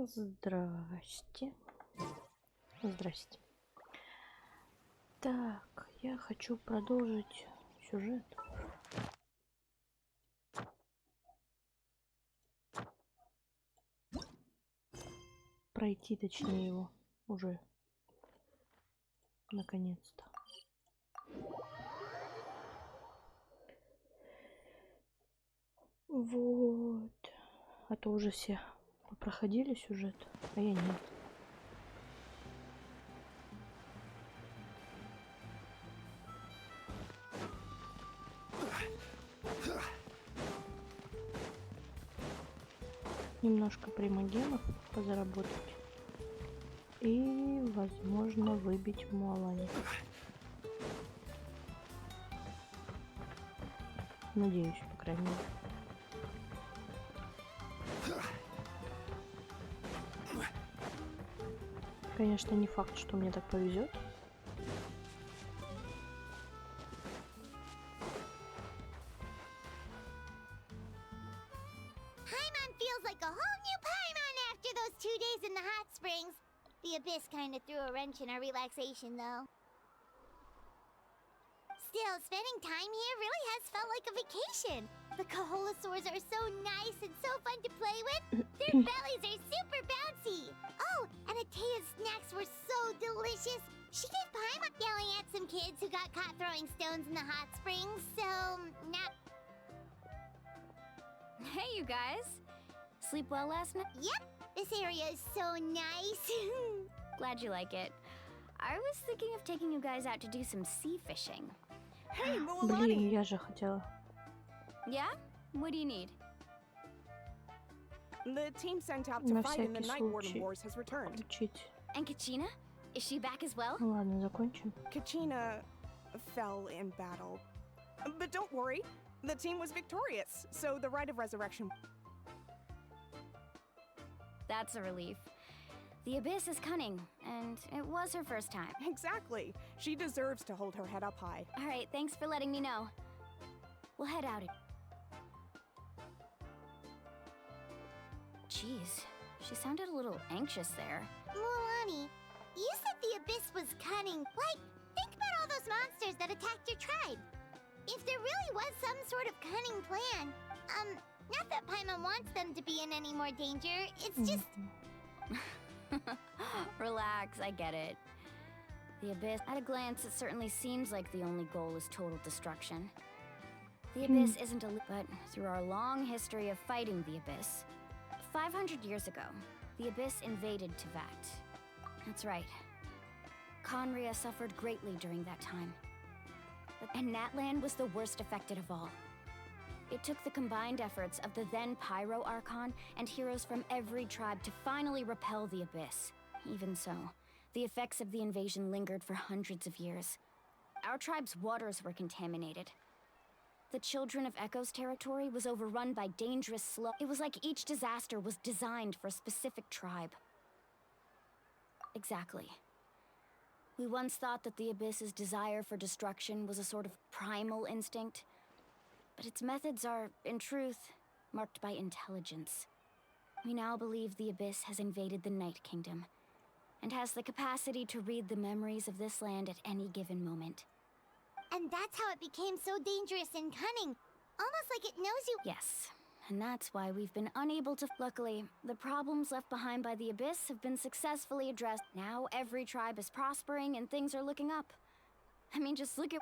Здрасте. Здрасте. Так, я хочу продолжить сюжет. Пройти, точнее, его уже. Наконец-то. Вот. А то уже все проходили сюжет, а я нет. Немножко примагемов позаработать. И, возможно, выбить в Муалане. Надеюсь, по крайней мере. Конечно, не факт, что мне так повезет. The Abyss kind of threw a wrench in our relaxation, though. Still, spending time here really has felt like a vacation. The Kaholosaurs are so nice and so fun to play with. Their bellies are super bouncy. Oh, and Atea's snacks were so delicious. She gave Paimon yelling at some kids who got caught throwing stones in the hot springs, so now... Hey, you guys. Sleep well last night? Yep. This area is so nice. Glad you like it. I was thinking of taking you guys out to do some sea fishing. Hey, Блин, я же хотела. Yeah? What do you need? The team sent out to fight in the Night Warden Wars has returned. And Kachina? Is she back as well? Ладно, закончим. Kachina fell in battle. But don't worry, the team was victorious, so the rite of resurrection... That's a relief. The Abyss is cunning, and it was her first time. Exactly. She deserves to hold her head up high. All right, thanks for letting me know. We'll head out. Jeez, she sounded a little anxious there. Mulani, you said the Abyss was cunning. Like, think about all those monsters that attacked your tribe. If there really was some sort of cunning plan, not that Paimon wants them to be in any more danger, it's just... Relax, I get it. The Abyss, at a glance, it certainly seems like the only goal is total destruction. The Abyss isn't a... But through our long history of fighting the Abyss, 500 years ago, the Abyss invaded Tevat. That's right. Conria suffered greatly during that time. And Natlan was the worst affected of all. It took the combined efforts of the then Pyro Archon and heroes from every tribe to finally repel the Abyss. Even so, the effects of the invasion lingered for hundreds of years. Our tribe's waters were contaminated. The Children of Echo's territory was overrun by dangerous slow. It was like each disaster was designed for a specific tribe. Exactly. We once thought that the Abyss's desire for destruction was a sort of primal instinct. But its methods are, in truth, marked by intelligence. We now believe the Abyss has invaded the Night Kingdom, and has the capacity to read the memories of this land at any given moment. And that's how it became so dangerous and cunning. Almost like it knows you... Yes, and that's why we've been unable to... Luckily, the problems left behind by the Abyss have been successfully addressed. Now every tribe is prospering and things are looking up. I mean, just look at...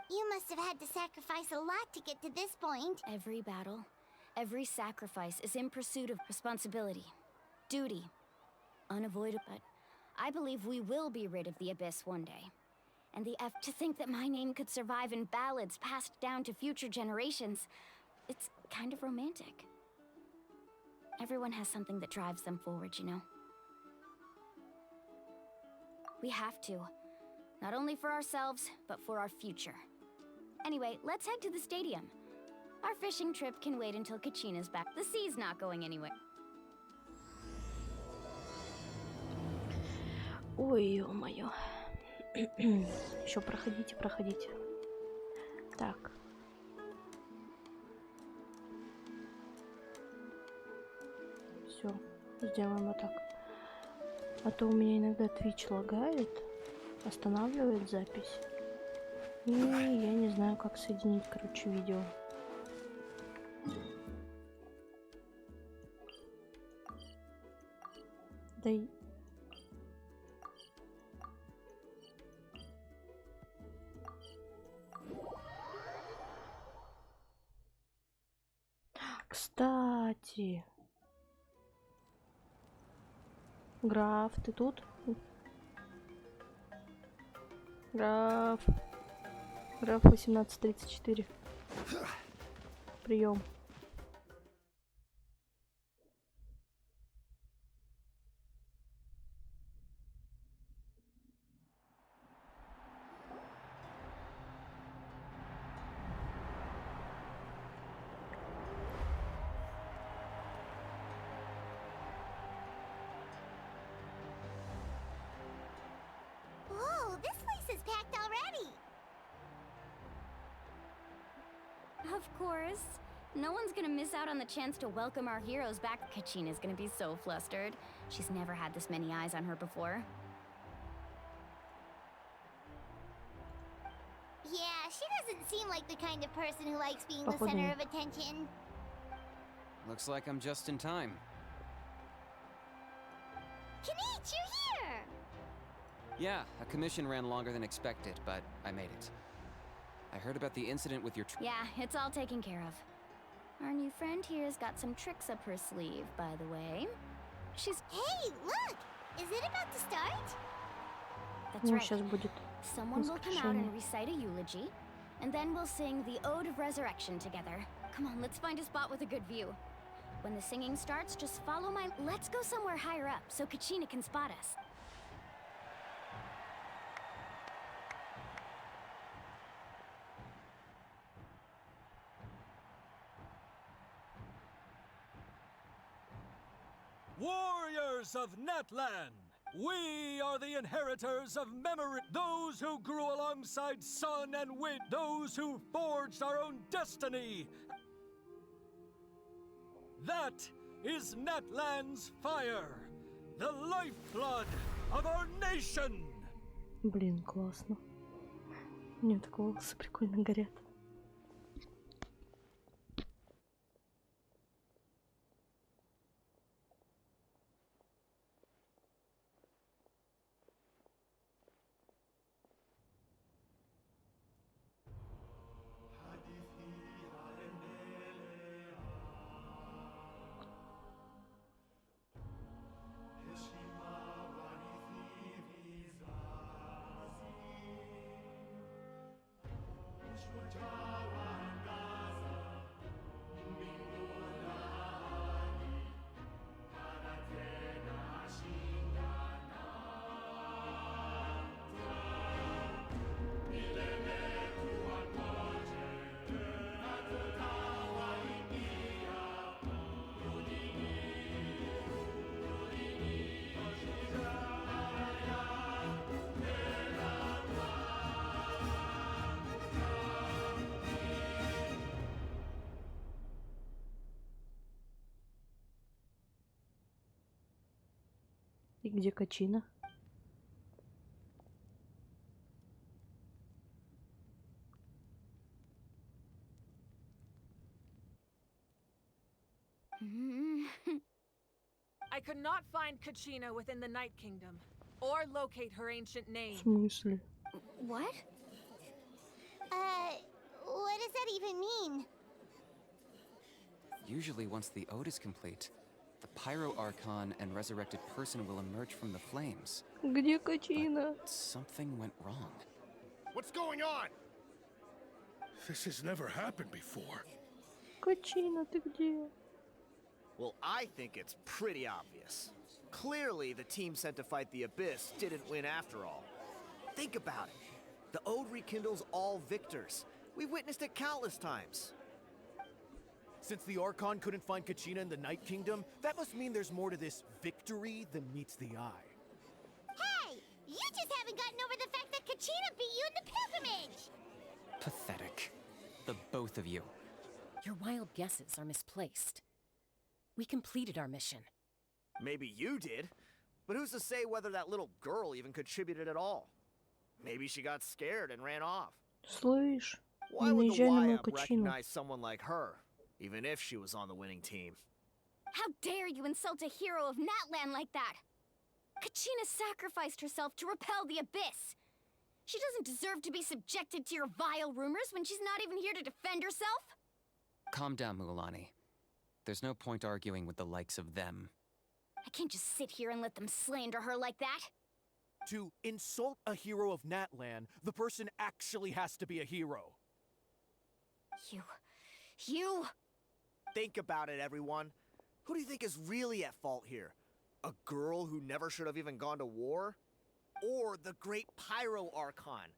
You must have had to sacrifice a lot to get to this point. Every battle, every sacrifice is in pursuit of responsibility, duty, unavoidable. But I believe we will be rid of the Abyss one day. And to think that my name could survive in ballads passed down to future generations, it's kind of romantic. Everyone has something that drives them forward, you know? We have to. Not only for ourselves, but for our future. Anyway, let's head to the stadium. Our fishing trip can wait until Kachina's back. The sea's not going anywhere. Ой, ё-моё. Еще проходите. Так. Сделаем вот так. А то у меня иногда Twitch лагает, останавливает запись. И я не знаю, как соединить, короче, видео. Да и... Кстати... Граф, ты тут? Граф. Граф 1834. Прием. Whoa, this place is packed already. Of course. No one's gonna miss out on the chance to welcome our heroes back. Kachina's gonna be so flustered. She's never had this many eyes on her before. Yeah, she doesn't seem like the kind of person who likes being the Походу center нет. of attention. Looks like I'm just in time. Kanich, you're here! Yeah, a commission ran longer than expected, but I made it. I heard about the incident with your Yeah, it's all taken care of. Our new friend here's got some tricks up her sleeve, by the way. She's... Hey, look! Is it about to start? That's Ну, right. сейчас будет. Someone will come out and воскрешение. recite a eulogy, and then we'll sing the Ode of Resurrection together. Come on, let's find a spot with a good view. When the singing starts, just follow my... Let's go somewhere higher up so Kachina can spot us. Warriors of Natlan! We are the inheritors of memory, those who grew alongside sun and wind, those who forged our own destiny. That is Natlan's fire, the lifeblood of our nation! Блин, классно. Мне так волосы прикольно горят. И где Качина? I could not find Kachina within the Night Kingdom, or locate her ancient name. В смысле? What? What does that even mean? Usually once the ode is complete, the Pyro Archon and resurrected person will emerge from the flames. Где Качина? Something went wrong. What's going on? This has never happened before. Качина, ты где? Well, I think it's pretty obvious. Clearly, the team sent to fight the Abyss didn't win after all. Think about it. The Ode rekindles all victors. We've witnessed it countless times. Since the Archon couldn't find Kachina in the Night Kingdom, that must mean there's more to this victory than meets the eye. Hey! You just haven't gotten over the fact that Kachina beat you in the pilgrimage! Pathetic. The both of you. Your wild guesses are misplaced. We completed our mission. Maybe you did, but who's to say whether that little girl even contributed at all? Maybe she got scared and ran off. Слышь, Why не would the наезжай на мою YM качину. recognize someone like her, even if she was on the winning team? How dare you insult a hero of Natlan like that? Kachina sacrificed herself to repel the Abyss. She doesn't deserve to be subjected to your vile rumors when she's not even here to defend herself. Calm down, Mulan. There's no point arguing with the likes of them. I can't just sit here and let them slander her like that. To insult a hero of Natlan, the person actually has to be a hero. You... Think about it, everyone. Who do you think is really at fault here? A girl who never should have even gone to war? Or the great Pyro Archon?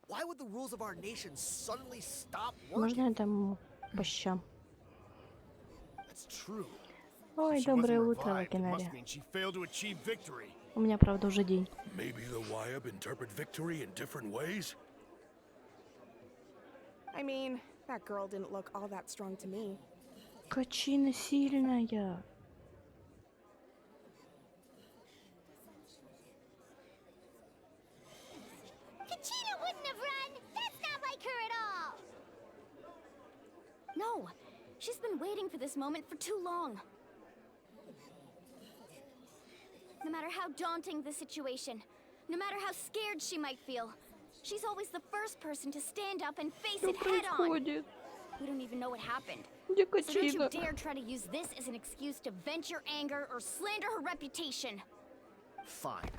Why would the rules of our nation suddenly stop Можно working? я дам ему по щам? That's true. Ой, She доброе wasn't утро, revived. It must Лакинария. mean she failed to achieve victory. У меня, правда, уже день. Maybe the YM interpret victory in different ways? I mean, that girl didn't look all that strong to me. Качина сильная. Kachina wouldn't have run! That's not like her at all! No, she's been waiting for this moment for too long. No matter how daunting the situation, no matter how scared she might feel, she's always the first person to stand up and face Что it head on. происходит? We don't even know what happened. Где So don't you Качина? dare try to use this as an excuse to vent your anger or slander her reputation. Fine.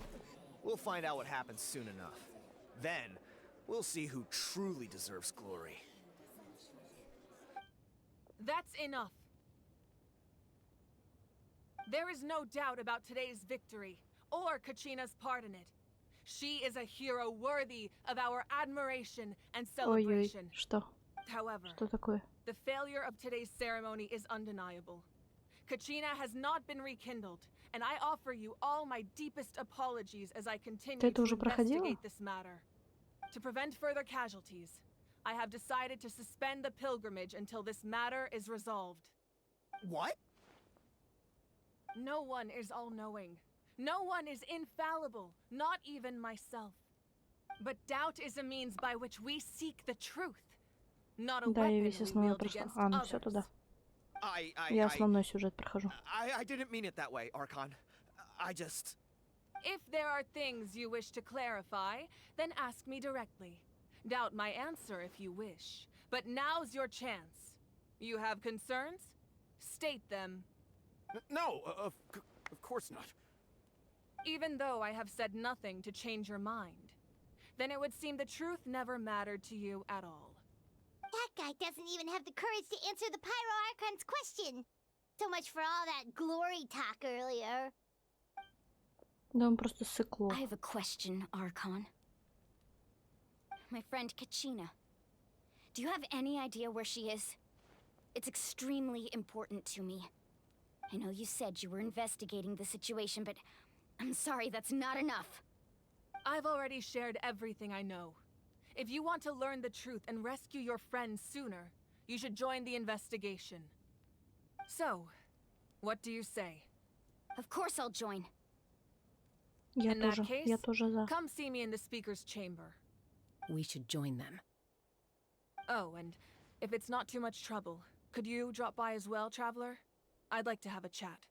We'll find out what happens soon enough. Then, we'll see who truly deserves glory. That's enough. There is no doubt about today's victory, or Kachina's part in it. She is a hero worthy of our admiration and Ой-ой, celebration. что? However, Что такое? the failure of today's ceremony is undeniable. Kachina has not been rekindled, and I offer you all my deepest apologies as I continue Ты это to уже проходила? investigate this matter. To prevent further casualties, I have decided to suspend the pilgrimage until this matter is resolved. What? No one is all-knowing. No one is infallible, not even myself. But doubt is a means by which we seek the truth, not a Да, я weapon весь we основной wield прошла. against Ну все others. туда. I Я основной сюжет прохожу. didn't mean it that way, Archon. I just... If there are things you wish to clarify, then ask me directly. Doubt my answer if you wish. But now's your chance. You have concerns? State them. No, of course not. Even though I have said nothing to change your mind, then it would seem the truth never mattered to you at all. That guy doesn't even have the courage to answer the Pyro Archon's question. So much for all that glory talk earlier. Да он просто сыкло. I have a question, Archon. My friend Kachina. Do you have any idea where she is? It's extremely important to me. I know you said you were investigating the situation, but I'm sorry, that's not enough. I've already shared everything I know. If you want to learn the truth and rescue your friends sooner, you should join the investigation. So, what do you say? Of course I'll join. Я In that тоже. case, Я тоже за. come see me in the speaker's chamber. We should join them. Oh, and if it's not too much trouble, could you drop by as well, Traveler? I'd like to have a chat.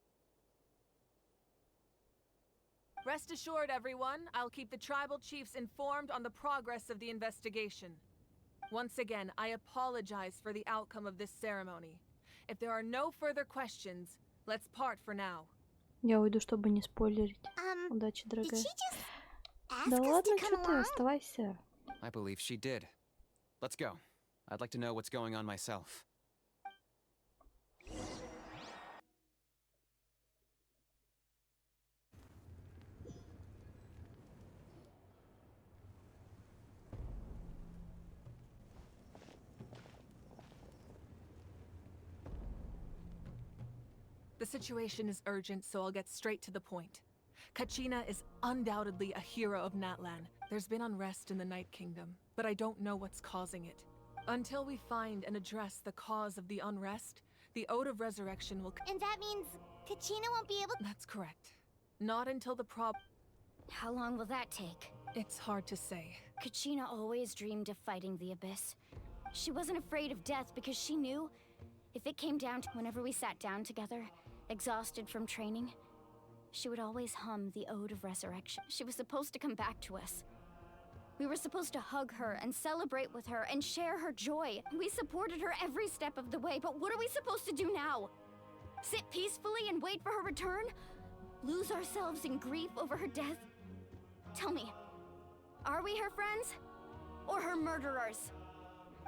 Rest assured, everyone, I'll keep the tribal chiefs informed on the progress of the investigation. Once again, I apologize for the outcome of this ceremony. If there are no further questions, let's part for now. Я уйду, чтобы не спойлерить. Удачи, Did дорогая. she just ask Да us ладно, to что come ты, along? оставайся. I believe she did. Let's go. I'd like to know what's going on myself. The situation is urgent, so I'll get straight to the point. Kachina is undoubtedly a hero of Natlan. There's been unrest in the Night Kingdom, but I don't know what's causing it. Until we find and address the cause of the unrest, the Ode of Resurrection will... And that means Kachina won't be able. That's correct. Not until the How long will that take? It's hard to say. Kachina always dreamed of fighting the Abyss. She wasn't afraid of death because she knew if it came down to whenever we sat down together, exhausted from training, she would always hum the Ode of Resurrection. She was supposed to come back to us. We were supposed to hug her and celebrate with her and share her joy. We supported her every step of the way, but what are we supposed to do now? Sit peacefully and wait for her return? Lose ourselves in grief over her death? Tell me, are we her friends? Or her murderers?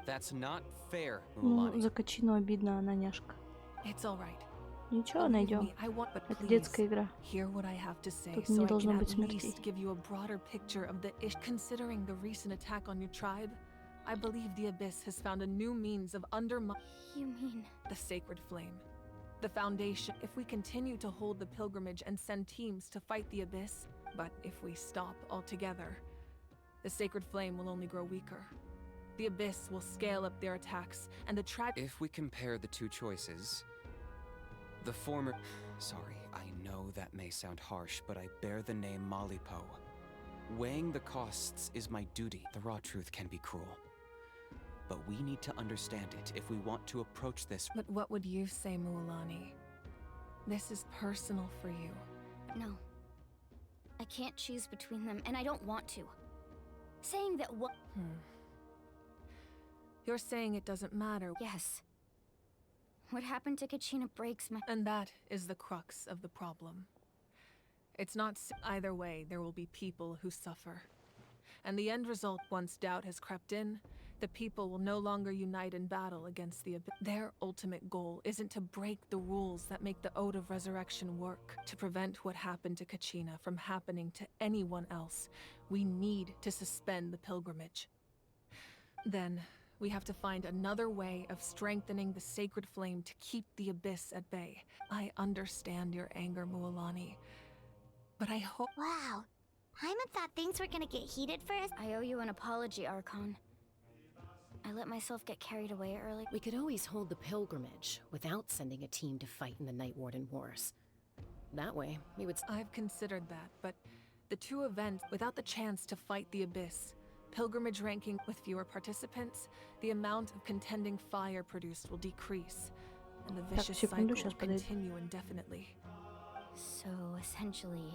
That's not fair, Ну, Mulan. за Качину обидно, она няшка. It's all right. Ничего, Believe найдем. me, I want, but Это please, детская игра. hear what I have to say, Тут so не I должно can быть at смертей. least give you a broader picture of the ish. Considering the recent attack on your tribe, I believe the Abyss has found a new means of undermining You mean... the sacred flame. The Foundation. If we continue to hold the pilgrimage and send teams to fight the Abyss, but if we stop altogether, the sacred flame will only grow weaker. The Abyss will scale up their attacks, and the tribe. If we compare the two choices, the former... Sorry, I know that may sound harsh, but I bear the name Malipo. Weighing the costs is my duty. The raw truth can be cruel. But we need to understand it if we want to approach this. But what would you say, Mualani? This is personal for you. No. I can't choose between them, and I don't want to. Saying that what... You're saying it doesn't matter. Yes. What happened to Kachina breaks my... And that is the crux of the problem. It's not either way, there will be people who suffer. And the end result, once doubt has crept in, the people will no longer unite in battle against the Abyss. Their ultimate goal isn't to break the rules that make the Ode of Resurrection work. To prevent what happened to Kachina from happening to anyone else, we need to suspend the pilgrimage. Then, we have to find another way of strengthening the sacred flame to keep the Abyss at bay. I understand your anger, Mualani, but I hope... Wow. Hyman thought things were gonna get heated for us. I owe you an apology, Archon. I let myself get carried away early. We could always hold the pilgrimage without sending a team to fight in the Night Warden Wars. That way, we would... I've considered that, but the two events, without the chance to fight the Abyss, pilgrimage ranking with fewer participants, the amount of contending fire produced will decrease, and the vicious cycle will continue indefinitely. So, essentially,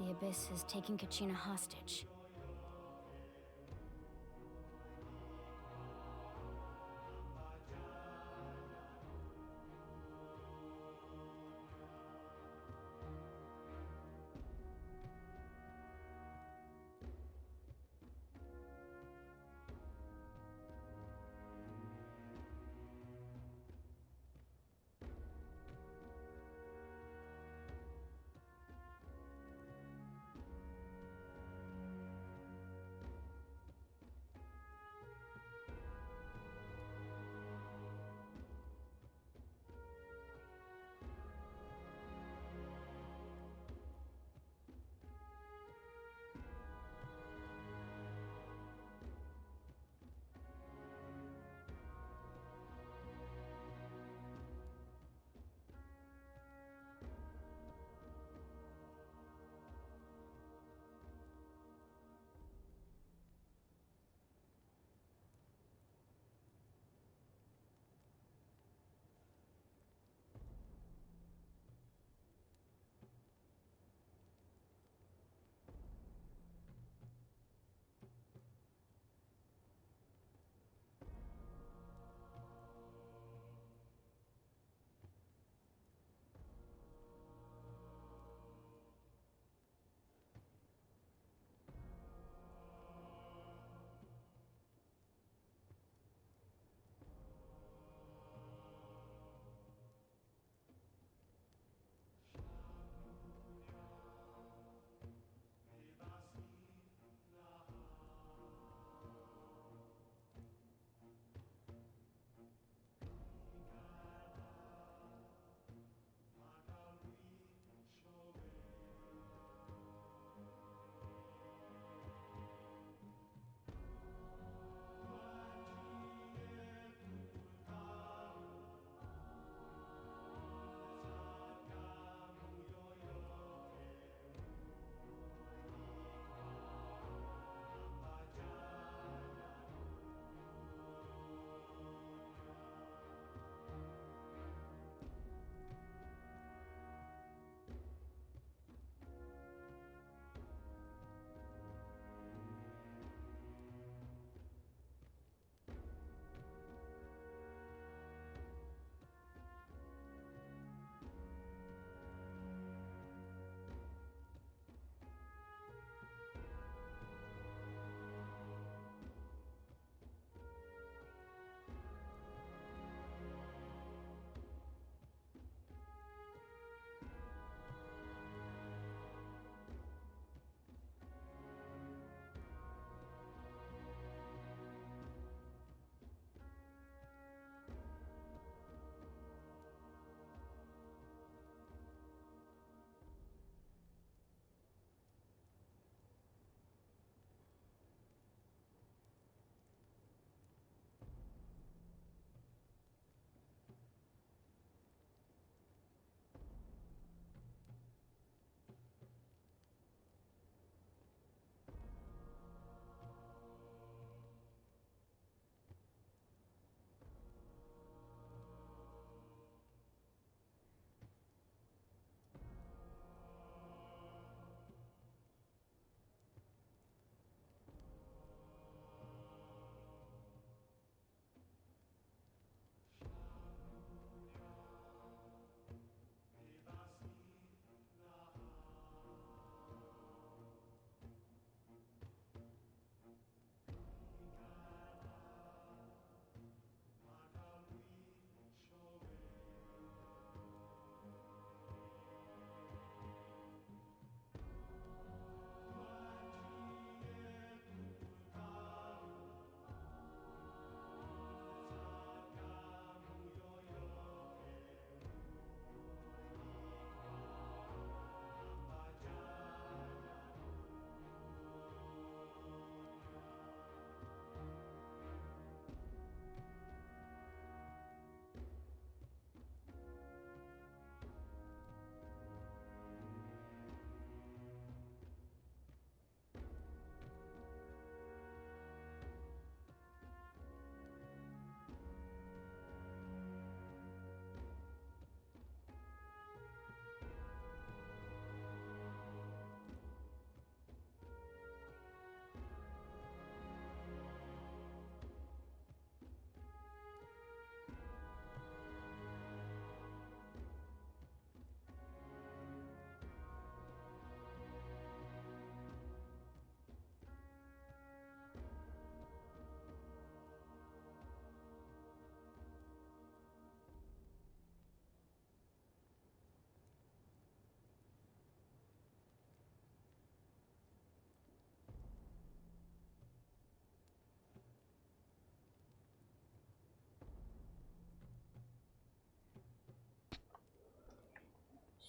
the Abyss has taken Kachina hostage.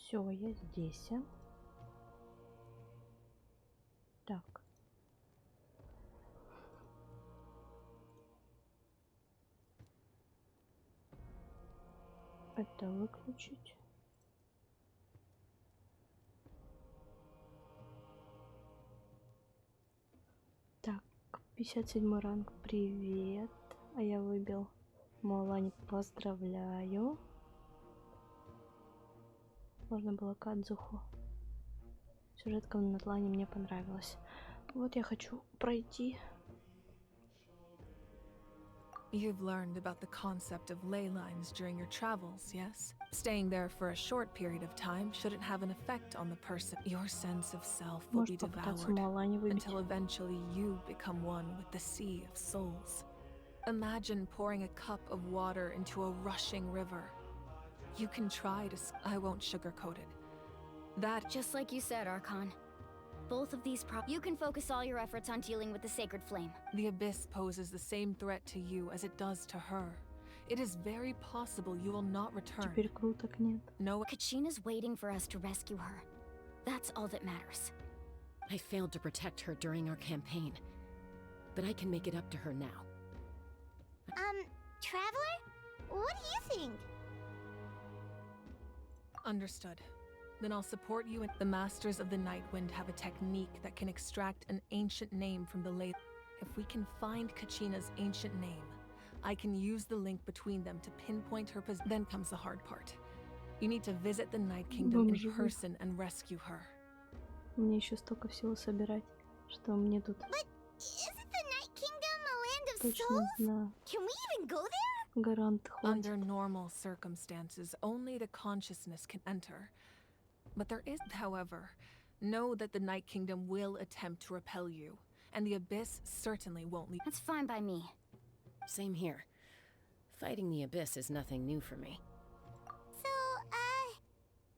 Все, я здесь. Так. Это выключить. Так, 57 ранг, привет. А я выбил Муалани, поздравляю. Можно было Кадзуху. Сюжетка на Натлане мне понравилась. Вот я хочу пройти. You've learned about the concept of ley lines during your travels, yes? Staying there for a short period of time shouldn't have an effect on the person. Your sense of self will be Может попытаться devoured Муалани выбить. until eventually you become one with the sea of souls. Imagine pouring a cup of water into a rushing river. You can try to... I won't sugarcoat it. That... Just like you said, Archon. Both of these you can focus all your efforts on dealing with the sacred flame. The Abyss poses the same threat to you as it does to her. It is very possible you will not return. Теперь круток нет. No... Kachina's waiting for us to rescue her. That's all that matters. I failed to protect her during our campaign, but I can make it up to her now. Traveler? What do you think? Understood. Then I'll support you. The Masters of the Nightwind have a technique that can extract an ancient name from the ley. If we can find Kachina's ancient name, I can use the link between them to pinpoint her position. Then comes the hard part. You need to visit the Night Kingdom in person and rescue her. Мне еще столько всего собирать, что мне тут But isn't the Night Kingdom a land of точно souls? знаю. Can we even go there? Гарант хватит. Under normal circumstances, only the consciousness can enter. But there is, however, know that the Night Kingdom will attempt to repel you, and the Abyss certainly won't leave. That's fine by me. Same here. Fighting the Abyss is nothing new for me. So,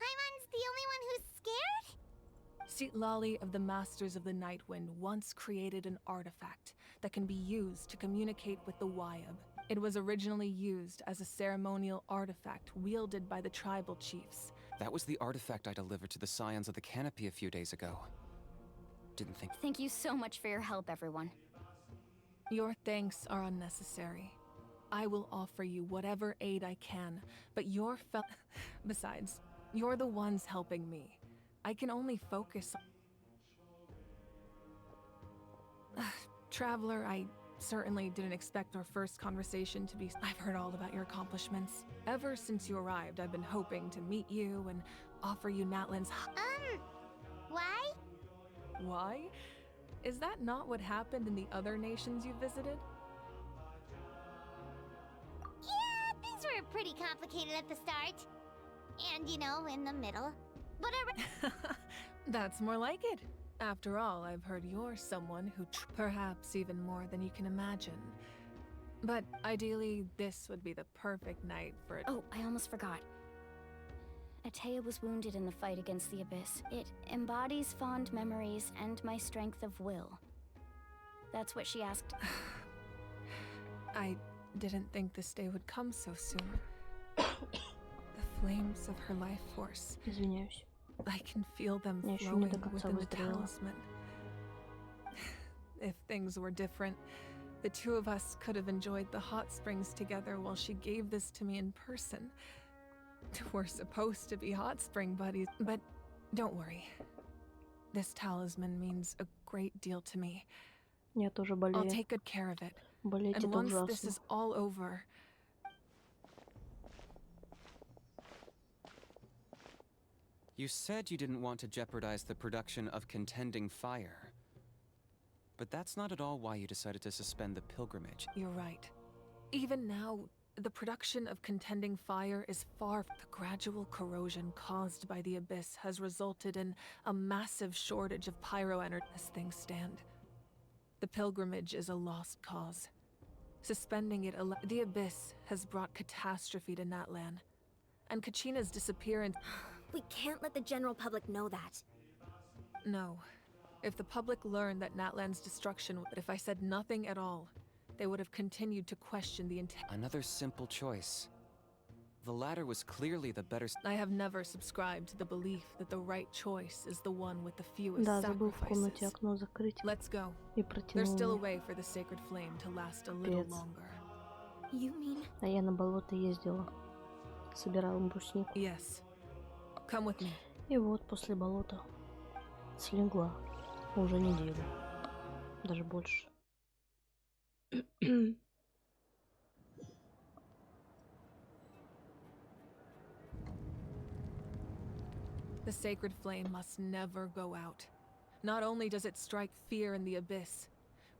Paimon's the only one who's scared? Sitlali of the Masters of the Nightwind once created an artifact that can be used to communicate with the Wyab. It was originally used as a ceremonial artifact wielded by the tribal chiefs. That was the artifact I delivered to the Scions of the Canopy a few days ago. Didn't think... Thank you so much for your help, everyone. Your thanks are unnecessary. I will offer you whatever aid I can, but Besides, you're the ones helping me. I can only focus on... Traveler, I certainly didn't expect our first conversation to be... I've heard all about your accomplishments. Ever since you arrived, I've been hoping to meet you and offer you Natlan's... Why? Why? Is that not what happened in the other nations you visited? Yeah, things were pretty complicated at the start. And, you know, in the middle. But That's more like it. After all, I've heard you're someone who perhaps even more than you can imagine. But ideally, this would be the perfect night for it. Oh, I almost forgot. Atea was wounded in the fight against the Abyss. It embodies fond memories and my strength of will. That's what she asked. I didn't think this day would come so soon. The flames of her life force. Извиняюсь. I can feel them Я еще flowing не до конца within the выздоровела. talisman. If things were different, the two of us could have enjoyed the hot springs together while she gave this to me in person. We're supposed to be hot spring buddies, but don't worry. This talisman means a great deal to me. Я тоже I'll болею. take good care of it. Болеть And это once this ужасно. is all over, You said you didn't want to jeopardize the production of Contending Fire. But that's not at all why you decided to suspend the pilgrimage. you're right. Even now, the production of Contending Fire is far from the gradual corrosion caused by the Abyss has resulted in a massive shortage of pyro energy as things stand. The pilgrimage is a lost cause. Suspending it, the Abyss has brought catastrophe to Natlan. And Kachina's disappearance... we can't let the general public know that. No. If the public learned that Natlan's destruction, but if I said nothing at all, they would have continued to question the intent. Another simple choice. The latter was clearly the better. I have never subscribed to the belief that the right choice is the one with the fewest Да, забыл в комнате sacrifices. окно закрыть Let's go. и There's still a протянул. way for the sacred flame to last a little Пец. longer. You mean А я на болото ездила. Собирала бруснику. Yes. Come with me. И вот после болота слегла. Уже неделю. Даже больше. The sacred flame must never go out. Not only does it strike fear in the abyss,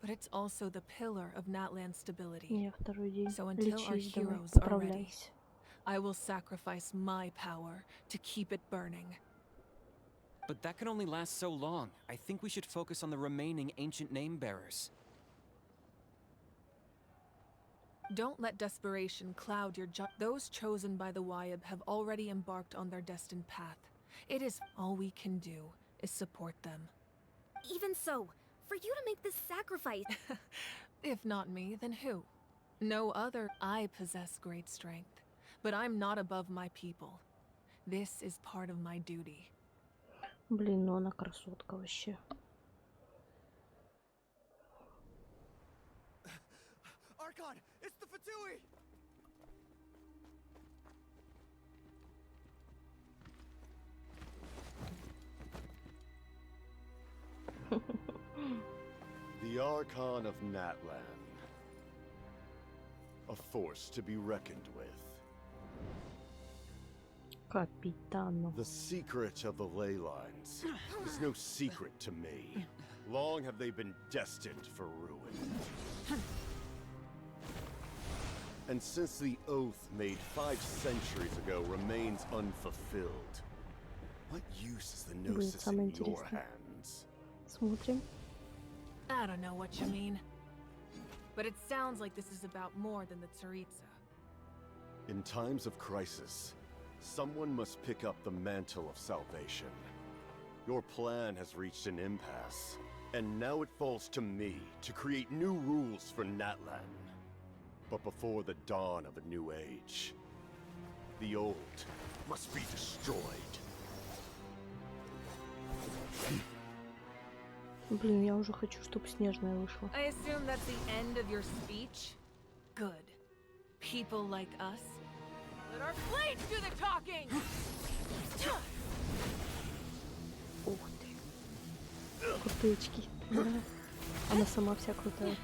but it's also the pillar of Natlan's stability. Я второй день. So until our Лечись давай, heroes are ready, поправляйся. I will sacrifice my power to keep it burning. But that can only last so long. I think we should focus on the remaining ancient name bearers. Don't let desperation cloud your Those chosen by the Wyeb have already embarked on their destined path. It is all we can do is support them. even so, for you to make this sacrifice? If not me, then who? No other. I possess great strength, but I'm not above my people. This is part of my duty. Блин, ну она красотка вообще. Archon, it's the Fatui! The Archon of Natlan. A force to be reckoned with. Капитану. The secret of the ley lines is no secret to me. Long have they been destined for ruin. And since the oath made 5 centuries ago remains unfulfilled, what use is the Gnosis самое in your интересное. hands? Смотрим. I don't know what you mean, but it sounds like this is about more than the Tsaritsa. In times of crisis, someone must pick up the mantle of salvation. Your plan has reached an impasse, and now it falls to me to create new rules for Natlan. But before the dawn of a new age, the old must be destroyed. Блин, я уже хочу, чтобы снежная вышла. I assume that's the end of your speech? Good. People like us. Let our blades do the talking! Ух ты. Крутые очки. Да. Она сама вся крутая.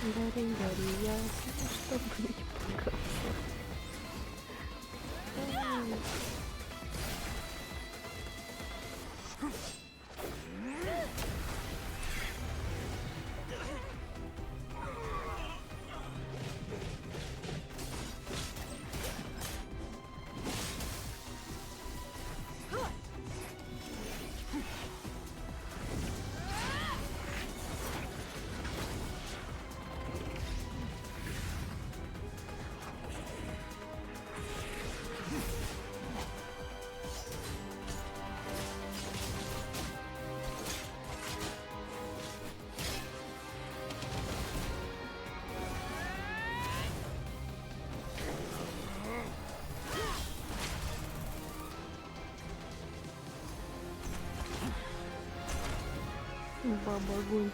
Дари, дари, я чтобы не пугаться. Баба огонь.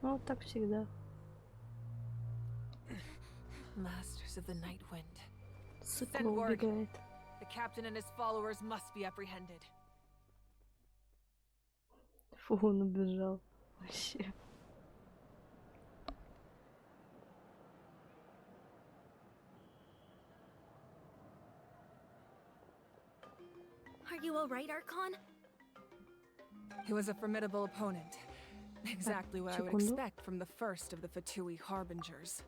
Ну, вот так всегда. Masters of the Night Wind. Цикло Send word. убегает. The captain and his followers must be apprehended. Фу, он убежал. Вообще. Are you alright, Archon? He was a formidable opponent. Exactly what I would секунду. expect from the first of the Fatui Harbingers.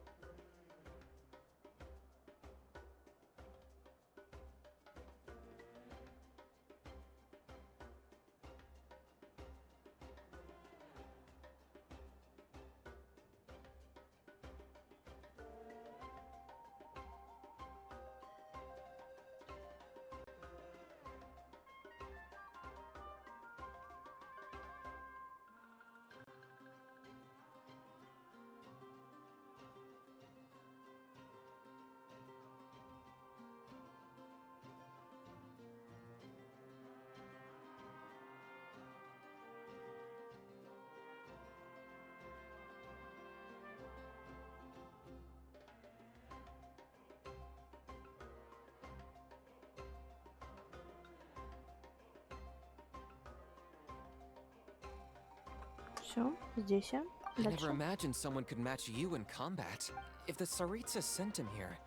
Все, здесь я. I never Дальше. imagined someone could match you in combat. If the Tsaritsa sent him here,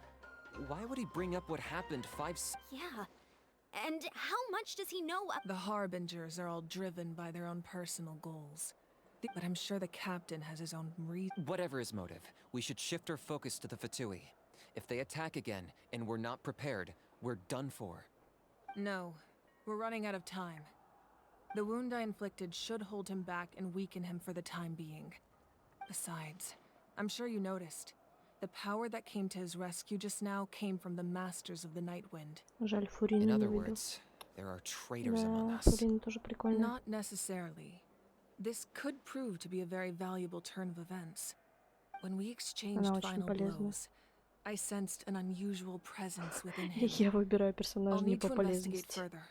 why would he bring up what happened Yeah. And how much does he know The Harbingers are all driven by their own personal goals. But I'm sure the captain has his own Whatever his motive, we should shift our focus to the Fatui. If they attack again and we're not prepared, we're done for. No, we're running out of time. The wound I inflicted should hold him back and weaken him for the time being. Besides, I'm sure you noticed. The power that came to his rescue just now came from the Masters of the Night Wind. Жаль, In Фурину не other видел. words, there are traitors among Да, us. Фурина тоже прикольная. Not necessarily. This could prove to be a very valuable turn of events. When we exchanged Она очень final полезна. blows, I sensed an unusual presence within him. Я выбираю I'll персонажа не need по to investigate полезности. further.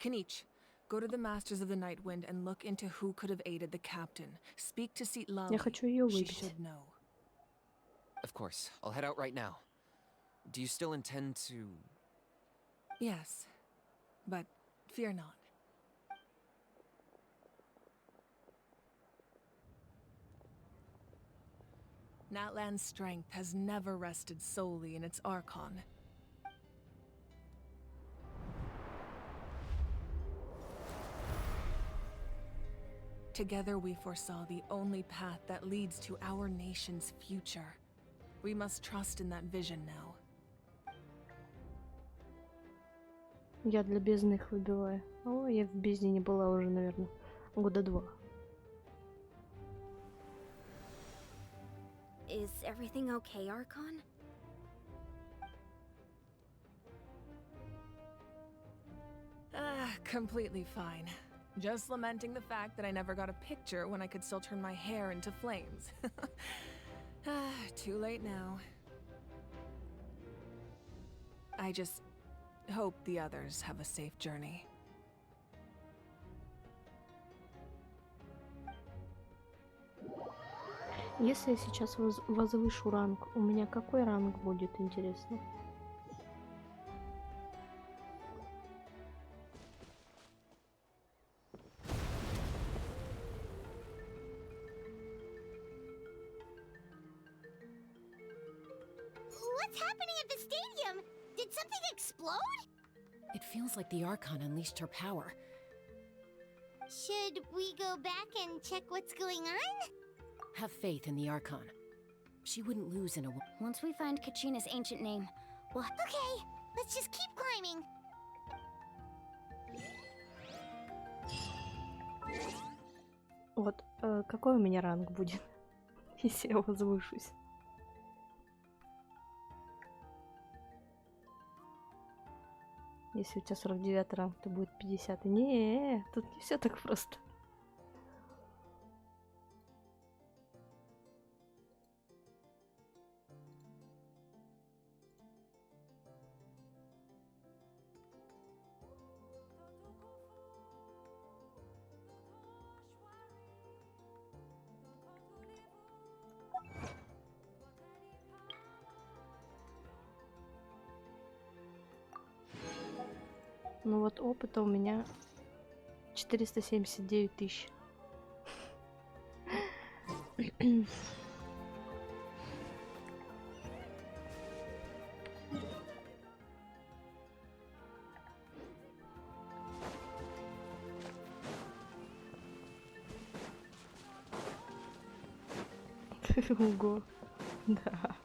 Kanich, go to the Masters of the Night Wind and look into who could have aided the captain. Speak to Seat Я хочу ее She выбить. should know. Of course, I'll head out right now. Do you still intend to... Yes, but fear not. Natlan's strength has never rested solely in its Archon. Together we foresaw the only path that leads to our nation's future. We must trust in that vision now. Я для бездны их выбиваю. О, я в бездне не была уже, наверное, года 2. Is everything okay, Archon? Completely fine. Just lamenting the fact that I never got a picture when I could still turn my hair into flames. Too late now. I just hope the others have a safe journey. Если я сейчас возвышу ранг, у меня какой ранг будет, интересно? What's happening at the stadium? Did something explode? It feels like the Archon unleashed her power. Should we go back and check what's going on? Have faith in the Archon. She wouldn't lose in a... Once we find Kachina's ancient name, we'll... Okay, let's just keep climbing. Вот, какой у меня ранг будет, если я возвышусь? Если у тебя 49 ранг, то будет 50. Не, тут не все так просто. Ну вот опыта у меня 479 тысяч. Ого. Да.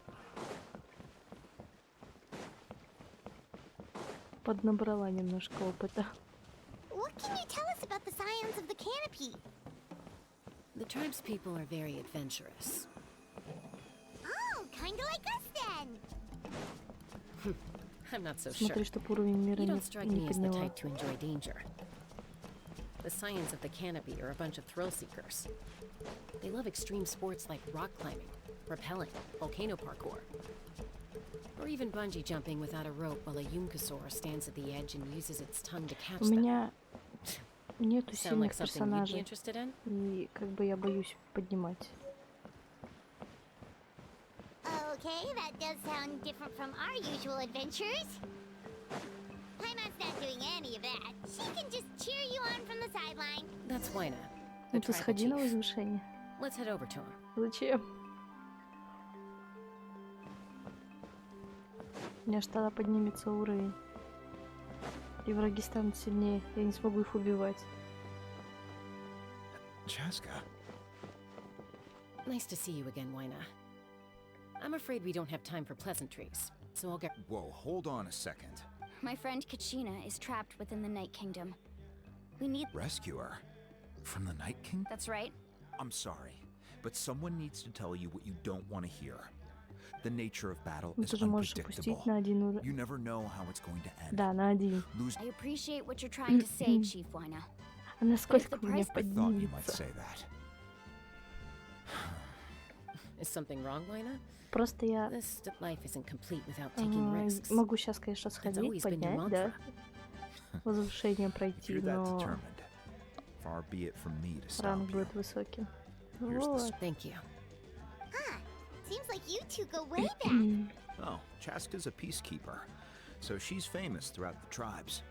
Поднабрала немножко опыта. What can you tell us about the scions of the canopy? The tribe's people are very adventurous. Oh, kinda like us then. I'm not so sure. Смотри, чтоб уровень мира You не don't strike me as the подняла. type to enjoy danger. The scions of the canopy are a bunch of thrill seekers. They love extreme sports like rock climbing, rappelling, volcano parkour, or even bungee jumping without a rope while a Yunkasaur stands at the edge and uses its tongue to catch У them. меня нету Sound like сильных something you'd be персонажей, interested in? и как бы я боюсь поднимать. Okay, that does sound different from our usual adventures. Paimon's not doing any of that. She can just cheer you on from the sideline. That's Wyna, the Ну ты tribal сходи на chief. возвышение. Let's head over to him. Зачем? У меня ж тогда поднимется уровень. И враги станут сильнее. Я не смогу их убивать. Chaska. Nice to see you again, Wyna. I'm afraid we don't have time for pleasantries, so I'll get... Whoa, hold on a second. My friend Kiruhinna is trapped within the Night Kingdom. We need... Rescue her? From the Night King? That's right. I'm sorry, but someone needs to tell you what you don't want to hear. The nature of battle Ну is ты же можешь unpredictable. опустить на один You уровень. never know how it's going to end. Да, на один. Lose... I appreciate what you're trying to say, Chief Wyna. А насколько the у меня price- I thought you might поднимется? say that. Is something wrong, Wyna? Просто я This life isn't complete without taking risks. могу сейчас, конечно, That's сходить, always been your поднять, да? mantra. Возвышение If пройти, you're that но determined, far be it from me to stop ранг you. будет высоким. Here's the Вот. Thank you. Huh. Seems like you two go way back. Oh, Chaska's a peacekeeper, so she's famous throughout the tribes.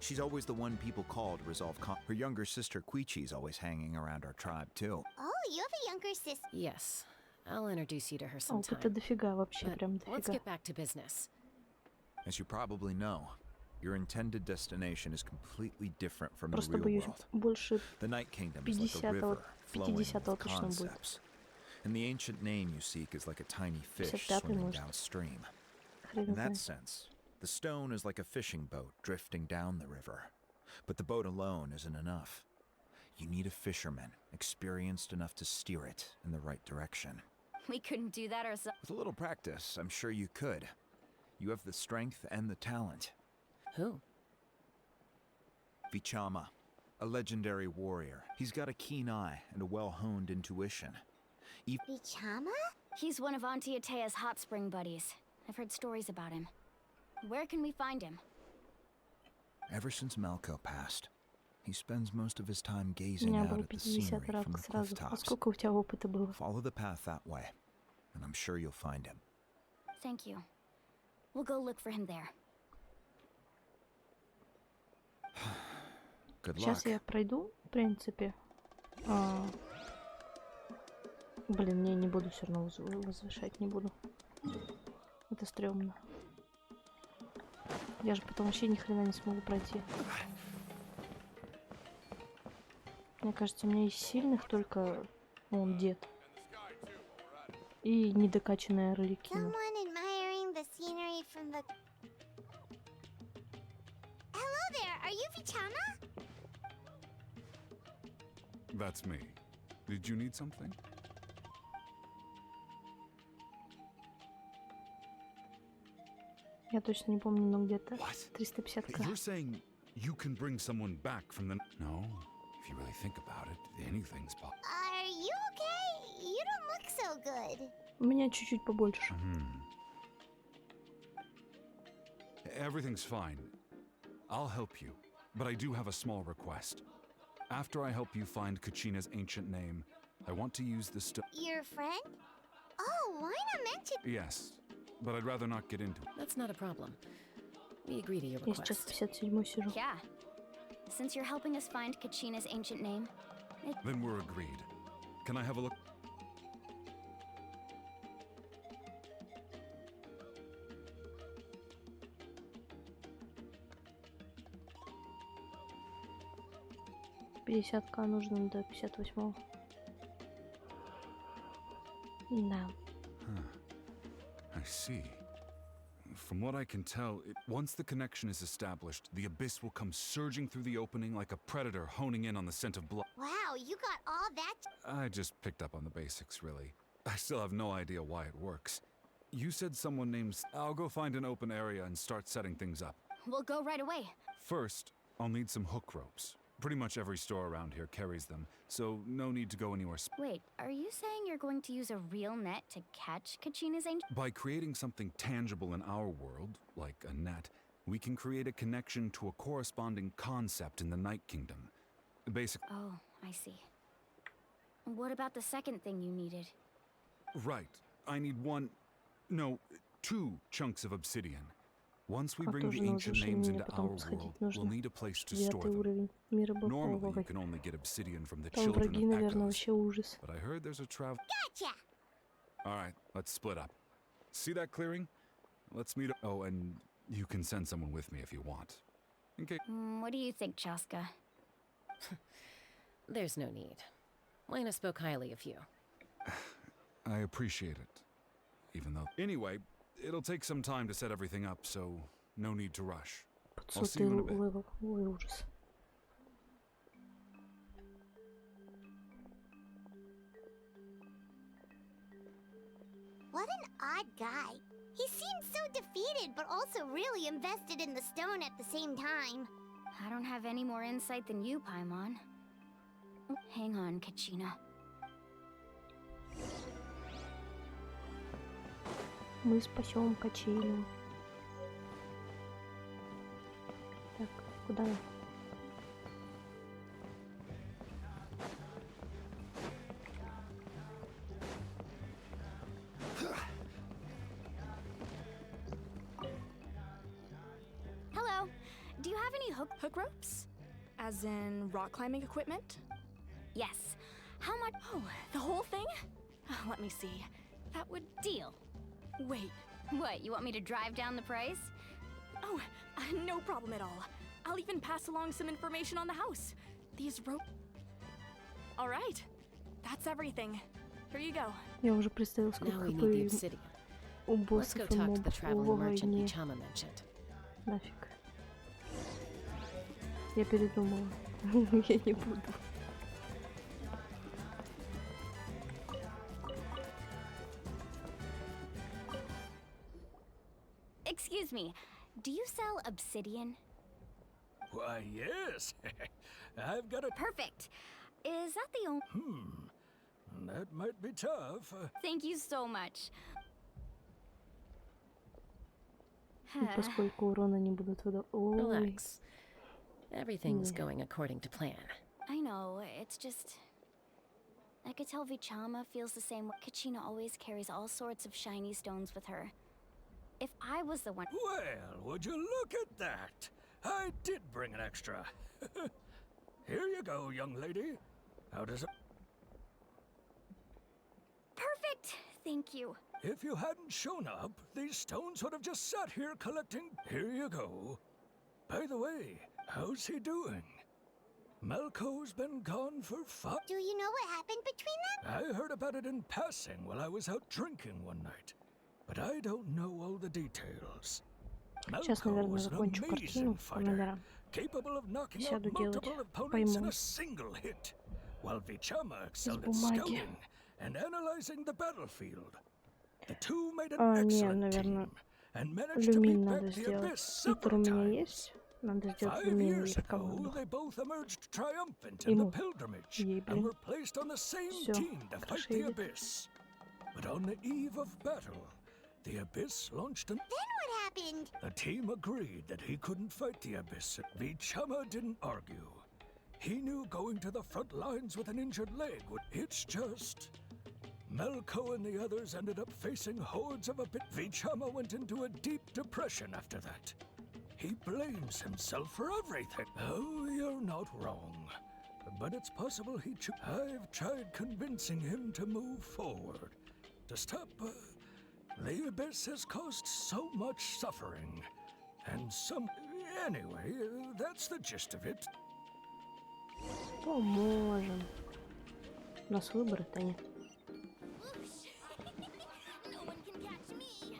She's always the one people call to resolve Her younger sister Quichi's always hanging around our tribe too. Oh, you have a younger sister. Yes, I'll introduce you to her Опыта sometime. дофига, вообще But прям let's дофига. get back to business. As you probably know, your intended destination is completely different from the Просто real боюсь, world. больше The Night Kingdom is like a 50-го river flowing with 50-го точно будет. concepts. And the ancient name you seek is like a tiny fish 55-й swimming может. downstream. Хрен In that знает. sense, the stone is like a fishing boat drifting down the river. But the boat alone isn't enough. You need a fisherman, experienced enough to steer it in the right direction. We couldn't do that ourselves. With a little practice, I'm sure you could. You have the strength and the talent. Who? Vichama, a legendary warrior. He's got a keen eye and a well-honed intuition. Vichama? He's one of Auntie Atea's hot spring buddies. I've heard stories about him. Where can we find him? Ever since Malco passed, he spends most of his time У gazing меня out было at the 50 scenery from ранг the cliff сразу. А tops. сколько у тебя опыта было? Follow the path that way, and I'm sure you'll find him. Thank you. We'll go look for him there. Good luck. Сейчас я пройду, в принципе. Блин, не, не буду все равно возвышать, не буду. Это стрёмно. Я же потом вообще ни хрена не смогу пройти. Мне кажется, у меня из сильных только он дед. И недокачанная Орликина. Someone admiring the scenery from the... Hello there, are you Vichama? That's me. Did you need something? Я точно не помню, но где-то What? 350к. You're saying you can bring someone back from the... No. If you really think about it, anything's possible. Are you okay? You don't look so good. У меня чуть-чуть побольше. Everything's fine. I'll help you, but I do have a small request. After I help you find Kachina's ancient name, I want to use the Your friend? Oh, why not mention... Yes, but I'd rather not get into it. That's not a problem. We agree to your Я сейчас request. 57 сижу. Yeah. Since you're helping us find Kachina's ancient name, Then we're agreed. Can I have a look? К нужно до 58-го. Да. I see. From what I can tell, once the connection is established, the abyss will come surging through the opening like a predator honing in on the scent of blood. Wow, you got all that? I just picked up on the basics, really. I still have no idea why it works. You said someone named... I'll go find an open area and start setting things up. we'll go right away. First, I'll need some hook ropes. Pretty much every store around here carries them, so no need to go anywhere. Wait, are you saying you're going to use a real net to catch Kachina's ancient? By creating something tangible in our world, like a net, we can create a connection to a corresponding concept in the Night Kingdom. Basically. Oh, I see. What about the second thing you needed? Right. I need two chunks of obsidian. Once we bring the ancient names into our world, we'll need a place to store them. Normally, you can only get obsidian from the children of echoes, but I heard there's a travel... Gotcha! Alright, let's split up. See that clearing? Let's meet... Oh, and you can send someone with me if you want. Okay. What do you think, Chaska? There's no need. Lena spoke highly of you. I appreciate it. Even though... Anyway, it'll take some time to set everything up, so no need to rush. I'll see you in a bit. Ой, ужас. What an odd guy. He seems so defeated, but also really invested in the stone at the same time. I don't have any more insight than you, Paimon. Hang on, Kachina. Мы спасем Качину. Так, куда нам? Hello. Do you have any hook ropes? As in rock climbing equipment? Yes. How much? Oh, the whole thing? Let me see. That would... Deal. Wait. What, you want me to drive down the price? Oh, no problem at all. I'll even pass along some information on the house. These rope... All right. That's everything. Here you go. Я уже представил, сколько хп у боссов и мобов в войне. Нафиг. Я передумала. Я не буду. Excuse me, do you sell obsidian? Why, yes. I've got a... Perfect. Is that the only... That might be tough. Thank you so much. Поскольку урона не будут выдавать... Relax. Everything's going according to plan. I know, it's just... I could tell Vichama feels the same way. Kachina always carries all sorts of shiny stones with her. If I was the one... Well, would you look at that? I did bring an extra. Here you go, young lady. How does it... Perfect! Thank you. If you hadn't shown up, these stones would have just sat here collecting... Here you go. By the way, how's he doing? Malco's been gone for fun. Do you know what happened between them? I heard about it in passing while I was out drinking one night. But I don't know all the details. Сейчас, наверное, закончу картину по номерам. Capable of knocking out Сяду делать multiple opponents in пойму. a single hit, while Vichama excelled at бумаги. scouting and analyzing the battlefield. The two made an Не, excellent наверное, team and managed to люмин beat надо back the сделать. abyss Питер у several меня times. есть. Надо сделать 5 люмин years или ago, команду. they both emerged triumphant in the pilgrimage Ей, and блин. were placed on the same Всё, team to fight хорошо the идет. abyss. But on the eve of battle, the abyss launched an... Then what happened? The team agreed that he couldn't fight the abyss. Vichama didn't argue. He knew going to the front lines with an injured leg would... It's just... Melko and the others ended up facing hordes of a bit. Vichama went into a deep depression after that. He blames himself for everything. Oh, you're not wrong. But it's possible I've tried convincing him to move forward. To stop, the Abyss has caused so much suffering. And Anyway, that's the gist of it. Поможем. У нас выбора-то нет. No one can catch me.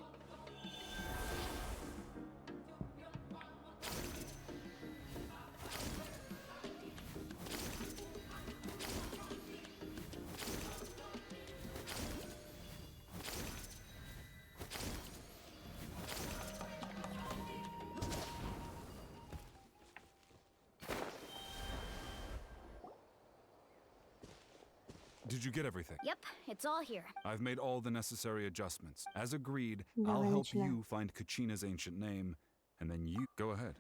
Did you get everything? Yep, it's all here. I've made all the necessary adjustments. As agreed, Давай I'll help начинаем. you find Kachina's ancient name, and then you go ahead.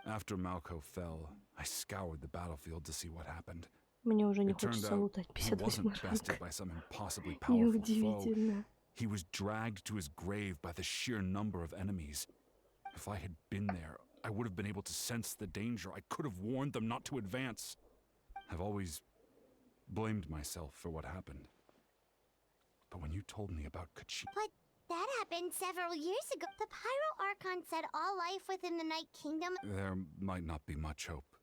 After Malco fell, I scoured the battlefield to see what happened. Мне уже не It turned хочется out лутать he wasn't 58 bested ранг. by some impossibly powerful foe. Неудивительно. He was dragged to his grave by the sheer number of enemies. If I had been there, I would have been able to sense the danger. I could have warned them not to advance. I've always blamed myself for what happened. But when you told me about Kachina... But that happened several years ago. The Pyro Archon said all life within the Night Kingdom. There might not be much hope,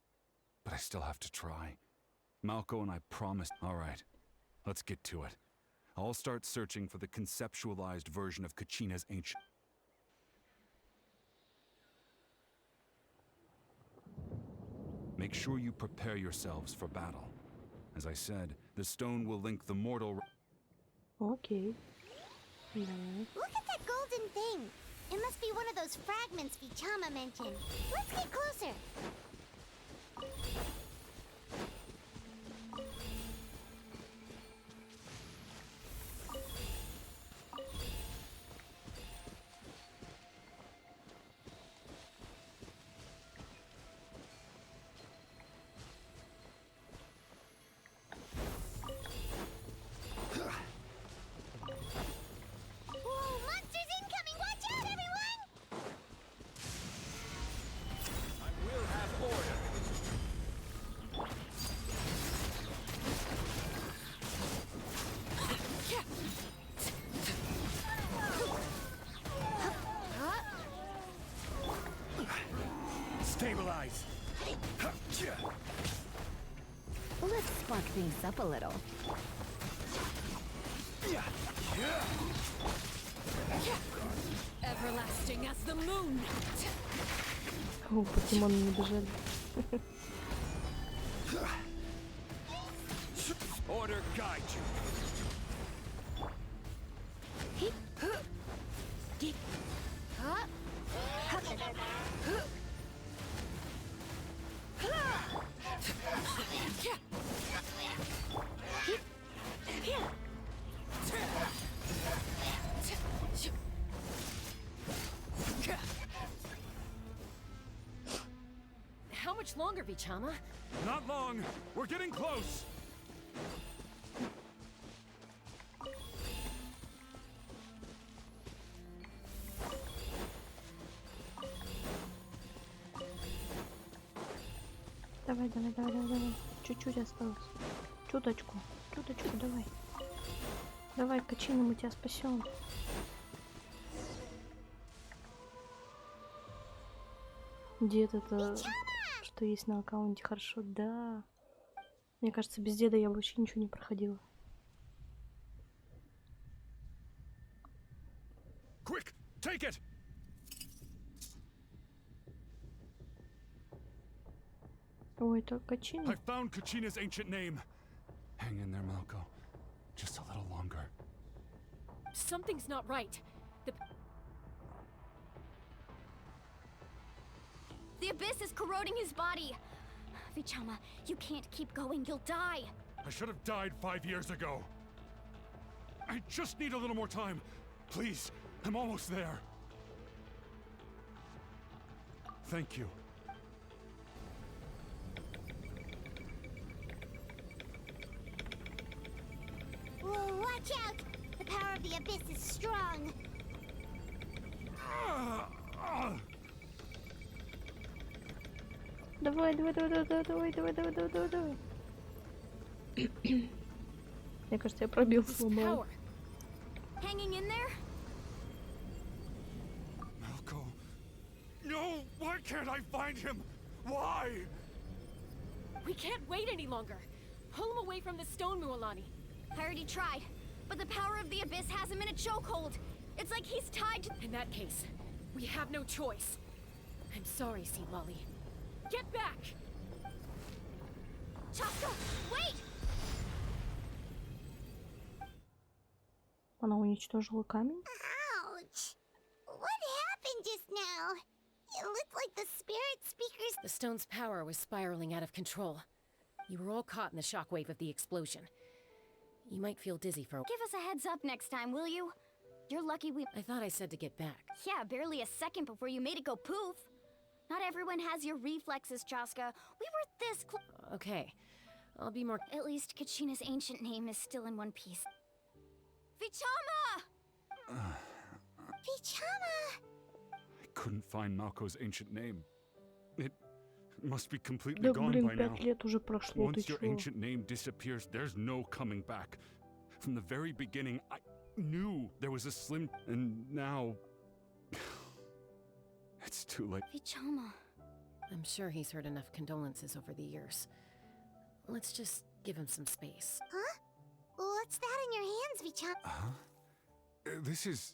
but I still have to try. Malco and I promised... All right, let's get to it. I'll start searching for the conceptualized version of Kachina's ancient... Make sure you prepare yourselves for battle. As I said, the stone will link the mortal... Окей. Давай. Look at that golden thing. It must be one of those fragments Vichama mentioned. Let's get closer. Whoa, monsters incoming! Watch out, everyone! I will have order. Stabilize. Let's spark things up a little. Everlasting as the moon. О, покемоны не бежали. Order guide you. How much longer, Vichama? Not long! We're getting close! Давай, давай, давай, давай, давай. Чуть-чуть осталось. Чуточку. Чуточку, давай. Давай, Качина, мы тебя спасем. Дед, это что есть на аккаунте, хорошо, да. Мне кажется, без деда я бы вообще ничего не проходила. Quick! Take it! Ой, это Качина. I found Kachina's ancient name. Hang in there, Malco. Just a little longer. Something's not right. The abyss is corroding his body. Vichama, you can't keep going. You'll die. I should have died 5 years ago. I just need a little more time. Please, I'm almost there. Thank you. Whoa, watch out! The power of the Abyss is strong. Давай, давай, давай, давай, давай, давай, давай, давай, давай, давай. Мне кажется, я пробил, сломал. Hanging in there? Malco. No! Why can't I find him? Why? We can't wait any longer. Pull him away from the stone, Mualani. I already tried, but the power of the Abyss has him in a chokehold. It's like he's tied to— In that case, we have no choice. I'm sorry, Sea Lolly. Get back! Chaska, wait! Она уничтожила камень? Ouch! What happened just now? It looked like the spirit speakers. The stone's power was spiraling out of control. You were all caught in the shockwave of the explosion. You might feel dizzy for a— Give us a heads up next time, will you? You're lucky we— I thought I said to get back. Yeah, barely a second before you made it go poof. Not everyone has your reflexes, Chaska. We were this close. Okay, I'll be more— At least Kachina's ancient name is still in one piece. Vichama! Vichama! I couldn't find Malco's ancient name. It must be completely Да gone блин, by now. 5 лет уже прошло, ты Once your чё? ancient name disappears, there's no coming back. From the very beginning, I knew there was a slim... And now... It's too late. Vichama. I'm sure he's heard enough condolences over the years. Let's just give him some space. Huh? What's that in your hands, Vichama? Huh? This is...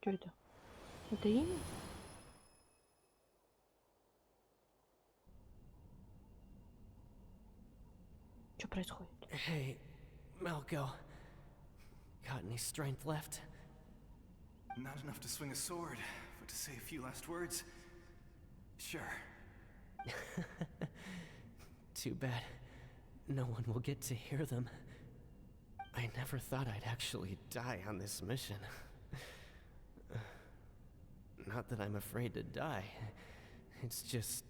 Что это? Это имя? Что происходит? Hey, Malco. Got any strength left? Not enough to swing a sword, but to say a few last words? Sure. Too bad. No one will get to hear them. I never thought I'd actually die on this mission. Not that I'm afraid to die. It's just...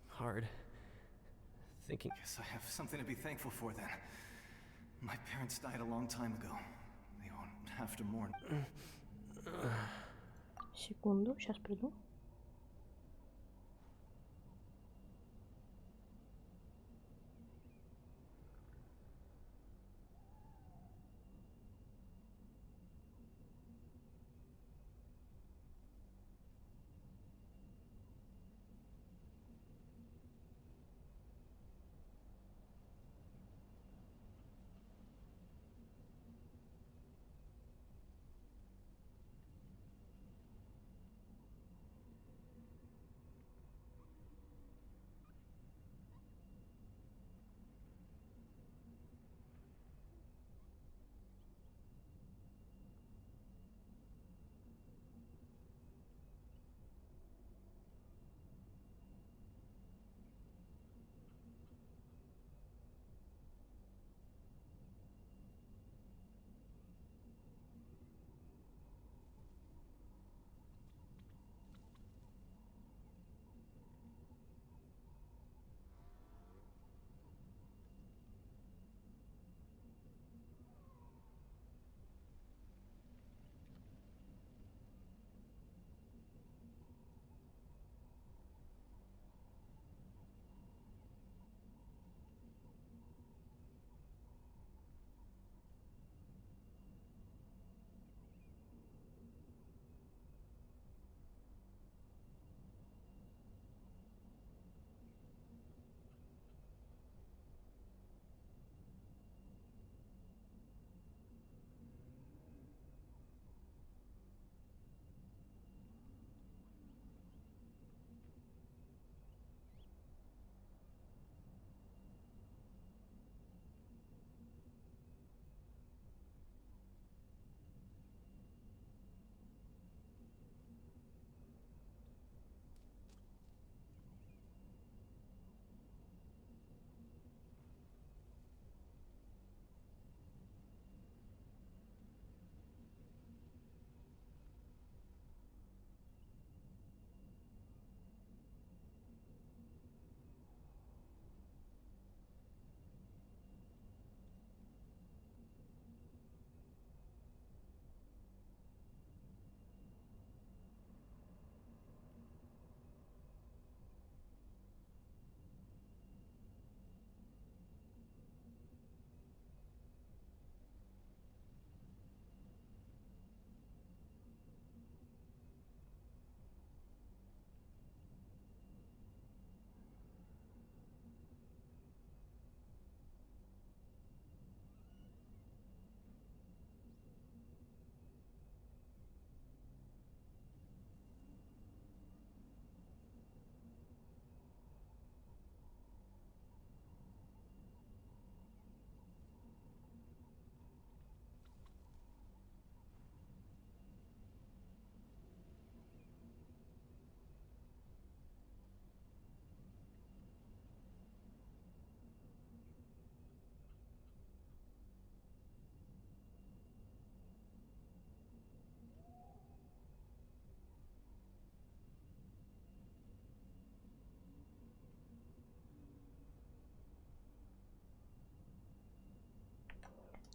hard. Thinking... Guess I have something to be thankful for then. My parents died a long time ago. They won't have to mourn. Секунду, сейчас приду.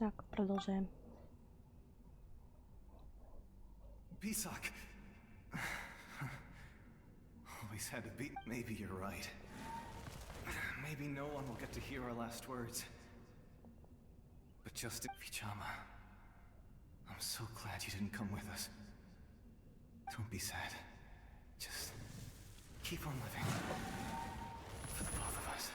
Так, продолжаем. Bisak. Always had to be. Maybe you're right. Maybe no one will get to hear our last words. But just Vichama, I'm so glad you didn't come with us. Don't be sad. Just keep on living. For the both of us.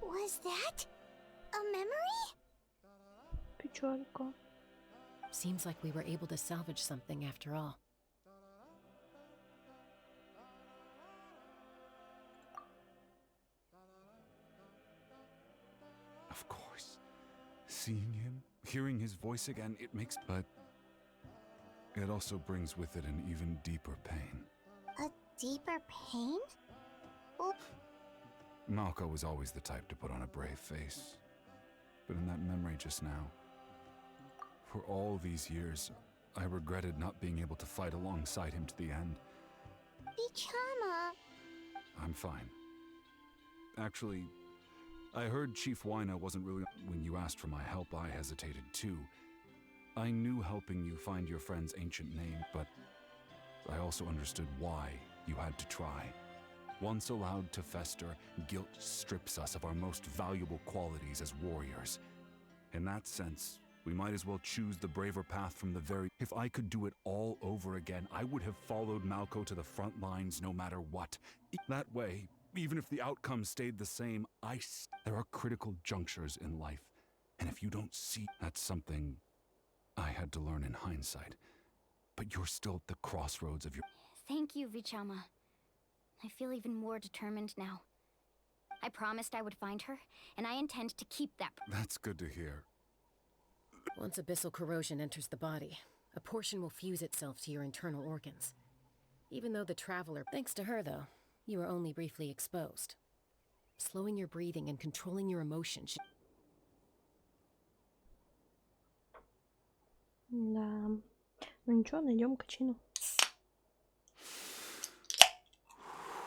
Was that a memory? Печалька. Seems like we were able to salvage something after all. Of course. Seeing him, hearing his voice again, it makes... But it also brings with it an even deeper pain. A deeper pain? Oh. Malco was always the type to put on a brave face. But in that memory just now, for all these years, I regretted not being able to fight alongside him to the end. Vichama. I'm fine. Actually, I heard Chief Wyna wasn't really... When you asked for my help, I hesitated too. I knew helping you find your friend's ancient name, but I also understood why you had to try. Once allowed to fester, guilt strips us of our most valuable qualities as warriors. In that sense, we might as well choose the braver path from the very... If I could do it all over again, I would have followed Malco to the front lines no matter what. That way, even if the outcome stayed the same, there are critical junctures in life. And if you don't see... That's something I had to learn in hindsight. But you're still at the crossroads of your... Thank you, Vichama. I feel even more determined now. I promised I would find her, and I intend to keep that. That's good to hear. Once abyssal corrosion enters the body, a portion will fuse itself to your internal organs. Even though the Traveler... Thanks to her, though, you were only briefly exposed. Slowing your breathing and controlling your emotions should... Да. Ну ничего, найдем качину.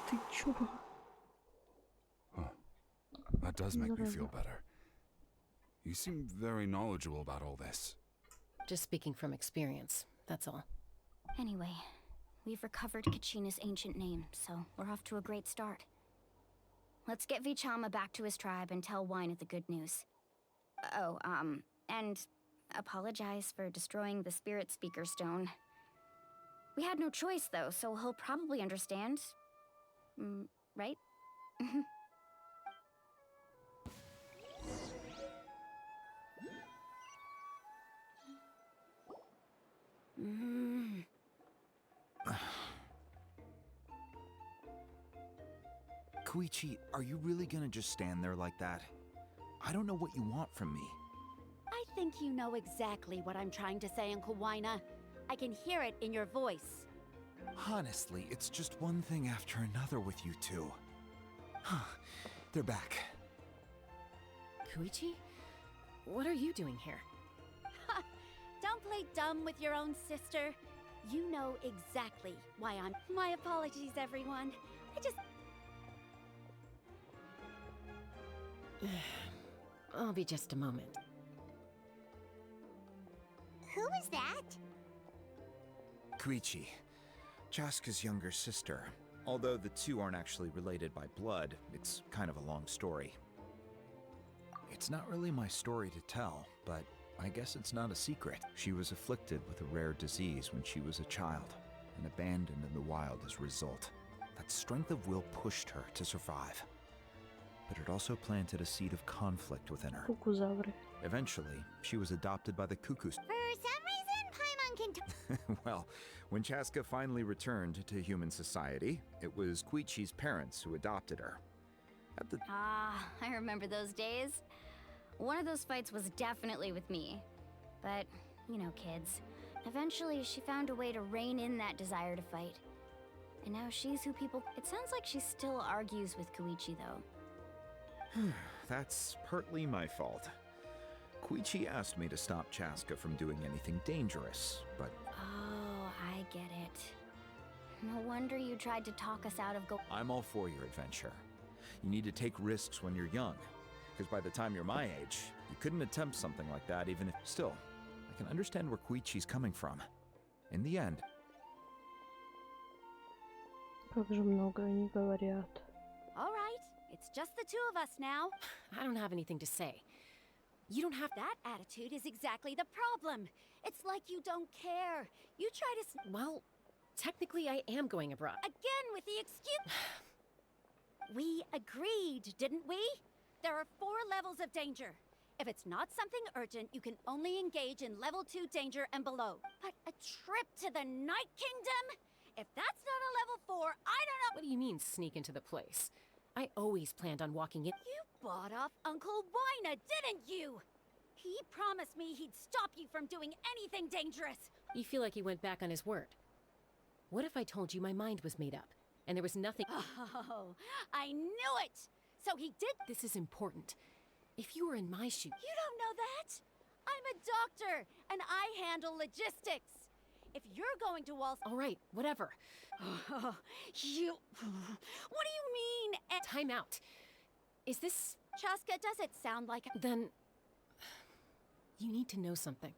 Ты чё? That does make me feel better. You seem very knowledgeable about all this. Just speaking from experience, that's all. Anyway, we've recovered Kachina's ancient name, so we're off to a great start. Let's get Vichama back to his tribe and tell Wyna the good news. Oh, and apologize for destroying the Spirit Speaker Stone. We had no choice, though, so he'll probably understand. Right? Koichi, are you really gonna just stand there like that? I don't know what you want from me. I think you know exactly what I'm trying to say, Uncle Wyna. I can hear it in your voice. Honestly, it's just one thing after another with you two. They're back. Koichi? What are you doing here? Ha! Don't play dumb with your own sister. You know exactly why I'm... My apologies, everyone. I just... I'll be just a moment. Who is that? Koichi, Chaska's younger sister. Although the two aren't actually related by blood, it's kind of a long story. It's not really my story to tell, but I guess it's not a secret. She was afflicted with a rare disease when she was a child, and abandoned in the wild as a result. That strength of will pushed her to survive. But it also planted a seed of conflict within her. Eventually, she was adopted by the Cuckoos. For some reason, Paimon can... Well, when Chaska finally returned to human society, it was Koichi's parents who adopted her. I remember those days. One of those fights was definitely with me. But, you know, kids. Eventually, she found a way to rein in that desire to fight. And now she's who people... It sounds like she still argues with Koichi, though. That's partly my fault. Koichi asked me to stop Chaska from doing anything dangerous, but... Oh, I get it. No wonder you tried to talk us out of I'm all for your adventure. You need to take risks when you're young, because by the time you're my age, you couldn't attempt something like that even if... Still, I can understand where Koichi's coming from. In the end... Как же много они говорят. All right, it's just the two of us now. I don't have anything to say. You don't have... That attitude is exactly the problem. It's like you don't care. You try to... Well, technically I am going abroad. Again with the excuse... We agreed, didn't we? There are 4 levels of danger. If it's not something urgent, you can only engage in level 2 danger and below. But a trip to the Night Kingdom? If that's not a level 4, I don't know... What do you mean, sneak into the place? I always planned on walking in... You bought off Uncle Wina, didn't you? He promised me he'd stop you from doing anything dangerous. You feel like he went back on his word. What if I told you my mind was made up, and there was nothing... Oh, I knew it! So he did... This is important. If you were in my shoes... You don't know that! I'm a doctor, and I handle logistics. If you're going to Wall... All right, whatever. You... What do you mean? Time out. Is this... Chaska, does it sound like... Then... You need to know something.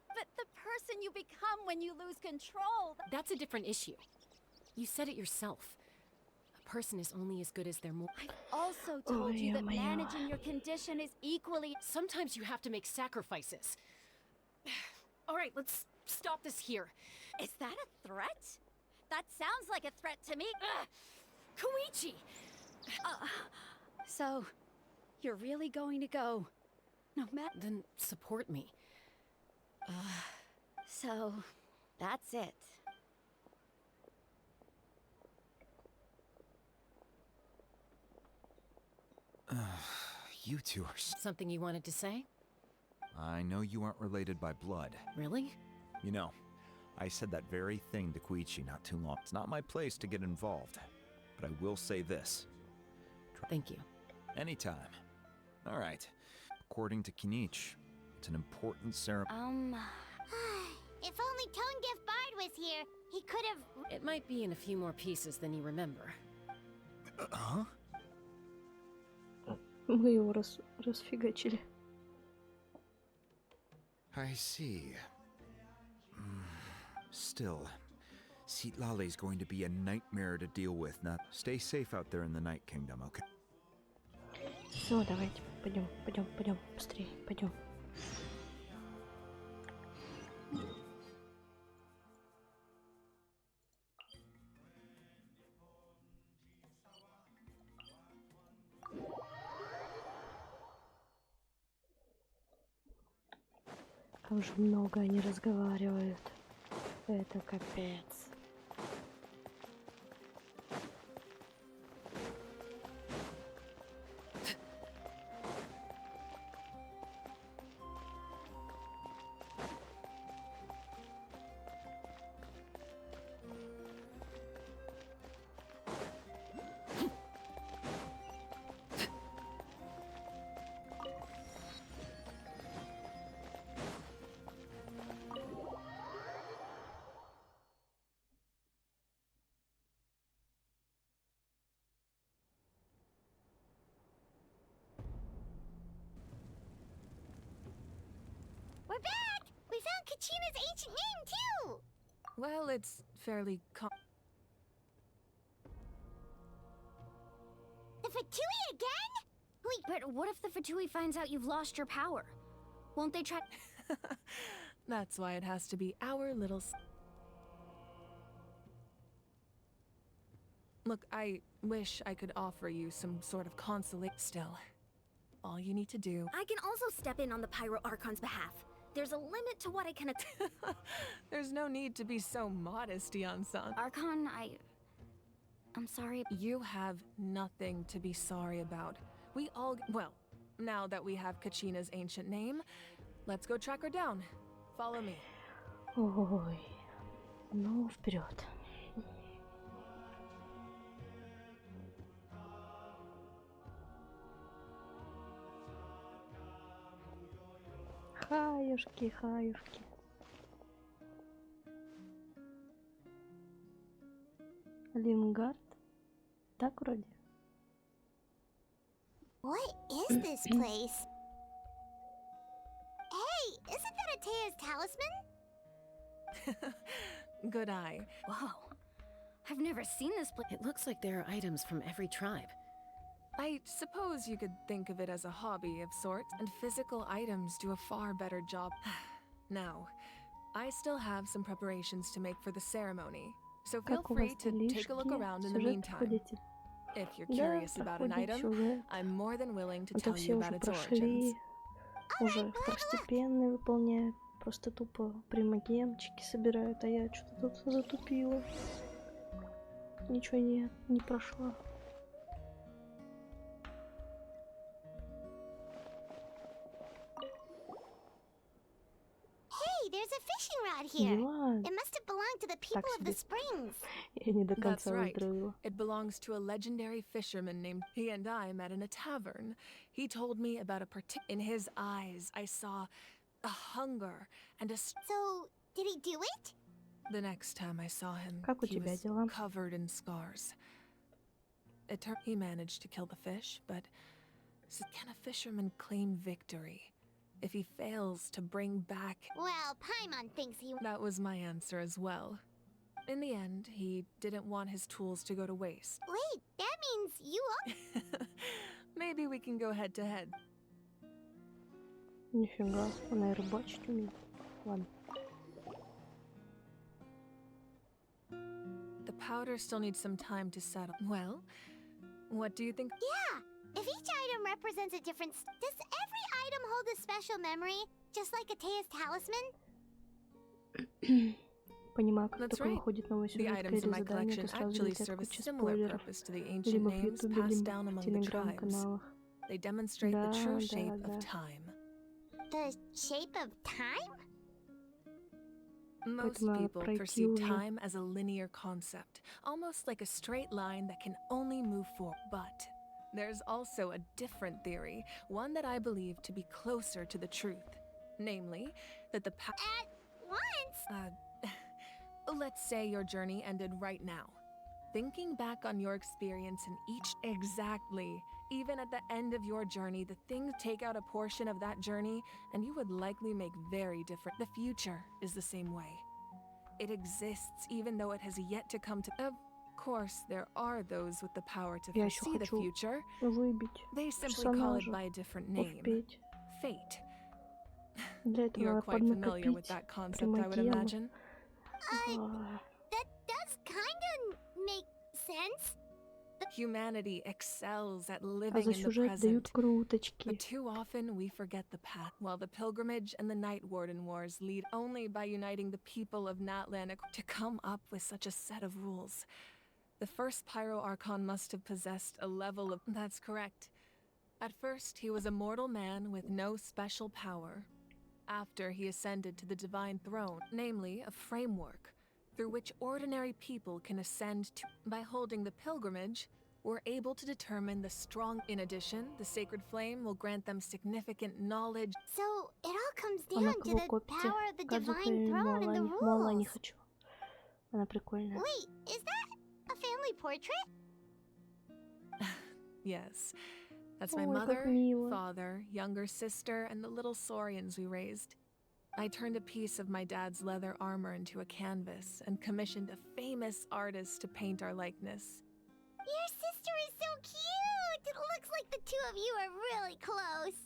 But the person you become when you lose control... That's a different issue. You said it yourself. A person is only as good as their more... I've also told you that managing your condition is equally... Sometimes you have to make sacrifices. All right, let's stop this here. Is that a threat? That sounds like a threat to me. Koichi! So, you're really going to go? No matter... Then support me. So, that's it. You two are... Something you wanted to say? I know you aren't related by blood. Really? You know, I said that very thing to Koichi not too long. It's not my place to get involved, but I will say this. Thank you. Anytime. All right. According to Kinich, it's an important ceremony. If only Tonegif Bard was here, he could have... It might be in a few more pieces than you remember. Huh? Мы его расфигачили. I see. Still, Citlali's going to be a nightmare to deal with. Now, stay safe out there in the Night Kingdom, okay? Все, давайте, пойдем, быстрее, пойдем. Как же много они разговаривают. Это капец. We're back! We found Kachina's ancient name, too! Well, it's fairly The Fatui again? But what if the Fatui finds out you've lost your power? Won't they try... That's why it has to be our little... Look, I wish I could offer you some sort of consolation. Still, all you need to do... I can also step in on the Pyro Archon's behalf. There's a limit to what I can... There's no need to be so modest, Dion-san. Archon, I'm sorry. You have nothing to be sorry about. We all... Well, now that we have Kachina's ancient name, let's go track her down. Follow me. Ой, ну вперед. Хаюшки, хаюшки. Лингард? Так вроде. What is this place? Hey, isn't that Atea's talisman? Good eye. Whoa. I've never seen this place. It looks like there are items from every tribe. I suppose you could think of it as a hobby of sorts, and physical items do a far better job. Now, I still have some preparations to make for the ceremony, so feel Как у вас free to take a look делишки? around in the Сюжет meantime. проходите? If you're Да, curious about an проходим item, сюжет. I'm more than willing to А то tell все you уже about its прошли, origins. уже второстепенные выполняют, просто тупо примагемчики собирают, а я что-то тут затупила. Ничего не прошла. Hey, there's a fishing rod here. Дела. It must have belonged to the people of the springs. Я не до That's конца right. выздоровела. It belongs to a legendary fisherman named. He and I met in a tavern. He told me about a in his eyes, I saw a hunger and a. So, did he do it? The next time I saw him, Как у he тебя was дела? covered in scars. It turned he managed to kill the fish, but can a fisherman claim victory if he fails to bring back? Well, Paimon thinks he. That was my answer as well. In the end, he didn't want his tools to go to waste. Wait, that means you are. Maybe we can go head to head. Нифига, она и рыбачить умеет. Ладно. The powder still needs some time to settle. Well, what do you think? Yeah, if each item represents a different. Does every item hold a special memory, just like Atea's talisman? Понимаю, как That's только right. выходит новая The сюжетка items или in my задание, collection то сразу actually летят serve a куча similar спойлеров. purpose to the ancient Либо в names Ютубе, passed либо down в among the tribes. телеграм-каналах. They demonstrate the Да, true да, shape да. of time. The shape of time? Most Поэтому надо people пройти perceive уже. time as a linear concept, almost like a straight line that can only move forward. But there's also a different theory, one that I believe to be closer to the truth. Namely, that the At once? let's say your journey ended right now. Thinking back on your experience in each exactly, even at the end of your journey, the things take out a portion of that journey, and you would likely make very different. The future is the same way. It exists even though it has yet to come to. Of course, there are those with the power to Я еще foresee the хочу future. выбить They simply call it персонажа, by a different name. успеть. Fate. Для этого You're надо quite familiar with поднакопить that concept, I would примагему. imagine. That does kinda make sense. Humanity excels at А living за in the сюжет дают present. круточки. But too often we forget the path, while the pilgrimage and the Night Warden Wars lead only by uniting the people of Natlan to come up with such a set of rules. The first Pyro Archon must have possessed a level of. That's correct. At first, he was a mortal man with no special power. After he ascended to the divine throne, namely a framework through which ordinary people can ascend to. By holding the pilgrimage, we're able to determine the strong. In addition, the sacred flame will grant them significant knowledge. So, it all comes А на down to кого the копите? power of the Кадзука divine или throne and the Муалани? Муалани rules. хочу. Она прикольная. Wait, is that a family portrait? Yes, that's my Ой, как mother, мило. father, younger sister, and the little saurians we raised. I turned a piece of my dad's leather armor into a canvas and commissioned a famous artist to paint our likeness. Your sister is so cute! It looks like the two of you are really close.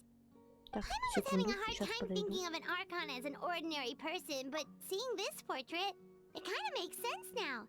Так, I was having секунду, a hard сейчас time подойду. thinking of an Archon as an ordinary person, but seeing this portrait, it kind of makes sense now.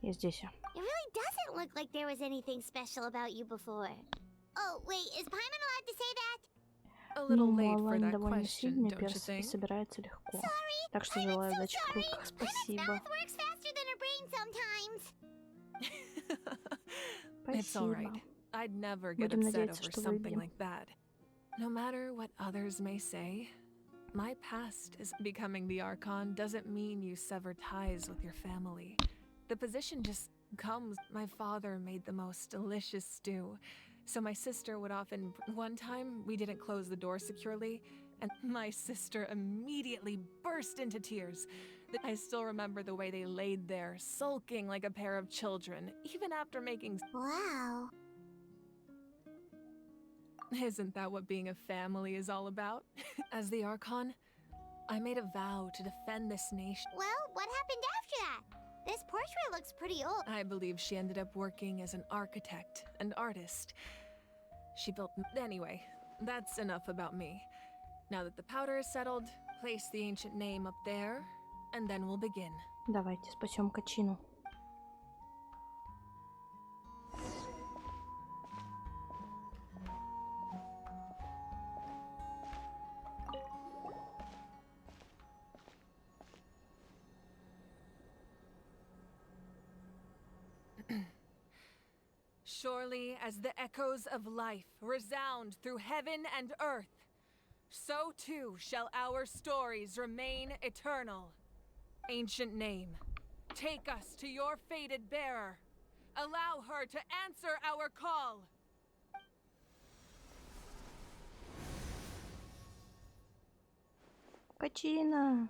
Я здесь. It really doesn't look like there was anything special about you before. Oh, wait, is Paimon allowed to say that? A little Ну, late for Малань that довольно question, сильный don't you перс и think? собирается легко. Так что желаю удачи в крутках. Спасибо. Mouth works faster than her brain sometimes. It's all right. Спасибо. I'd never get Будем upset надеяться, over что something выбьем. like that. No matter what others may say, my past is becoming the Archon doesn't mean you sever ties with your family. The position just comes. My father made the most delicious stew, so my sister would often. One time, we didn't close the door securely, and my sister immediately burst into tears. I still remember the way they laid there, sulking like a pair of children, even after making. Wow. Isn't that what being a family is all about? As the Archon, I made a vow to defend this nation. Well, what happened after that? This portrait looks pretty old. I believe she ended up working as an architect and artist. She built. Anyway, that's enough about me. Now that the powder is settled, place the ancient name up there, and then we'll begin. Давайте спасем Качину. Surely as the echoes of life resound through heaven and earth, so too shall our stories remain eternal. Ancient name, take us to your fated bearer. Allow her to answer our call. Качина!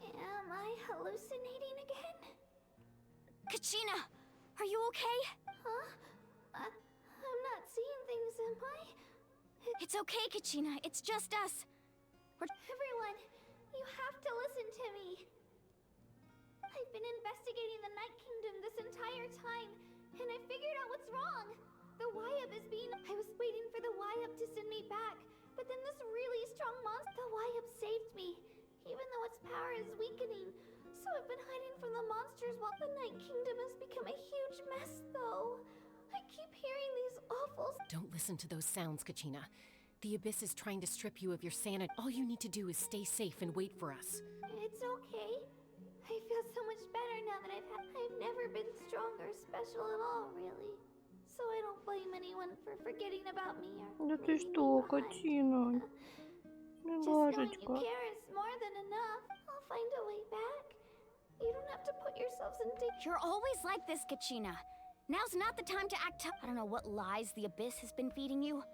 Am I hallucinating again? Kachina, are you okay? Huh? I'm not seeing things, am I? It's okay, Kachina. It's just us. Everyone, you have to listen to me. I've been investigating the Night Kingdom this entire time, and I figured out what's wrong. The Wyup is being. I was waiting for the Wyup to send me back, but then this really strong monster. The Wyup saved me, even though its power is weakening. So I've been hiding from the monsters while the Night Kingdom has become a huge mess, though. I keep hearing these awful. Don't listen to those sounds, Kachina. The Abyss is trying to strip you of your sanity. All you need to do is stay safe and wait for us. It's okay. I feel so much better now that I've never been strong or special at all, really. So I don't blame anyone for forgetting about me or. Да ты что, Качина? Just knowing you Милашечка. care is more than enough. I'll find a way back. You don't have to put yourselves in danger. You're always like this, Kachina. Now's not the time to act tough. I don't know what lies the Abyss has been feeding you,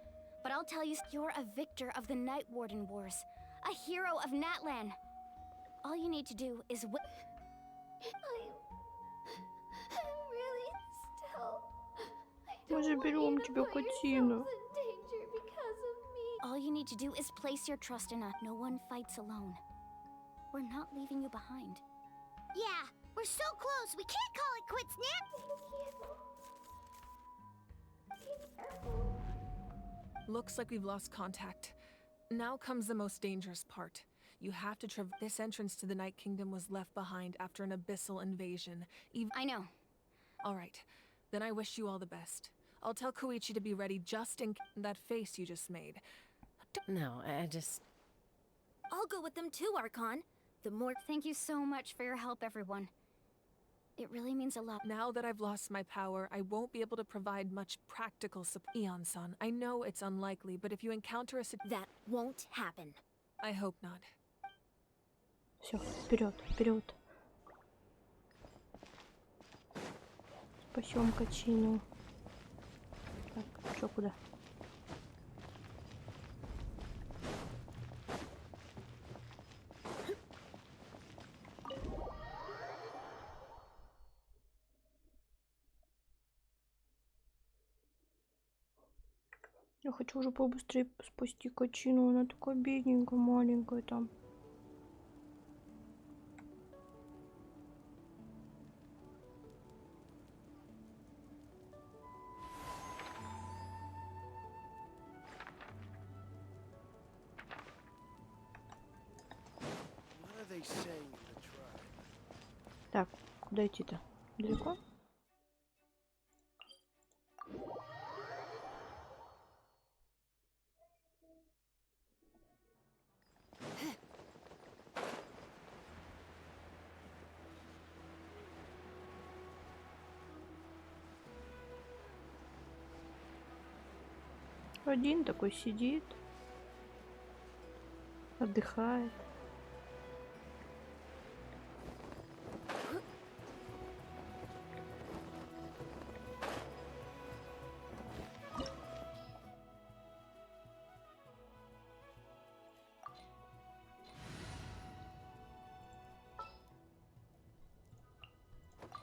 but I'll tell you, you're a victor of the Night Warden Wars, a hero of Natlan. All you need to do is I'm really still. Мы заберем тебя, Качина. All you need to do is place your trust in us. No one fights alone. We're not leaving you behind. Yeah, we're so close. We can't call it quits now. Looks like we've lost contact. Now comes the most dangerous part. You have to this entrance to the Night Kingdom was left behind after an abyssal invasion. I know. All right. Then I wish you all the best. I'll tell Koichi to be ready just in that face you just made. No, I just... I'll go with them too, Archon. The more... Thank you so much for your help, everyone. It really means a lot. Now that I've lost my power, I won't be able to provide much practical support. Eon-san, I know it's unlikely, but if you encounter a That won't happen. I hope not. Все, вперед, вперед. Спасем Качину. Так, что куда? Я хочу уже побыстрее спасти Качину, она такая бедненькая, маленькая там. What are they saying in the tribe? Так, куда идти-то? Далеко? Один такой сидит, отдыхает.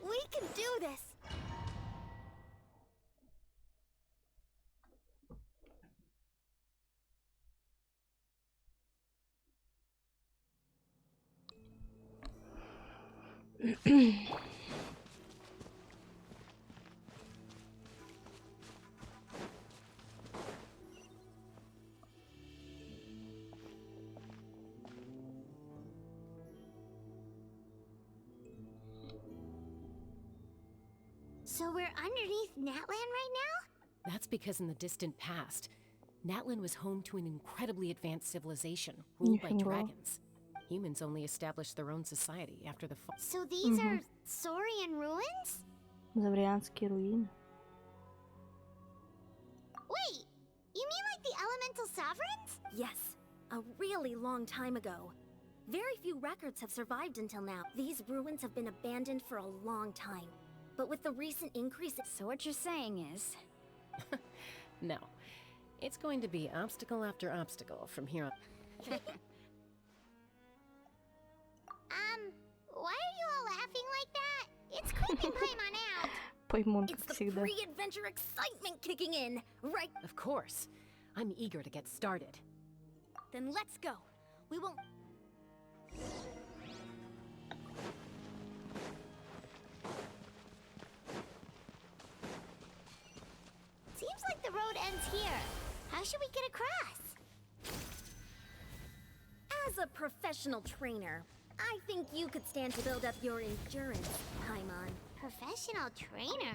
We can do this! So we're underneath Natland right now? That's because in the distant past, Natlan was home to an incredibly advanced civilization ruled by dragons. Humans only established their own society after the fall. So these are Saurian ruins? Заврианские руины. Wait, you mean like the elemental sovereigns? Yes, a really long time ago. Very few records have survived until now. These ruins have been abandoned for a long time. But with the recent increase... So what you're saying is... No. It's going to be obstacle after obstacle from here on. Why are you all laughing like that? It's creeping Paimon out. Поймон, It's как the всегда. pre-adventure excitement kicking in, right? Of course. I'm eager to get started. Then let's go. We won't... Seems like the road ends here. How should we get across? As a professional trainer, I think you could stand to build up your endurance, Paimon. Professional trainer?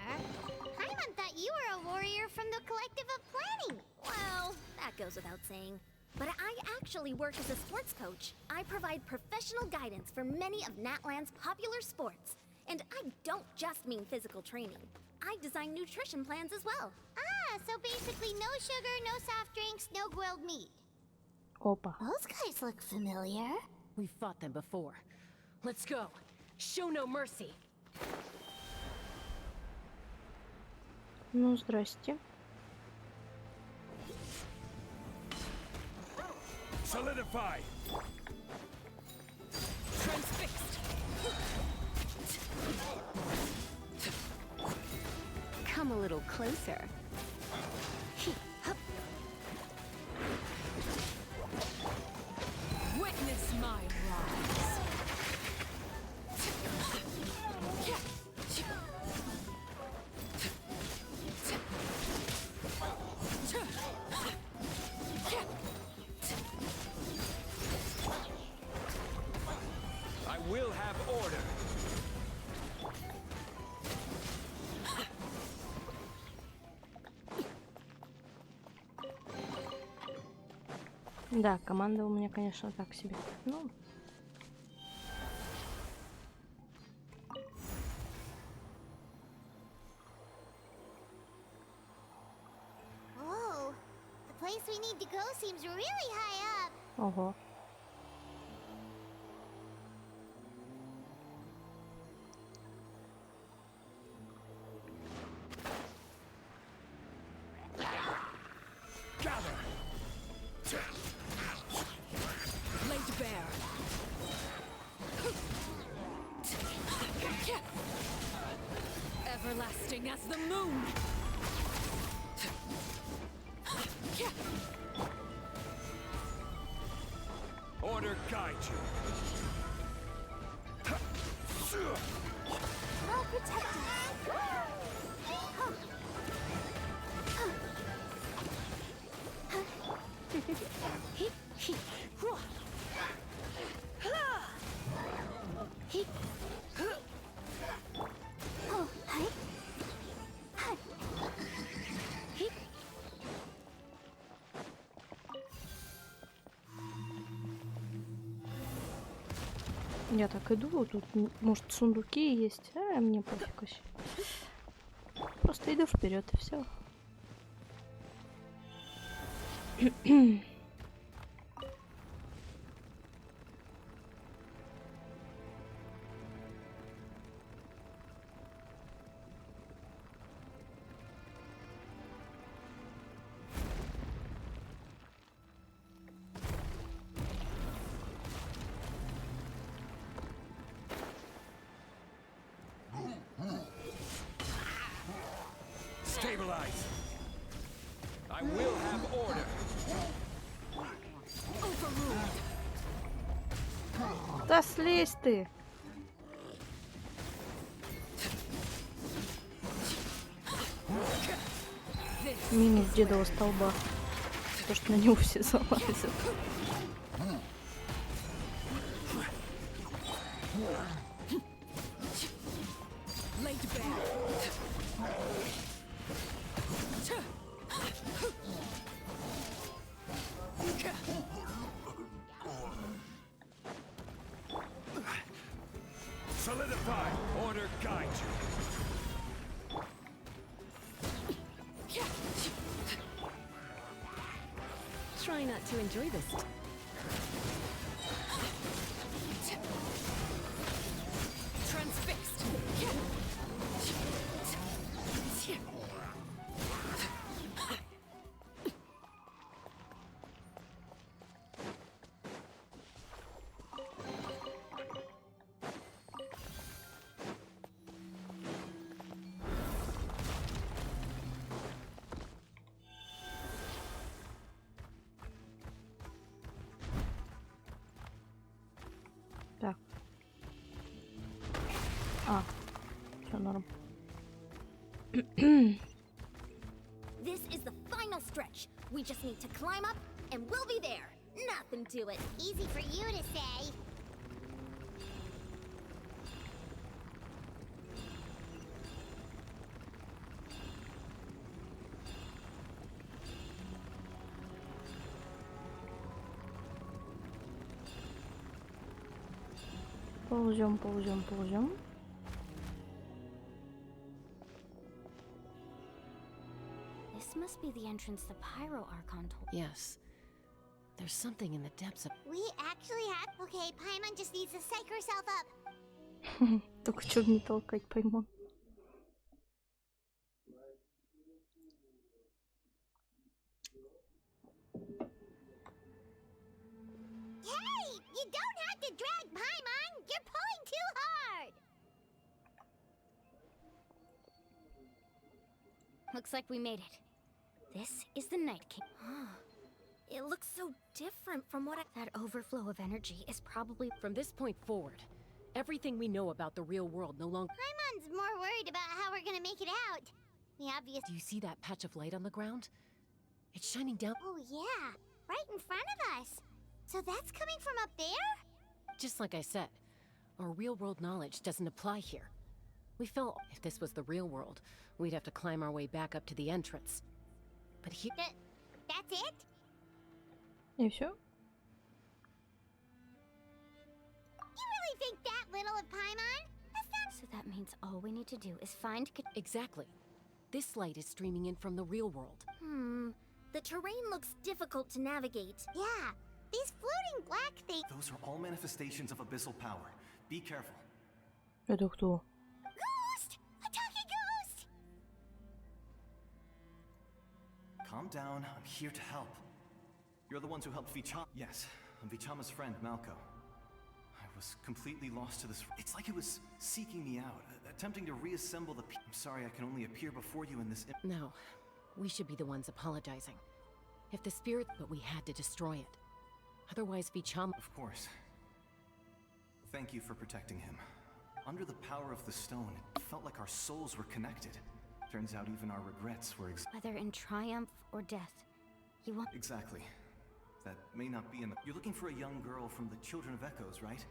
Paimon thought you were a warrior from the Collective of Planning. Well, that goes without saying. But I actually work as a sports coach. I provide professional guidance for many of Natland's popular sports. And I don't just mean physical training. I design nutrition plans as well. Ah, so basically no sugar, no soft drinks, no grilled meat. Опа. Those guys look familiar. We've fought them before. Let's go. Show no mercy. Ну, здрасте. Solidify! Transfixed. Come a little closer. Witness my rise. I will have order. Да, команда у меня, конечно, так себе. Ну. Whoa, the place we need to go seems really high up. Ого. Gather! Laid bare. Everlasting as the moon. Order guide you. Well protected. Я так иду, тут, может, сундуки есть, а мне пофиг вообще. Просто иду вперед и все. Stabilize. I will have order. Да слезь ты! Минус дедова столба. То, что на него все залазят. Solidify. Order guide you. Try not to enjoy this. Transfixed. Так. А, все норм. This is the final stretch. We just need to climb up, and we'll be there. Nothing to it. Easy for you to say. Ползем, ползем, ползем. This must be the entrance the Pyro Archon told. Yes. There's something in the depths of... We actually have. Okay, Paimon just needs to psych herself up. Только что не толкать пойму. Hey, you don't have to drag Paimon. You're pulling too hard. Looks like we made it. This is the Night King. It looks so different from what That overflow of energy is probably... From this point forward, everything we know about the real world no longer... Paimon's more worried about how we're gonna make it out. The obvious. Do you see that patch of light on the ground? It's shining down... Oh yeah, right in front of us. So that's coming from up there? Just like I said, our real-world knowledge doesn't apply here. We felt if this was the real world, we'd have to climb our way back up to the entrance. But here... That's it? И все? You really think that little of Paimon? So that means all we need to do is find... Exactly. This light is streaming in from the real world. The terrain looks difficult to navigate. Yeah, these floating black things. Those are all manifestations of abyssal power. Be careful. Это кто? Ghost! A talking ghost! Calm down. I'm here to help. You're the ones who helped Vichama. Yes, I'm Vichama's friend, Malco. I was completely lost to this. It's like it was seeking me out, attempting to reassemble the. I'm sorry, I can only appear before you in this. No, we should be the ones apologizing. If the spirit, but we had to destroy it. Otherwise, Vichama. Of course. Thank you for protecting him. Under the power of the stone, it felt like our souls were connected. Turns out even our regrets were. Whether in triumph or death, you want... Exactly. That may not be in the... You're looking for a young girl from the Children of Echoes, right?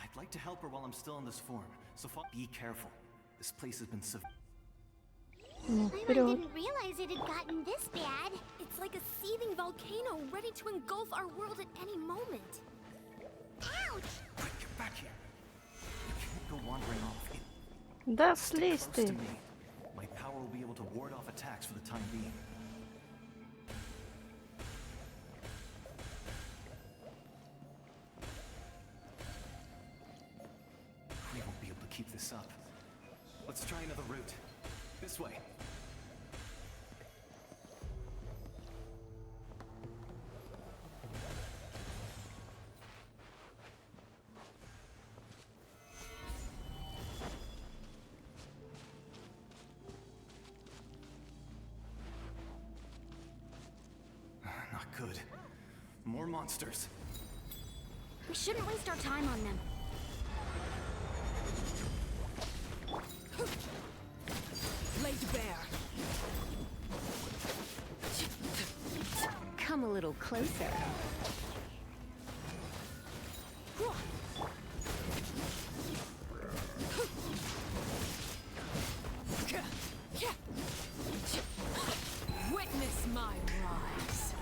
I'd like to help her while I'm still in this form. So be careful. This place has been Paimon didn't realize it had gotten this bad. It's like a seething volcano ready to engulf our world at any moment. Ouch! Quick, get back here. wandering off. Да, Stick слезь close to ты. me. My power will be able to ward off attacks for the time being. We won't be able to keep this up. Let's try another route. This way. Not good. More monsters. We shouldn't waste our time on them. Laid bare. Come a little closer. Witness my rise.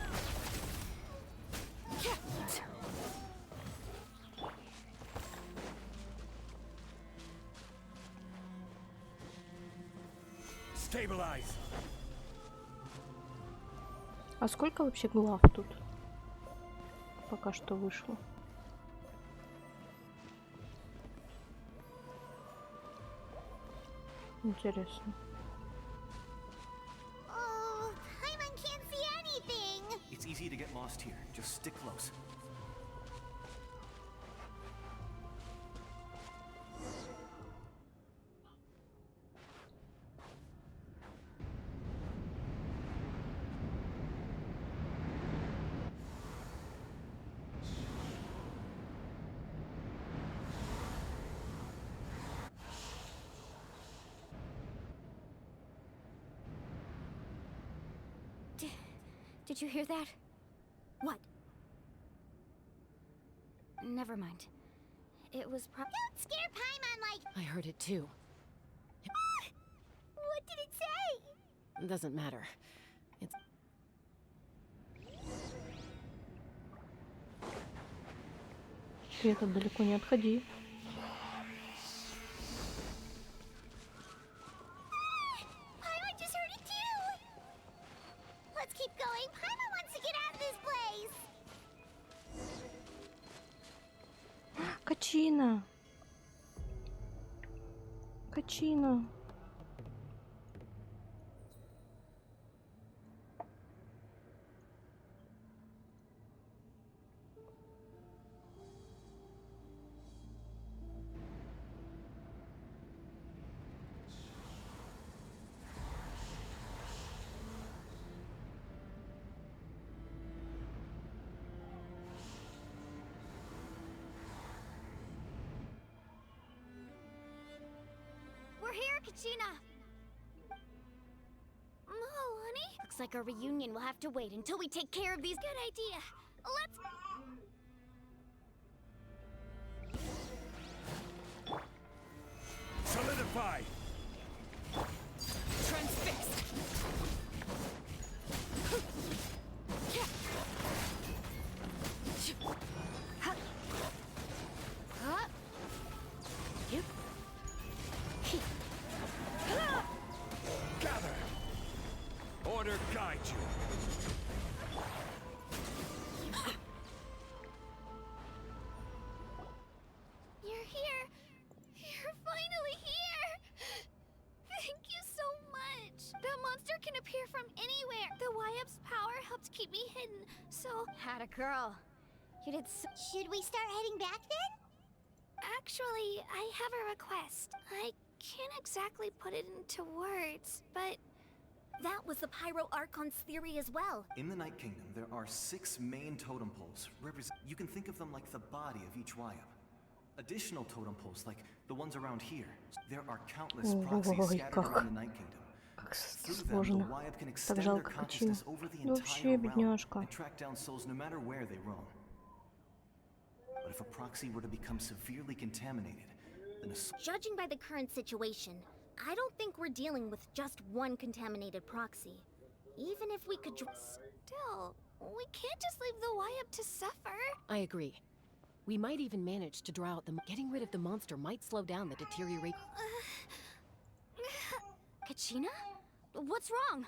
Stabilize. А сколько вообще глав тут? Пока что вышло. Интересно. Oh, Paimon can't see anything. It's easy to get lost here. Just stick close. Did you hear that? What? Never mind. It was Don't scare Paimon like... I heard it too. What did it say? It doesn't matter. It's... Света, далеко не отходи. Paimon just heard it too. Let's keep going. Paimon wants to get out of this place. Качина. Качина. We're here, Kachina! Oh, honey? Looks like our reunion will have to wait until we take care of these. Good idea. Let's... Solidify. Transfixed. Gather. Order guide you. You're here. You're finally here. Thank you so much. That monster can appear from anywhere. The YF's power helped keep me hidden, so... Had a girl. You did so... Should we start heading back then? Actually, I have a request. I can't exactly put it into words, but... That was the Pyro Archon's theory as well. In the Night Kingdom, there are 6 main totem poles. You can think of them like the body of each Wyap. Additional totem poles, like the ones around here. There are countless proxies scattered around the Night Kingdom. Through them, the Wyap can extend their consciousness over the entire realm and track down souls no matter where they roam. But if a proxy were to become severely contaminated, then a... Judging by the current situation, I don't think we're dealing with just one contaminated proxy. Even if we could... Still, we can't just leave the YF to suffer. I agree. We might even manage to draw out the... Getting rid of the monster might slow down the deterioration. Kiruhinna? What's wrong?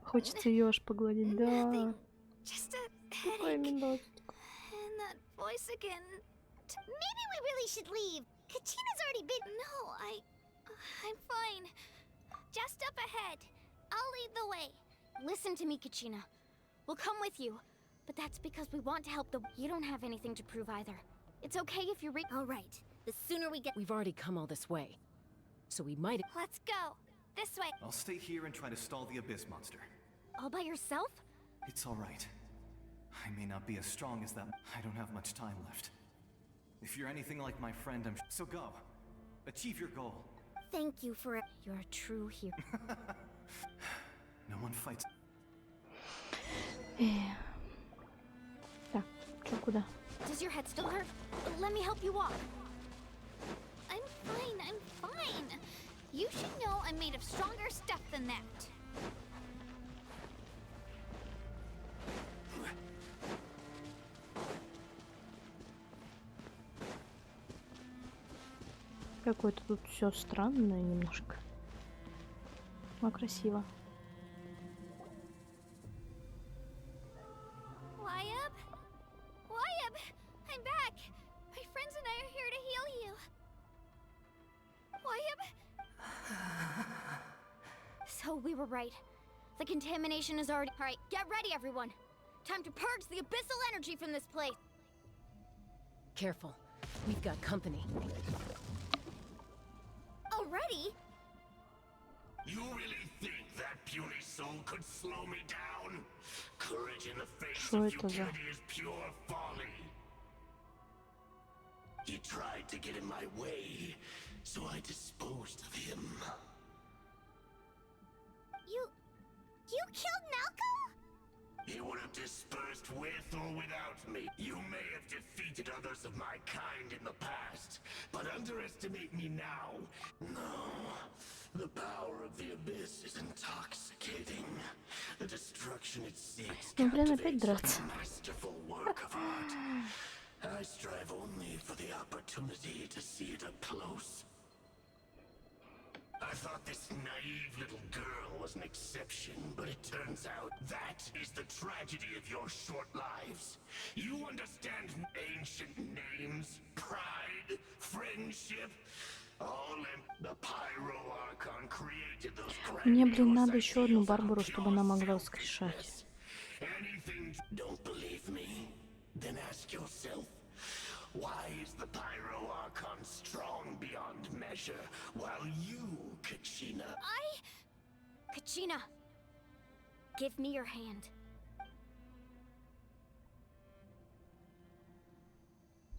Хочется ее аж погладить, да. Just a Какая headache. милашечка. And that voice again. Maybe we really should leave. Kachina's already been. No, I'm fine. Just up ahead. I'll lead the way. Listen to me, Kiruhinna. We'll come with you. But that's because we want to help the... You don't have anything to prove either. It's okay if you're... All right. The sooner we get... We've already come all this way. So we might... Let's go. This way. I'll stay here and try to stall the Abyss monster. All by yourself? It's all right. I may not be as strong as them. I don't have much time left. If you're anything like my friend, So go. Achieve your goal. Thank you for it. You're a true hero. No one fights. Так, чё, куда? Does your head still hurt? Let me help you walk. I'm fine. You should know I'm made of stronger stuff than that. Какое-то тут все странное немножко. Но красиво. Wyabb, I'm back. My friends and I are here to heal you. Wyabb? So we were right. The contamination is already... Alright, get ready, everyone. Time to purge the abyssal energy from this place. Careful. We've got company. Already? You really think that puny soul could slow me down? Courage in the face of futility is pure folly. He tried to get in my way, so I disposed of him. You killed Malcolm? He would have dispersed with or without me. You may have defeated others of my kind in the past, but underestimate me now. No, the power of the Abyss is intoxicating. The destruction it seeks captivates a masterful work of art. I strive only for the opportunity to see it up close. I thought this naive little girl was an exception, but it turns out that is the tragedy of your short lives. You understand ancient names, pride, friendship, all in the Pyro Archon created those Мне, блин, надо еще одну Барбару, чтобы она могла воскрешать. Anything don't believe me? Then ask yourself, why is the Pyro Archon strong beyond measure, while you, Kiruhinna... Kiruhinna, give me your hand.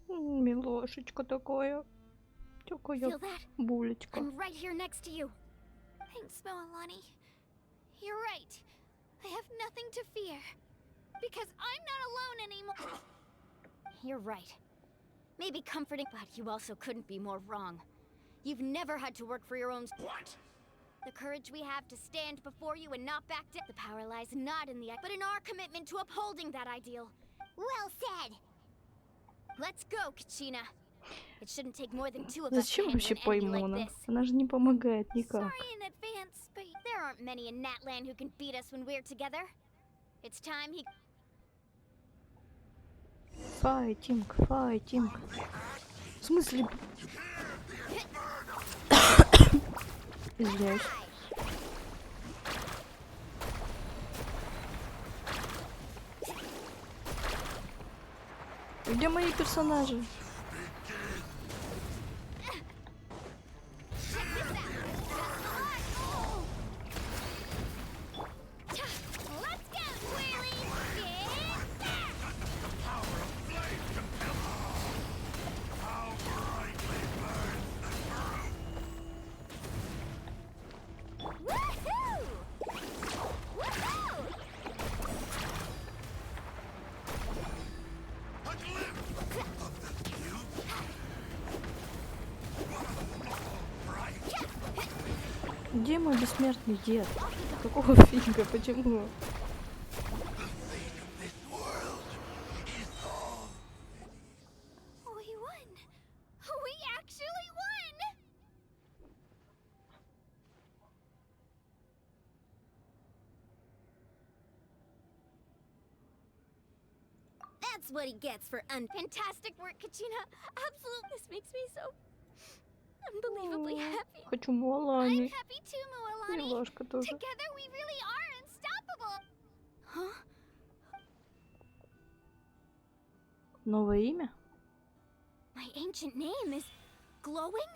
Милошечка такая. Такая булечка. I'm right here next to you. Thanks, Moalani. You're right. I have nothing to fear. Because I'm not alone anymore. You're right. Maybe comforting, but you also couldn't be more wrong. You've never had to work for your own... What? The courage we have to stand before you and not back down. The power lies not in the... but in our commitment to upholding that ideal. Well said. Let's go, Kiruhinna. It shouldn't take more than two of us to Зачем handle вообще an enemy like Паймона? this. Она же не помогает никак. Sorry in advance, but There aren't many in Natlan who can beat us when we're together. It's time he... Файтинг. В смысле? Извиняюсь. Где мои персонажи? Где мой бессмертный дед? Какого фига? Почему? That's what he gets for fantastic work, Kachina. Absolutely, this makes me so unbelievably happy. Хочу Муалани. I'm happy too, Mualani. Милашка тоже. Together we really are unstoppable. Huh? Новое имя? My ancient name is glowing?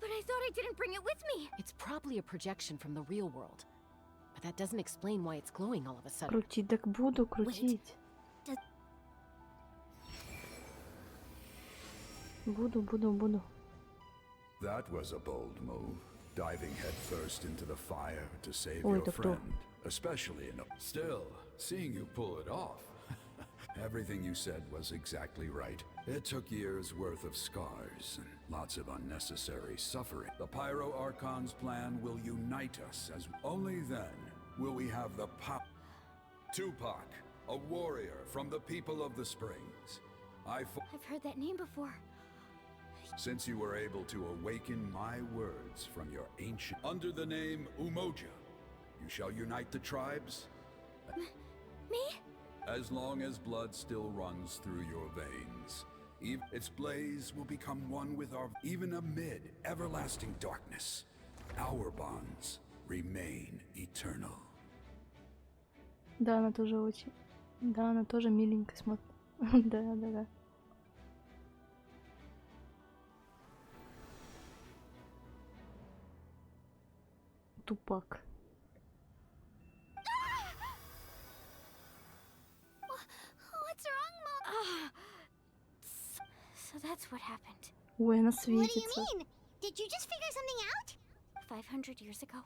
But I thought I didn't bring it with me. It's probably a projection from the real world. But that doesn't explain why it's glowing all of a sudden. Крутить, так буду крутить. Буду. That was a bold move, diving headfirst into the fire to save Ой, your это кто? friend, especially in a... Still, seeing you pull it off. Everything you said was exactly right. It took years' worth of scars and lots of unnecessary suffering. The Pyro Archon's plan will unite us as only then will we have the power. Tupac, a warrior from the people of the Springs. I've heard that name before. Since you were able to awaken my words from your ancient... Under the name Umoja, you shall unite the tribes. Me? As long as blood still runs through your veins, its blaze will become one with our... Even amid everlasting darkness, our bonds remain eternal. Да, она тоже очень... Да, она тоже миленько смотрит. Да. Тупак. What's wrong, Mom? So that's what happened. Ой, она What do you светится. mean? Did you just figure something out? 500 years ago,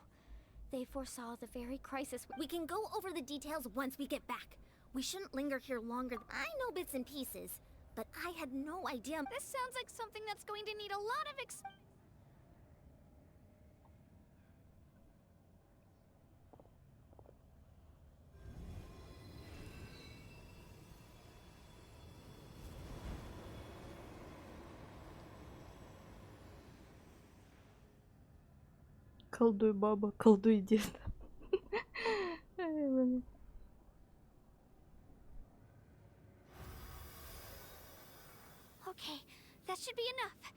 they foresaw the very crisis. We can go over the details once we get back. We shouldn't linger here longer. I know bits and pieces, but I had no idea. This sounds like something that's going to need a lot of Колдуй баба, колдуй дед. Okay, that should be enough.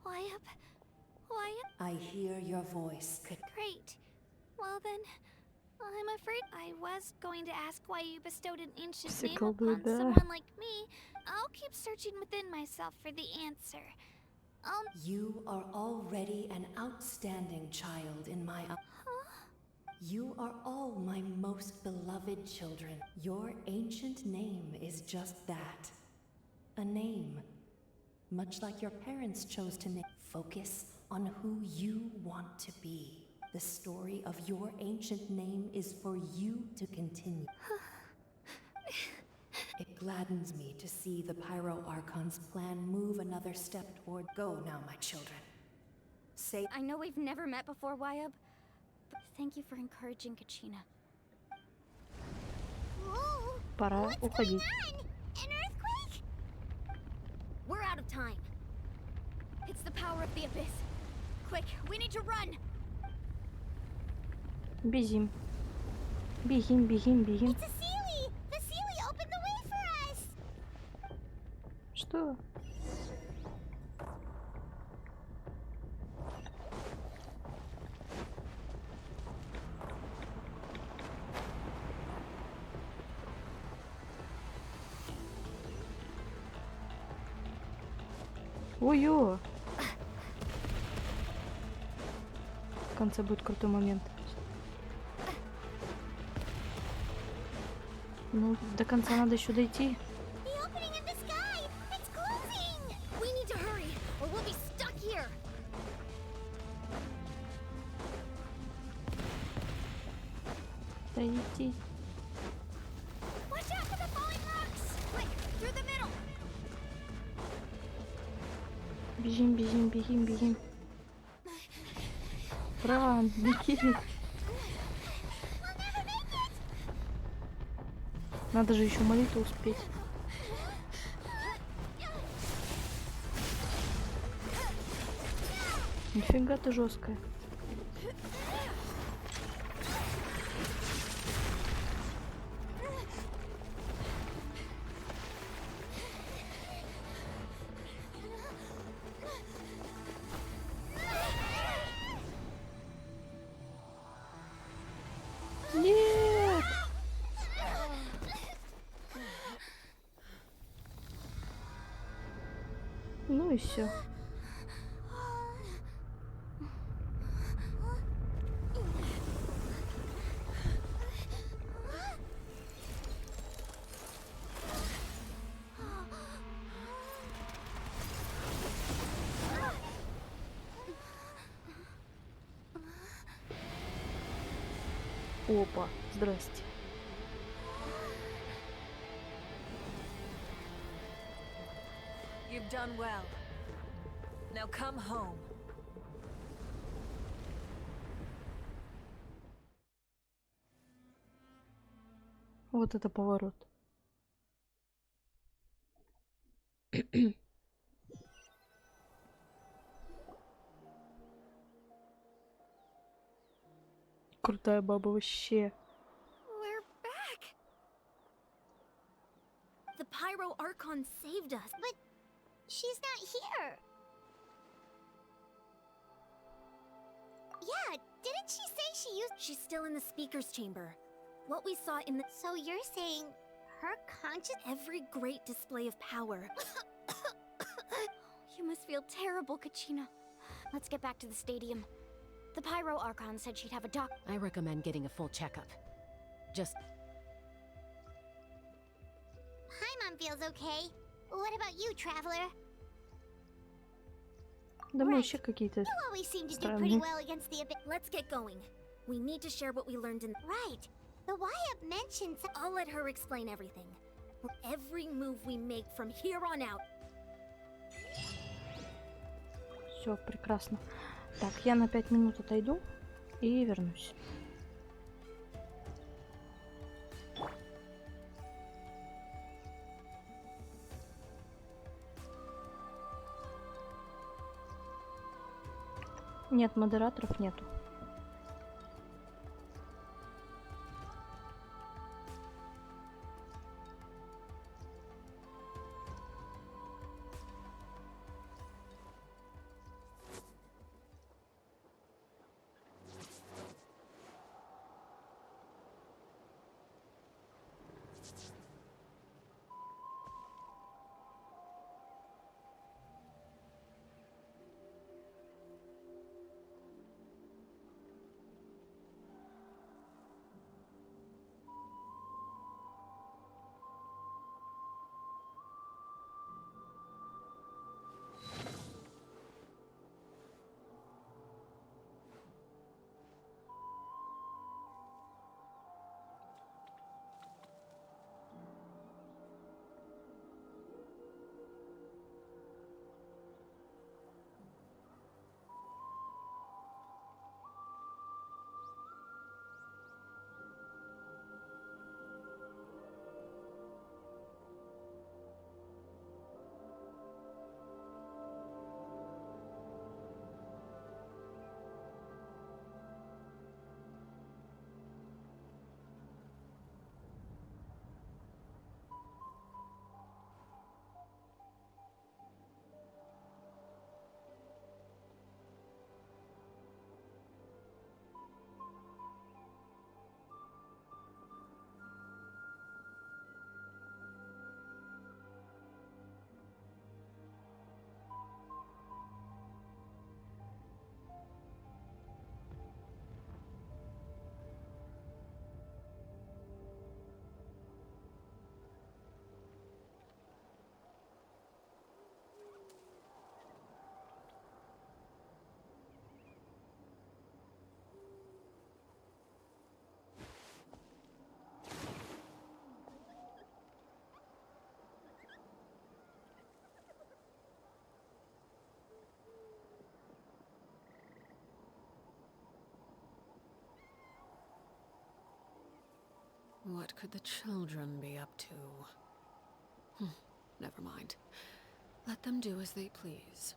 Why up? I hear your voice. Great. Well then, I'm afraid I was going to ask why you bestowed an ancient name upon someone like me. I'll keep searching within myself for the answer. You are already an outstanding child in my... You are all my most beloved children. Your ancient name is just that. A name. Much like your parents chose to name. Focus on who you want to be. The story of your ancient name is for you to continue. It gladdens me to see the Pyro Archon's plan move another step toward... Go now, my children. Say... I know we've never met before, Wyub, but thank you for encouraging Kachina. Пора уходить. An earthquake? We're out of time. It's the power of the abyss. Quick, we need to run. Бежим. It's a Sealy! The Sealy opened the way for us! Что? Ой-ё! В конце будет крутой момент. Ну, до конца надо еще дойти. The opening in the sky! It's closing! We need to hurry, or we'll be stuck here. Дойти. Watch out for the falling rocks! Quick, through the middle! Бежим. Ран, беги. Надо же еще молитву успеть. Нифига ты жесткая. и все. Опа, здрасте. You've done well. Now come home. Вот это поворот. Крутая баба вообще. We're back! The Pyro Archon saved us. But she's not here. Yeah, didn't she say she used... She's still in the speaker's chamber. What we saw in the... So you're saying her conscious... Every great display of power. You must feel terrible, Kachina. Let's get back to the stadium. The Pyro Archon said she'd have a doc. I recommend getting a full checkup. Just... Paimon feels okay. What about you, Traveler? Да мы вообще какие-то You always seem to do pretty странные. well against the abyss. Let's get going. We need to share what we learned in... Right. The Wyatt mentioned... I'll let her explain everything. Every move we make from here on out. Все, прекрасно. Так, я на 5 минут отойду и вернусь. Нет, модераторов нету. What could the children be up to? Never mind. Let them do as they please.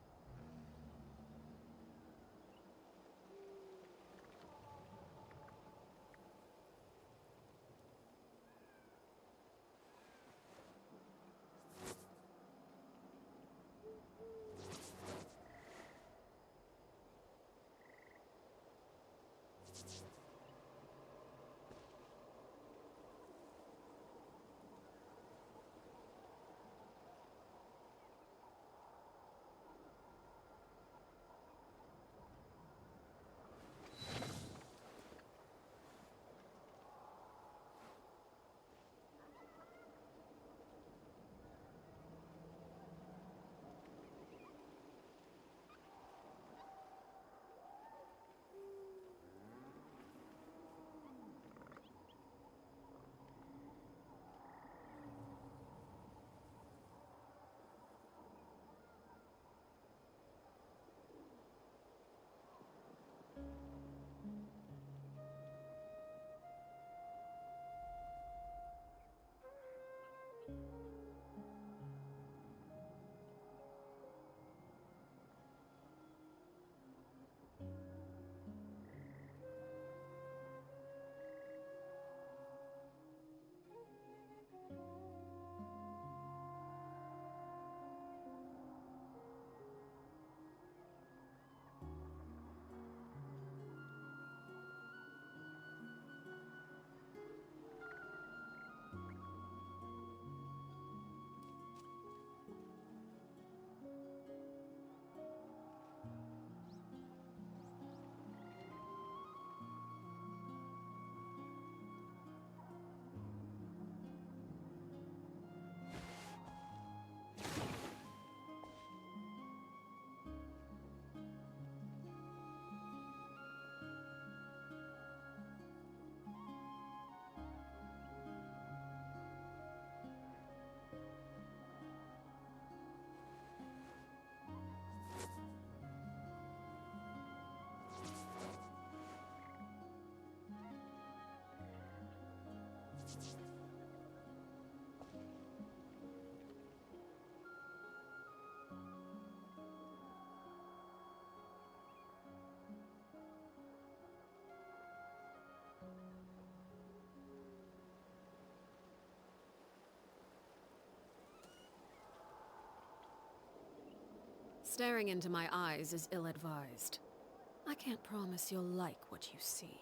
Staring into my eyes is ill-advised. I can't promise you'll like what you see.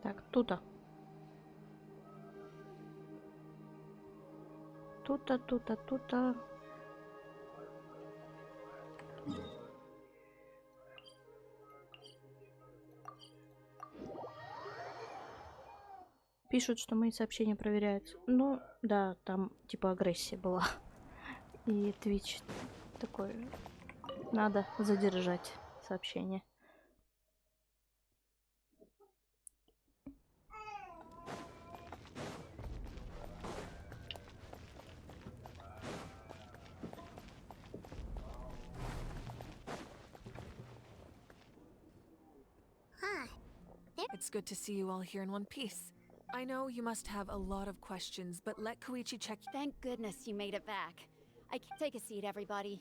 Так, тута. Тута. Пишут, что мои сообщения проверяются. Ну, да, там типа агрессия была. И Twitch такой. Надо задержать сообщение. It's good to see you all here in one piece. I know you must have a lot of questions, but let Koichi check. Thank goodness you made it back. I can take a seat, everybody.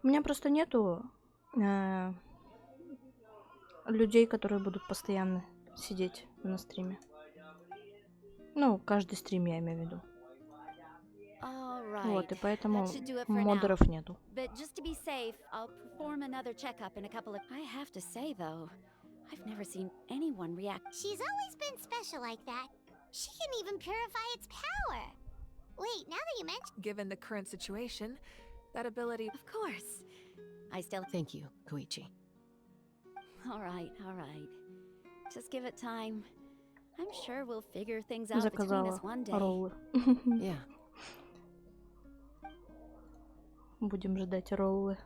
У меня просто нету людей, которые будут постоянно сидеть на стриме. Ну, каждый стрим я имею в виду. Вот, и поэтому модеров нету. But just to be safe, I'll perform another checkup in a couple of... I have to say, though, I've never seen anyone react... She's always been special like that. She can even purify its power. Wait, now that you mention... Given the current situation, that ability... Of course. I still... Thank you, Koichi. All right. Just give it time. I'm sure we'll figure things out between us Заказала one day. роллы. Yeah. Будем ждать роллы,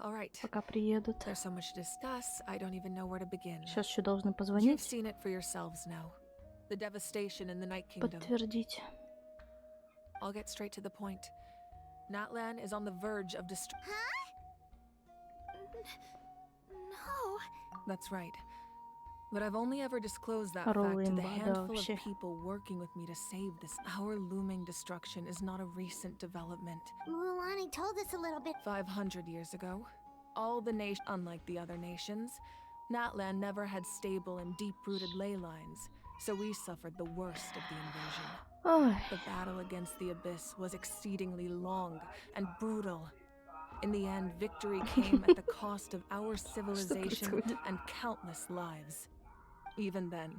All right. пока приедут. There's so much to discuss, I don't even know where to begin. Сейчас еще должны You've позвонить, seen it for yourselves now. The devastation in the Night Kingdom. подтвердить. I'll get straight to the point. Natlan is on the verge of Huh? No. That's right. But I've only ever disclosed that fact Роллы to the имба, да, handful of вообще. people working with me to save this. Our looming destruction is not a recent development. Mulan told us a little bit. 500 years ago, all the nations, unlike the other nations, Natlan never had stable and deep-rooted ley lines, so we suffered the worst of the invasion. Ой, The battle against the Abyss was exceedingly long and brutal. In the end, victory came at the cost of our civilization происходит? and countless lives. Even then,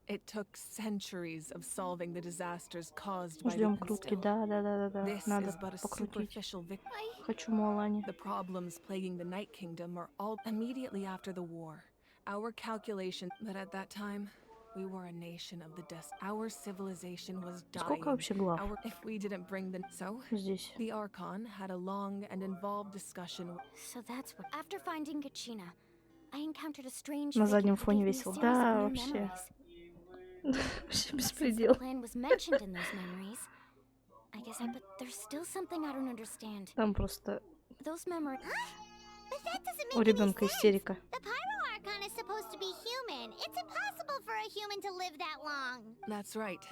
it took centuries of solving the disasters caused by the ждем крутки, да. This Надо is but a покрутить. superficial victory. Хочу Муалани. The problems plaguing the Night Kingdom are all immediately after the war. Our calculation that at that time, we were a nation of the dust. Our civilization was dying. Сколько вообще глав? If we didn't bring the... So, Здесь. the Archon had a long and involved discussion. So that's what... After finding Gachina, I encountered a strange На figure заднем who фоне gave me a весело. series Да, of new вообще. memories. Вообще Since the беспредел. plan was mentioned in those memories, I guess but there's still something I don't understand. Там просто Those memories... But that doesn't у make any ребенка sense. истерика. The Pyro Archon is supposed to be human. It's impossible for a human to live that long. That's right.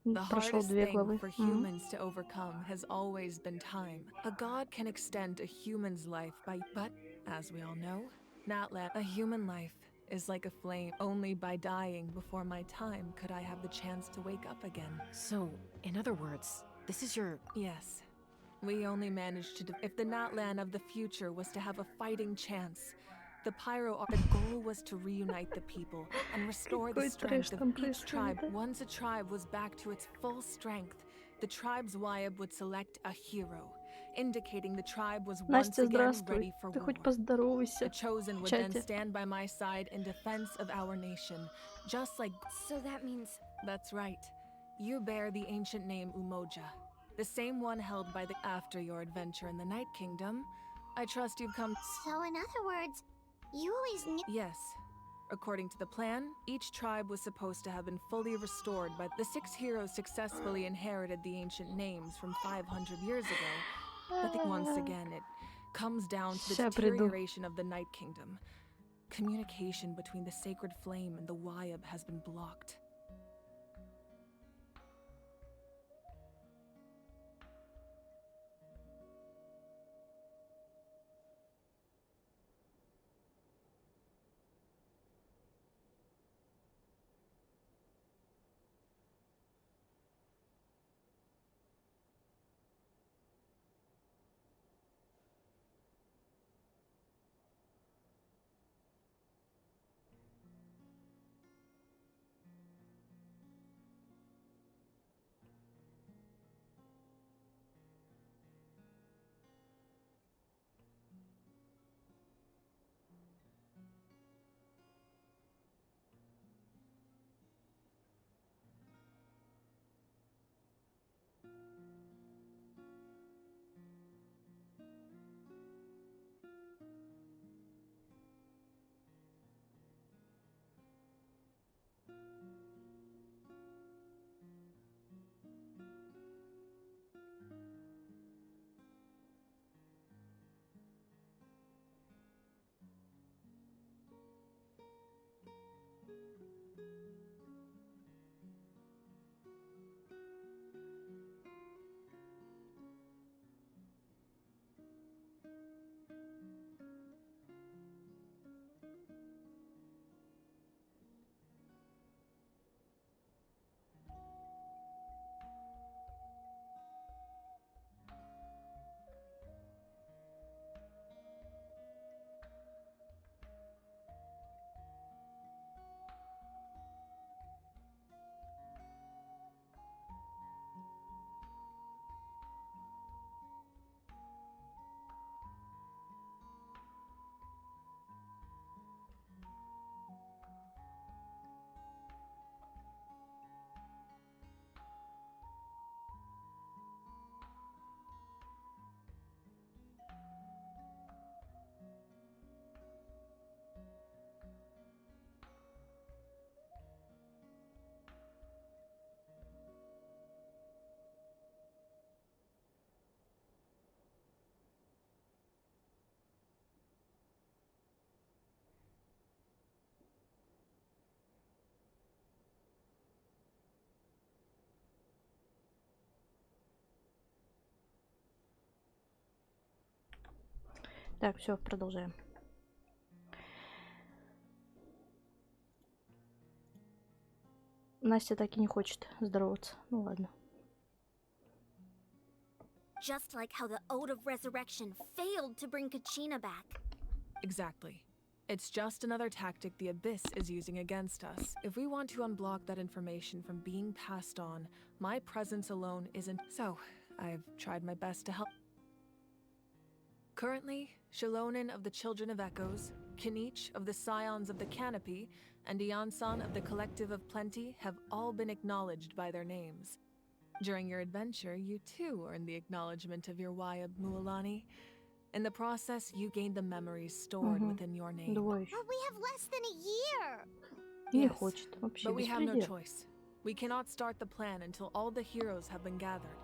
The Прошел hardest 2 thing главы. for humans to overcome has always been time. A god can extend a human's life but, as we all know, Natlan, a human life is like a flame. Only by dying before my time could I have the chance to wake up again. So, in other words, this is your... Yes. We only managed to... If the Natlan of the future was to have a fighting chance, the goal was to reunite the people and restore the Какой strength трэш of там each tribe. происходит, а? Once a tribe was back to its full strength, the tribe's Wyab would select a hero, indicating the tribe was once Настя, again здравствуй. ready for Ты war. хоть поздоровайся The chosen в would then чате. stand by my side in defense of our nation, just like... So that means... That's right. You bear the ancient name Umoja, the same one held by the... After your adventure in the Night Kingdom, I trust you've come... So in other words, you always knew... Yes. According to the plan, each tribe was supposed to have been fully restored, but the 6 heroes successfully inherited the ancient names from 500 years ago. But once again, it comes down to the Ща приду. deterioration of the Night Kingdom. Communication between the Sacred Flame and the Wyab has been blocked. Так, все, продолжаем. Настя так и не хочет здороваться. Ну ладно. Just like how the Ode of Resurrection failed to bring Kachina back. Exactly. It's just another tactic the Abyss is using against us. If we want to unblock that information from being passed on, my presence alone isn't. So, I've tried my best to help. Currently, Shalonin of the Children of Echoes, Kinich of the Scions of the Canopy, and Iansan of the Collective of Plenty have all been acknowledged by their names. During your adventure, you too earned the acknowledgement of your Wayab Mualani. In the process, you gained the memories stored within your name. But we have less than a year. Не хочет вообще, But we have no беспредел. choice. We cannot start the plan until all the heroes have been gathered.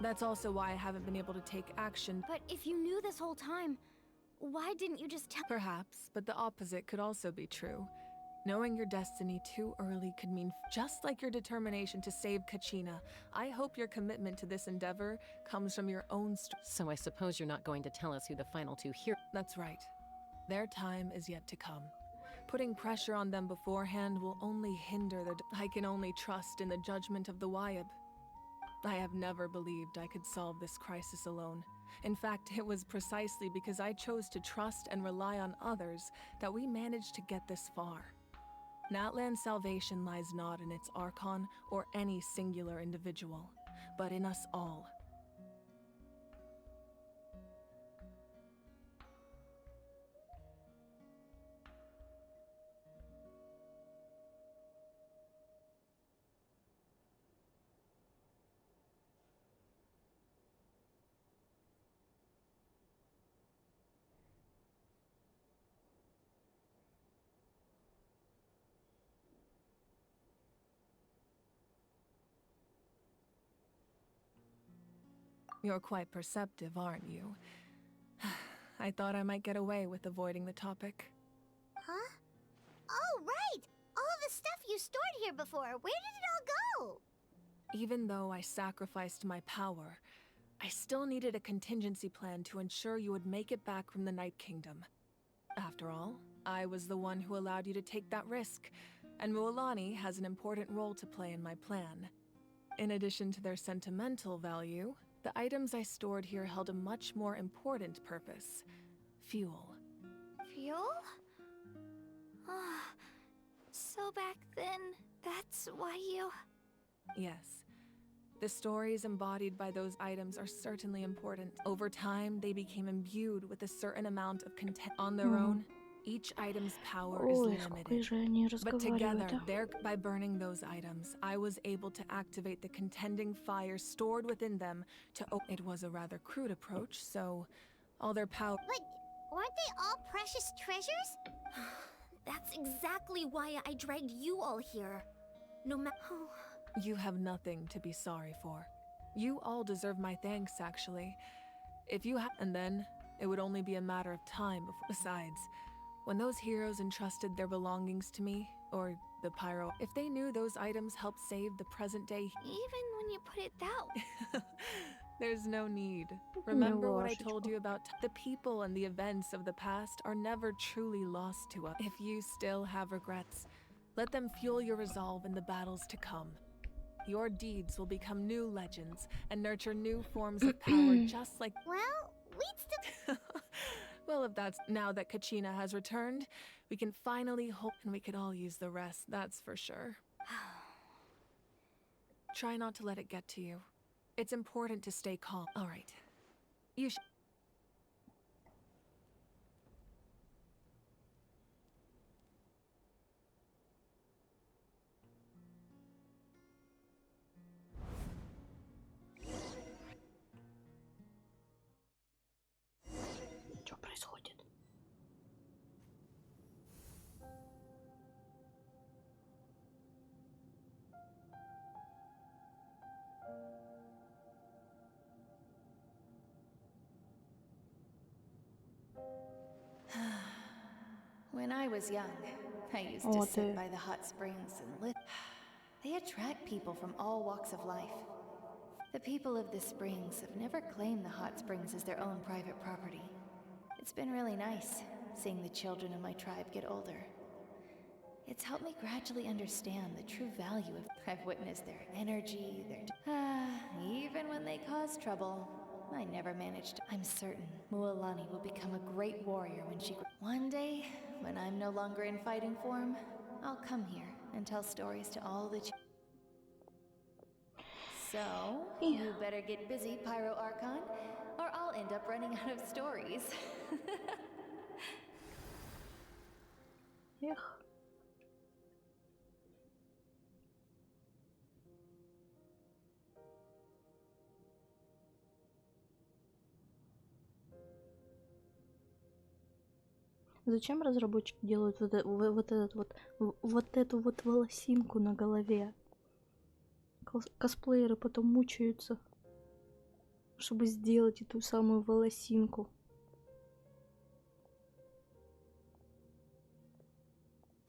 That's also why I haven't been able to take action. But if you knew this whole time, why didn't you just tell? Perhaps, but the opposite could also be true. Knowing your destiny too early could mean just like your determination to save Kachina. I hope your commitment to this endeavor comes from your own So I suppose you're not going to tell us who the final two heroes. That's right. Their time is yet to come. Putting pressure on them beforehand will only hinder their I can only trust in the judgment of the Wayab. I have never believed I could solve this crisis alone. In fact, it was precisely because I chose to trust and rely on others that we managed to get this far. Natlan's salvation lies not in its Archon or any singular individual, but in us all. You're quite perceptive, aren't you? I thought I might get away with avoiding the topic. Huh? Oh, right! All of the stuff you stored here before, where did it all go? Even though I sacrificed my power, I still needed a contingency plan to ensure you would make it back from the Night Kingdom. After all, I was the one who allowed you to take that risk, and Mualani has an important role to play in my plan. In addition to their sentimental value, the items I stored here held a much more important purpose: fuel. Fuel? So back then, that's why you... Yes. The stories embodied by those items are certainly important. Over time, they became imbued with a certain amount of content. On their own, each item's power is Ой, сколько limited. же они But together, разговаривают, а? by burning those items, I was able to activate the contending fire stored within them to It was a rather crude approach, so all their power... But weren't they all precious treasures? That's exactly why I dragged you all here. No matter... You have nothing to be sorry for. You all deserve my thanks, actually. If you and then, it would only be a matter of time before... Besides, when those heroes entrusted their belongings to me, or the Pyro, if they knew those items helped save the present day... Even when you put it that... There's no need. Remember what I told you about the people and the events of the past are never truly lost to us. If you still have regrets, let them fuel your resolve in the battles to come. Your deeds will become new legends and nurture new forms of power just like... Well, we'd still... Well, if that's... Now that Kachina has returned, we can finally hope and we could all use the rest, that's for sure. Try not to let it get to you. It's important to stay calm. All right. You should... Что происходит? When I was young, I used to sit by the hot springs and listen. They attract people from all walks of life. The people of the springs have never claimed the hot springs as their own private property. It's been really nice seeing the children of my tribe get older. It's helped me gradually understand the true value of. I've witnessed their energy, even when they cause trouble, I never managed. I'm certain Mualani will become a great warrior when she. One day, when I'm no longer in fighting form, I'll come here and tell stories to all the. So, you better get busy, Pyro Archon, or I'll end up running out of stories. Эх. Зачем разработчики делают вот эту вот волосинку на голове? Косплееры потом мучаются, чтобы сделать эту самую волосинку.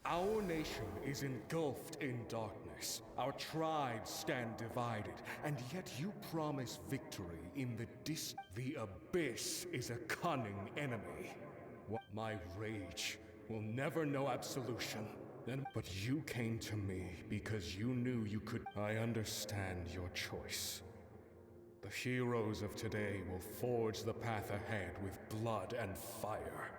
Our nation is engulfed in darkness. Our tribes stand divided, and yet you promise victory in the The Abyss is a cunning enemy. My rage will never know absolution. But you came to me because you knew you could. I understand your choice. The heroes of today will forge the path ahead with blood and fire.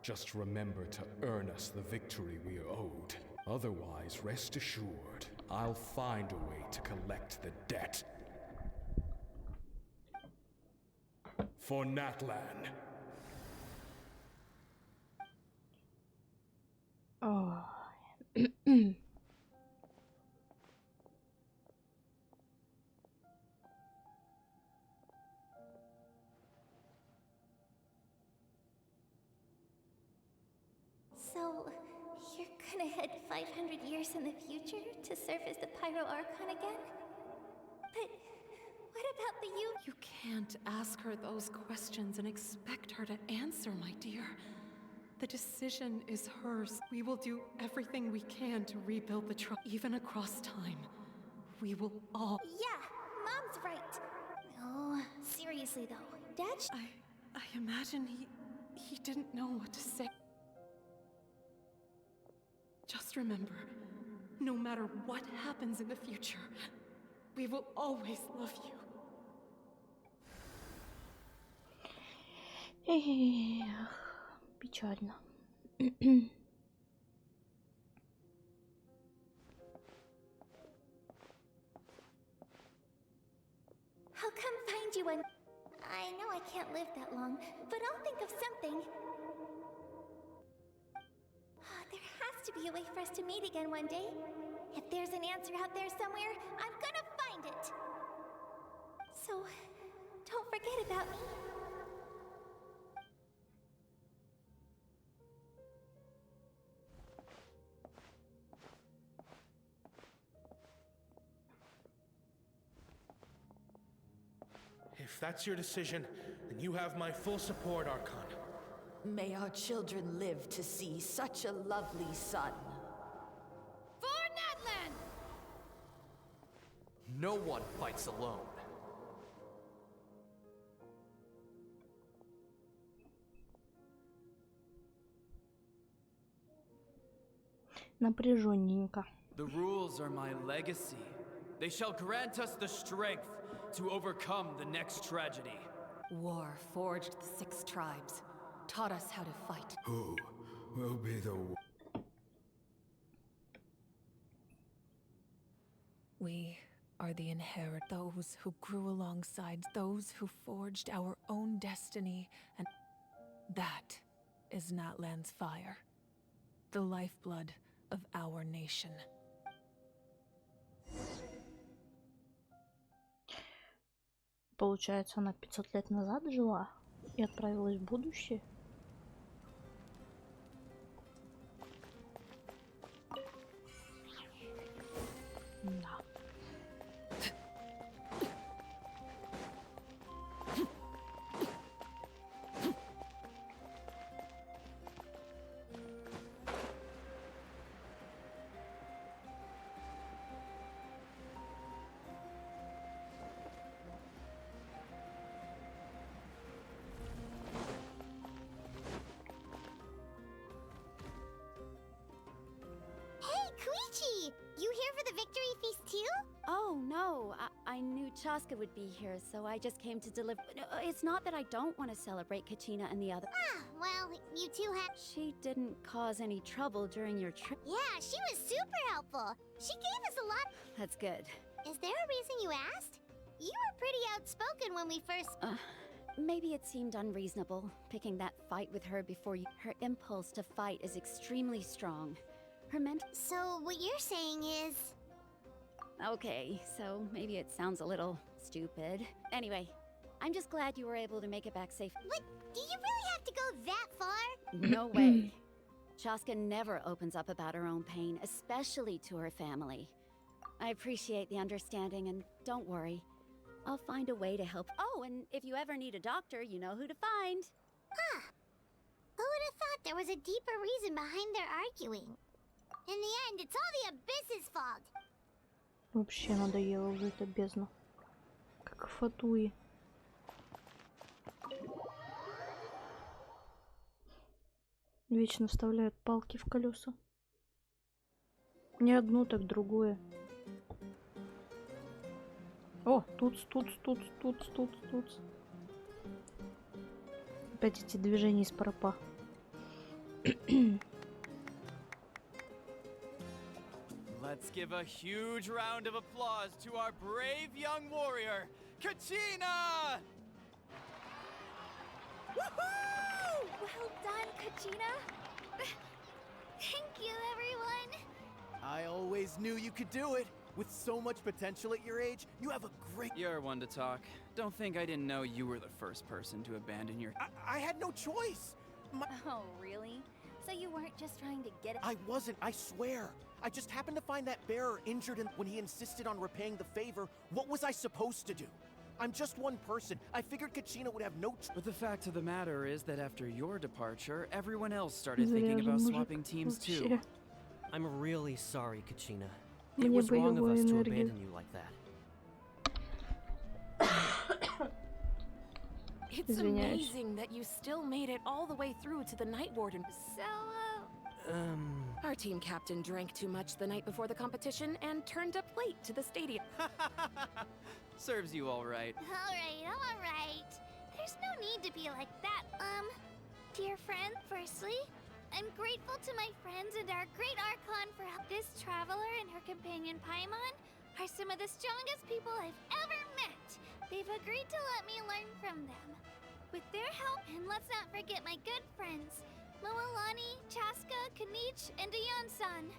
Just remember to earn us the victory we are owed. Otherwise, rest assured, I'll find a way to collect the debt. For Natlan. Oh. So, you're gonna head 500 years in the future to serve as the Pyro Archon again? But what about the you? You can't ask her those questions and expect her to answer, my dear. The decision is hers. We will do everything we can to rebuild the trust, even across time. We will all. Yeah, Mom's right. Oh, seriously though, Dad. I imagine he didn't know what to say. Just remember, no matter what happens in the future, we will always love you. Эх, печально. I'll come find you when. I know I can't live that long, but I'll think of something. There has to be a way for us to meet again one day. If there's an answer out there somewhere, I'm gonna find it. So, don't forget about me. If that's your decision, then you have my full support, Archon. May our children live to see such a lovely son. For Natlan! No one fights alone. Напряженненько. The rules are my legacy. They shall grant us the strength to overcome the next tragedy. War forged the 6 tribes, taught us how to fight. Who will be the... We are the inherit, those who grew alongside, those who forged our own destiny, and that is Natlan's fire, the lifeblood of our nation. Получается, она 500 лет назад жила и отправилась в будущее. Да. Oh, no. I knew Chaska would be here, so I just came to deliver. It's not that I don't want to celebrate Kachina and the other. Ah, well, you two have. She didn't cause any trouble during your trip. Yeah, she was super helpful. She gave us a lot. That's good. Is there a reason you asked? You were pretty outspoken when we first. Maybe it seemed unreasonable, picking that fight with her before you. Her impulse to fight is extremely strong. Her mental. So, what you're saying is. Okay, so maybe it sounds a little stupid. Anyway, I'm just glad you were able to make it back safe. What? Do you really have to go that far? No way. Chaska never opens up about her own pain, especially to her family. I appreciate the understanding, and don't worry. I'll find a way to help. Oh, and if you ever need a doctor, you know who to find. Huh. Who would have thought there was a deeper reason behind their arguing? In the end, it's all the Abyss's fault. Вообще надоело уже эта бездна. Как фатуи. Вечно вставляют палки в колеса. Не одну, так другое. О, тут. Опять эти движения из парапа. Let's give a huge round of applause to our brave young warrior, Kachina! Woohoo! Well done, Kachina. Thank you, everyone. I always knew you could do it. With so much potential at your age, you have a great... You're one to talk. Don't think I didn't know you were the first person to abandon your... I had no choice. Oh, really? So you weren't just trying to get it? I wasn't, I swear. I just happened to find that bearer injured, and when he insisted on repaying the favor, what was I supposed to do? I'm just one person. I figured Kachina would have no... But the fact of the matter is that after your departure, everyone else started thinking about swapping teams too. I'm really sorry, Kachina. It was wrong of us to abandon you like that. It's amazing that you still made it all the way through to the Night Warden. So, Our team captain drank too much the night before the competition and turned up late to the stadium. Serves you all right. all right. There's no need to be like that, Dear friend, firstly, I'm grateful to my friends and our great Archon for help. This traveler and her companion Paimon are some of the strongest people I've ever met. They've agreed to let me learn from them. With their help, and let's not forget my good friends, Moalani, Chaska, Kanich, and Dayan-san.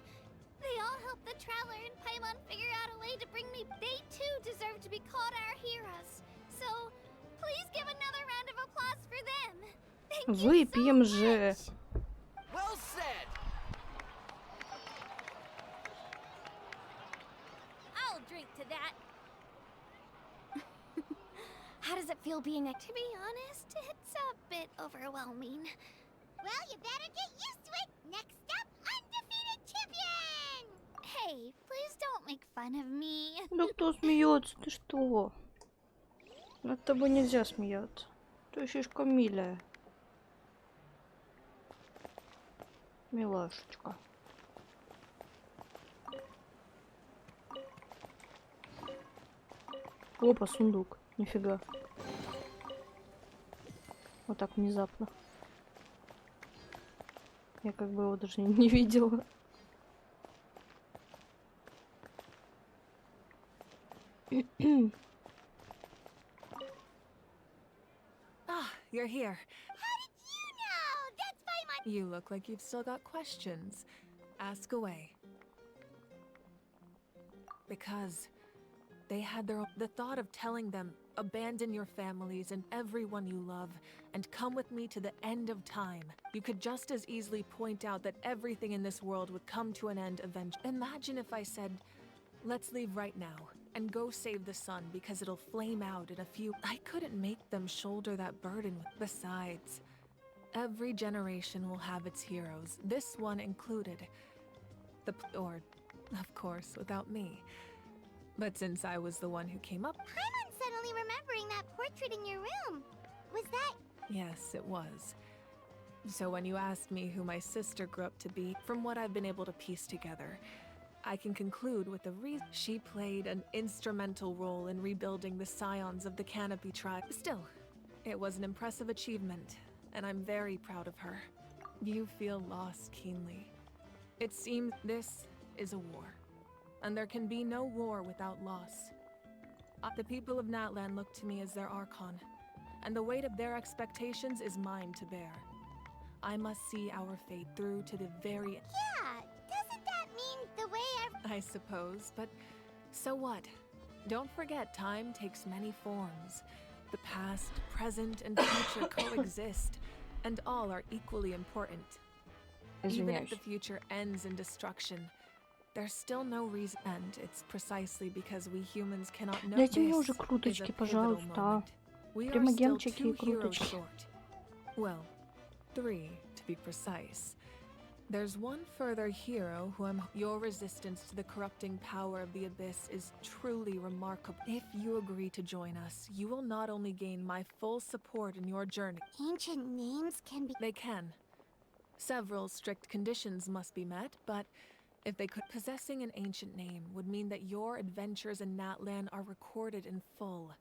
They all helped the traveler and Paimon figure out a way to bring me. They too deserve to be called our heroes. So, please give another round of applause for them. Thank you Выпьем so же. much. Well said! I'll drink to that. How does it feel being a... To be honest, it's a bit overwhelming. Well, you better get used to it. Next up, undefeated champion! Hey, please don't make fun of me. Да кто смеется? Ты что? Над тобой нельзя смеяться. Ты слишком милая. Милашечка. Опа, сундук. Нифига. Вот так внезапно. Я как бы его даже не видела. Ah, you're here. How did you know? That's Paimon. You look like you've still got questions. Ask away. Because they had the thought of telling them, abandon your families and everyone you love, and come with me to the end of time. You could just as easily point out that everything in this world would come to an end eventually. Imagine if I said, let's leave right now, and go save the sun because it'll flame out in a few... I couldn't make them shoulder that burden. Besides, every generation will have its heroes, this one included. Or, of course, without me. But since I was the one who came up... Paimon's suddenly remembering that portrait in your room. Was that... Yes, it was. So when you asked me who my sister grew up to be, from what I've been able to piece together, I can conclude with the reason she played an instrumental role in rebuilding the scions of the Canopy tribe. Still, it was an impressive achievement, and I'm very proud of her. You feel loss keenly. It seems this is a war, and there can be no war without loss. The people of Natlan look to me as their Archon, and the weight of their expectations is mine to bear. I must see our fate through to the very end. Yeah, doesn't that mean the way I suppose, but so what? Don't forget, time takes many forms. The past, present, and future coexist, and all are equally important. Even if the future ends in destruction, there's still no reason, and it's precisely because we humans cannot know Дайте мне this уже is a круточки, pivotal пожалуйста. moment. We are still Примагемчики и 2 heroes круточки. short. Well, 3 to be precise. There's one further hero who your resistance to the corrupting power of the Abyss is truly remarkable. If you agree to join us, you will not only gain my full support in your journey. ancient names can be... They can. Several strict conditions must be met, but if they could, possessing an ancient name would mean that your adventures in Natlan are recorded in full.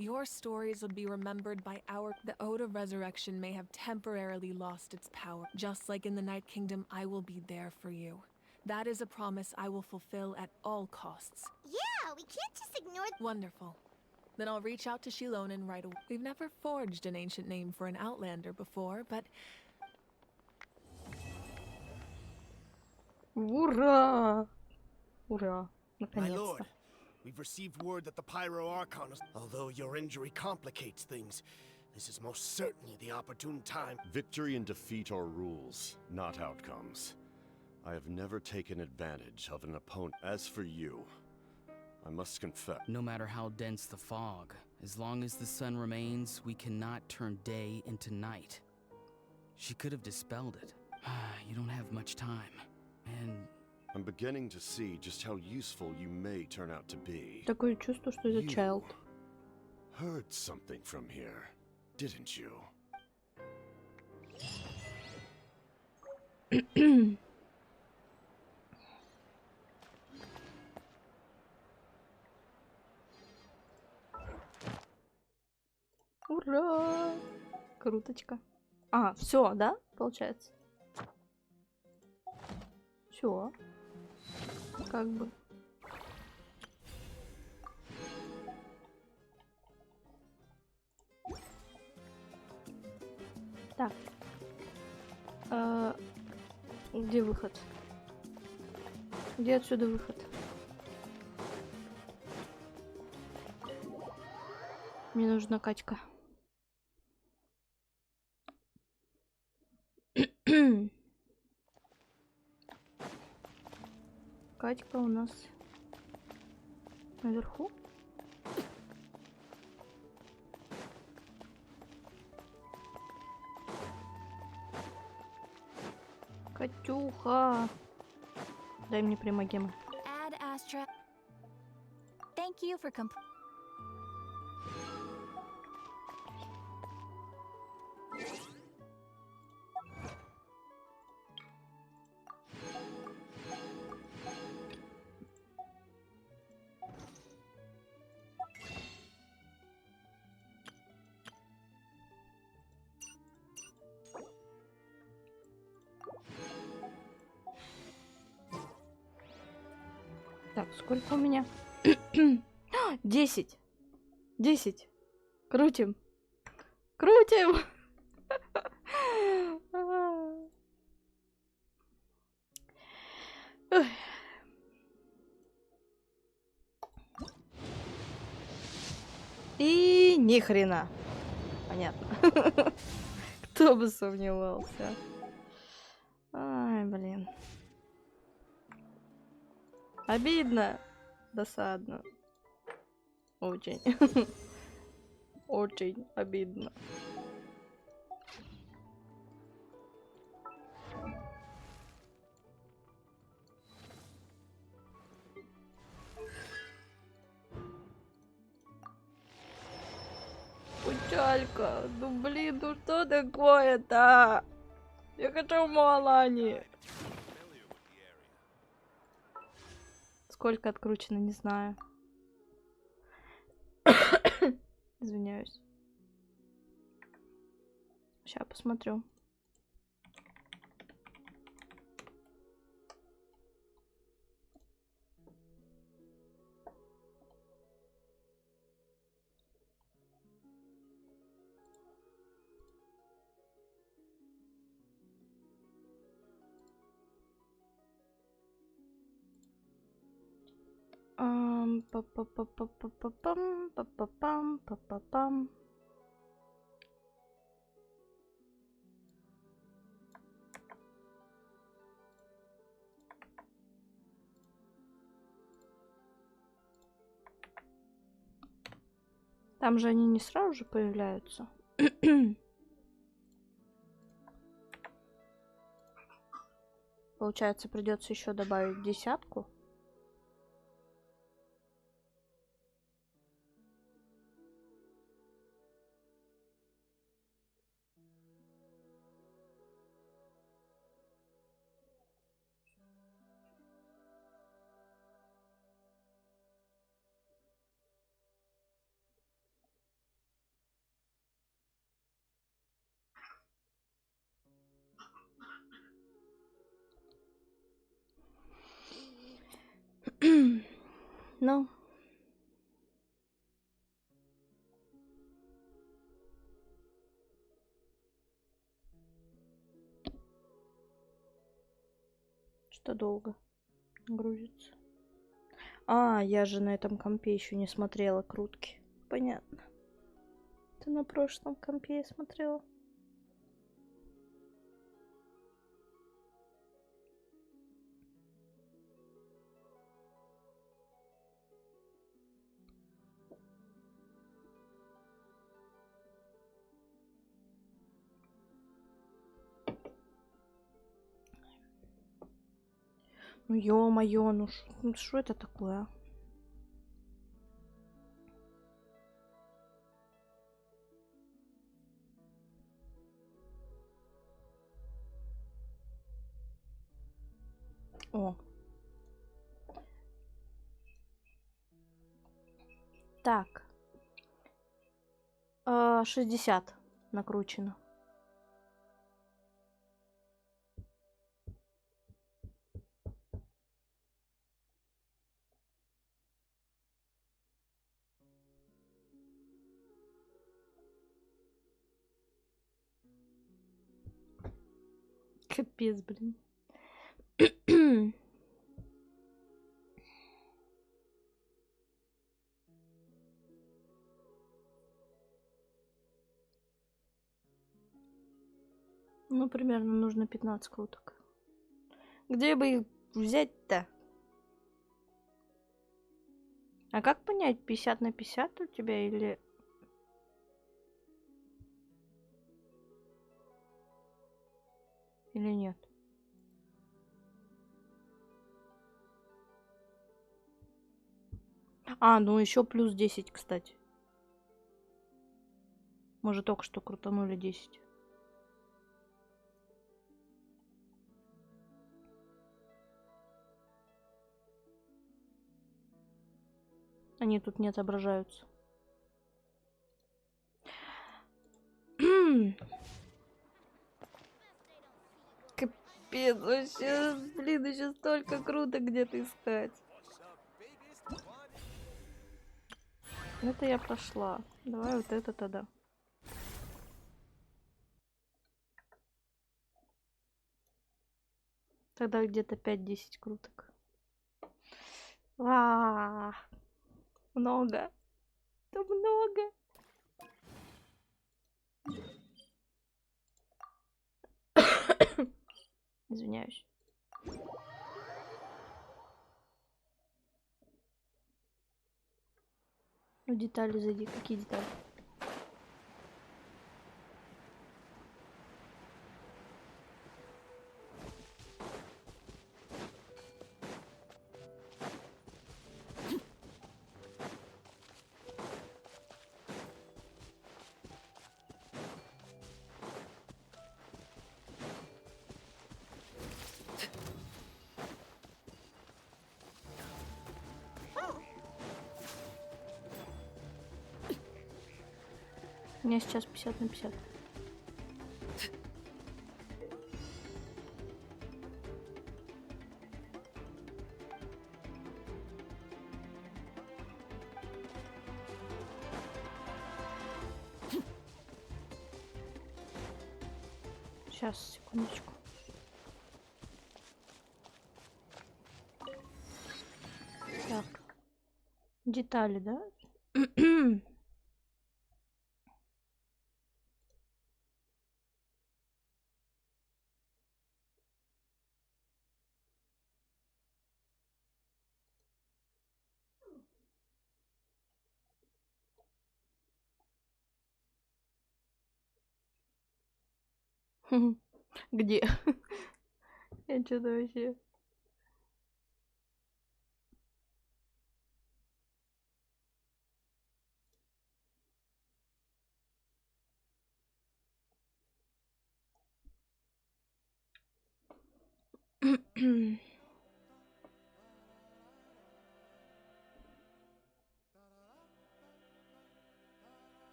Your stories would be remembered by the Ode of Resurrection may have temporarily lost its power. Just like in the Night Kingdom, I will be there for you. That is a promise I will fulfill at all costs. Yeah, we can't just ignore... Wonderful. Then I'll reach out to Shilonen right away. We've never forged an ancient name for an Outlander before, but... Ура! Ура! My Наконец-то. lord, we've received word that the Pyro Archon is... Although your injury complicates things, this is most certainly the opportune time. Victory and defeat are rules, not outcomes. I have never taken advantage of an opponent. As for you, I must confess... No matter how dense the fog, as long as the sun remains, we cannot turn day into night. She could have dispelled it. You don't have much time. And... I'm beginning to see just how useful you may turn out to be. Такое чувство, что это child. Heard something from here, didn't you? Ура! Круточка. А, все, да? Получается. Все. Как бы. Так. Где выход? Где отсюда выход? Мне нужна Катька. Катька у нас наверху. Катюха. Дай мне примагемы. Ad Astra. Thank you for Так, сколько у меня? 10. 10. Крутим. Крутим. И ни хрена. Понятно. Кто бы сомневался. Ай, блин. Обидно. Досадно. Очень. Очень обидно. Печалька. Ну блин, ну что такое-то? Я хочу в Малане. Сколько откручено, не знаю. Извиняюсь. Сейчас посмотрю. Па-па-па-па-па-пам, па-па-пам, па-па-пам. Там же они не сразу же появляются. Получается, придется еще добавить 10. Ну. Что долго грузится. А, я же на этом компе еще не смотрела крутки. Понятно. Ты на прошлом компе смотрела? Ну ё-моё, ну что это такое? О. Так. 60 накручено. Капец, блин. Ну, примерно нужно 15 круток. Где бы их взять-то? А как понять, 50 на 50 у тебя или... Или нет? А, ну еще плюс 10, кстати. Может, только что крутанули 10. Они тут не отображаются. Капец, вообще, блин, еще столько круто где-то искать. Это я прошла. Давай вот это тогда. Тогда где-то 5-10 круток. Много. Это много. Извиняюсь. Ну, детали зайди. Какие детали? У меня сейчас 50 на 50. Сейчас, секундочку. Так. Детали, да? Где? Я что-то вообще...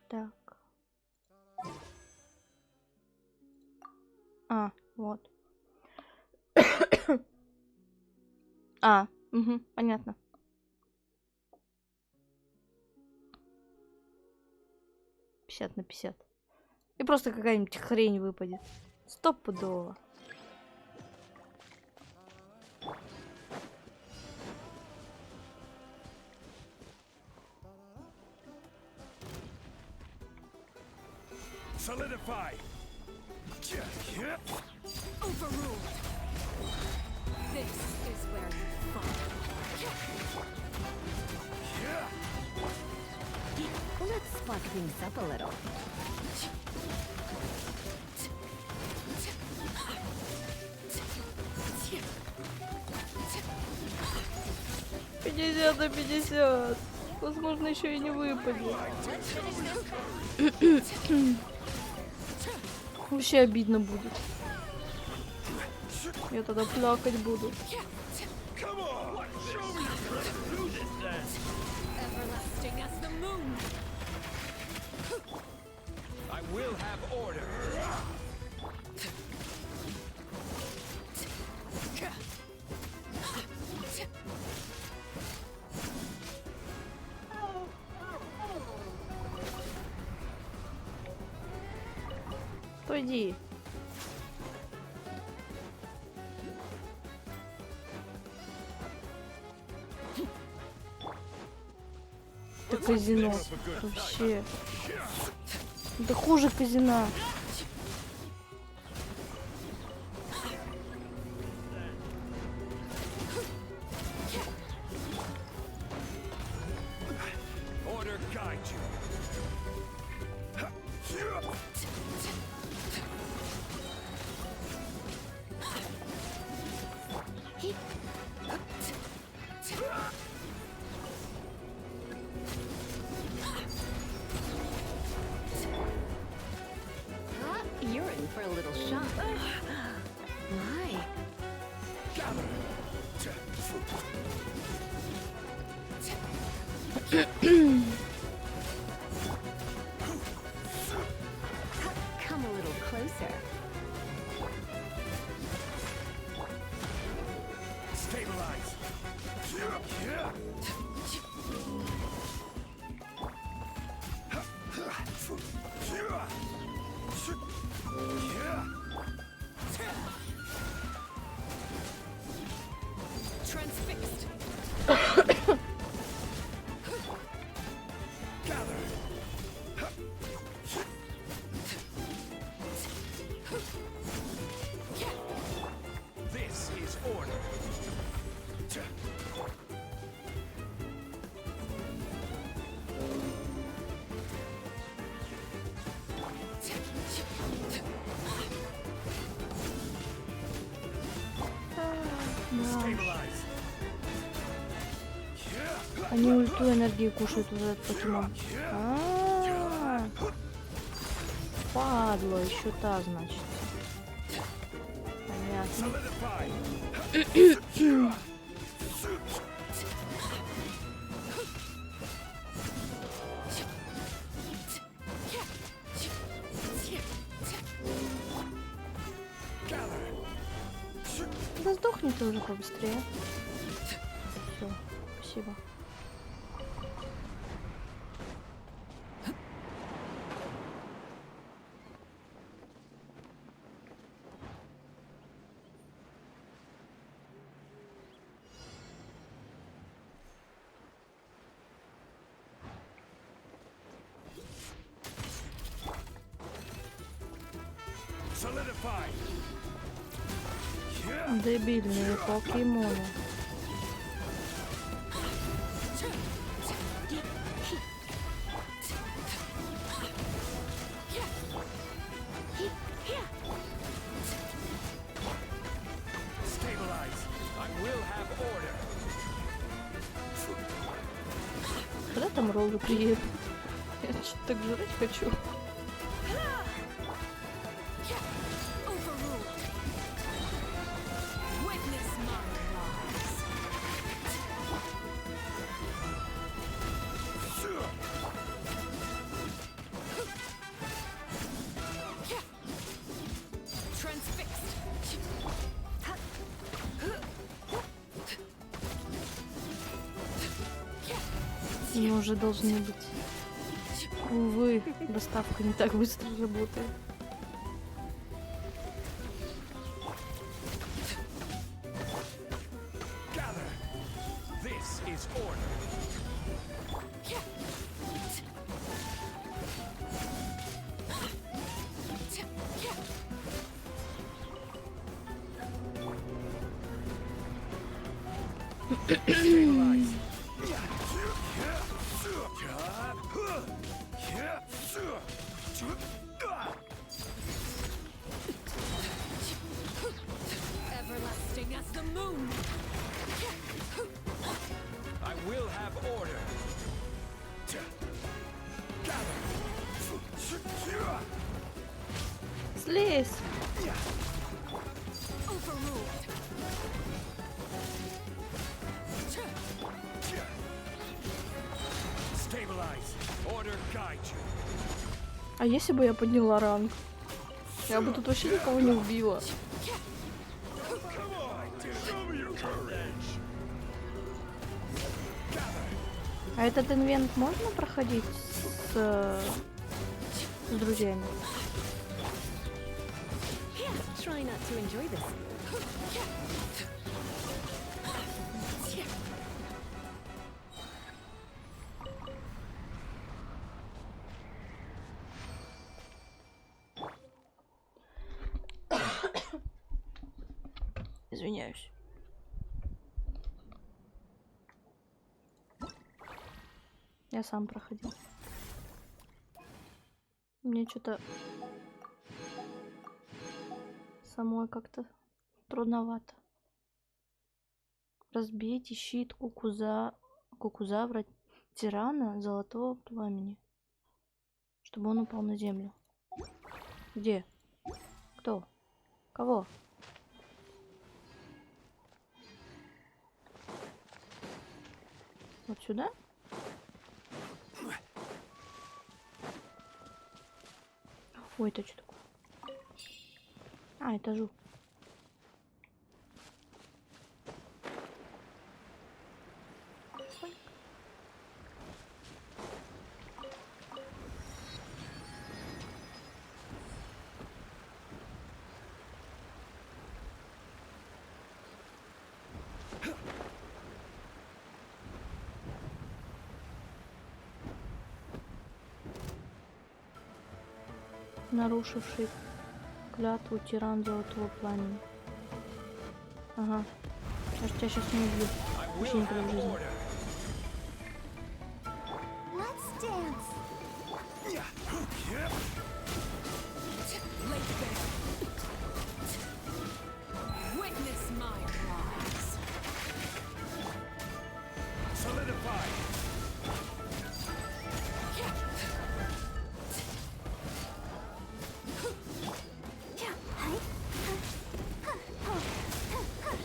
Так. А, вот. Угу, понятно. Пятьдесят на 50. И просто какая-нибудь хрень выпадет. Стопудово. Solidify. Overruled. This is where you fall. Let's spark things up a little. Пятьдесят на 50. Возможно, еще и не выпадет. Вообще обидно будет. Я тогда плакать буду. Everlasting as the moon. I will have order. Пойди. Это казино. Вообще. Это хуже казино. Order guide you. You're in for a little shock. Why? Come a little closer. Stabilize. Transfixed. This is order. Они ульту энергии кушают уже этот покемон. Падла, еще та, значит. Понятно. Ладно, сдохни ты уже побыстрее. Все, спасибо. Дебильные покемоны. Когда там роллы приедут? Я что-то так жрать хочу. Мы уже должны быть. Увы, доставка не так быстро работает. Everlasting as the moon. I will have order. Слезь! А если бы я подняла ранг? Я бы тут вообще никого не убила. А этот инвент можно проходить с друзьями? Try not to enjoy this. Извиняюсь. Я сам проходил. Мне что-то самой как-то трудновато. Разбейте щит кукузавра тирана золотого пламени, чтобы он упал на землю. Где? Кто? Кого? Вот сюда? Ой, это что такое? А, это жук. Нарушивший клятву тиран золотого пламени. Ага. Я ж тебя сейчас не убью. Вообще никогда в жизни.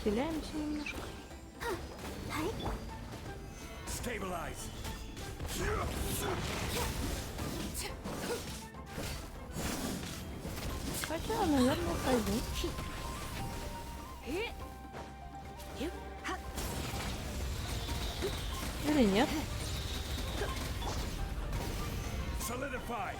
Хиляемся немножко. Хотя, наверное, пойду. Или нет? Solidified.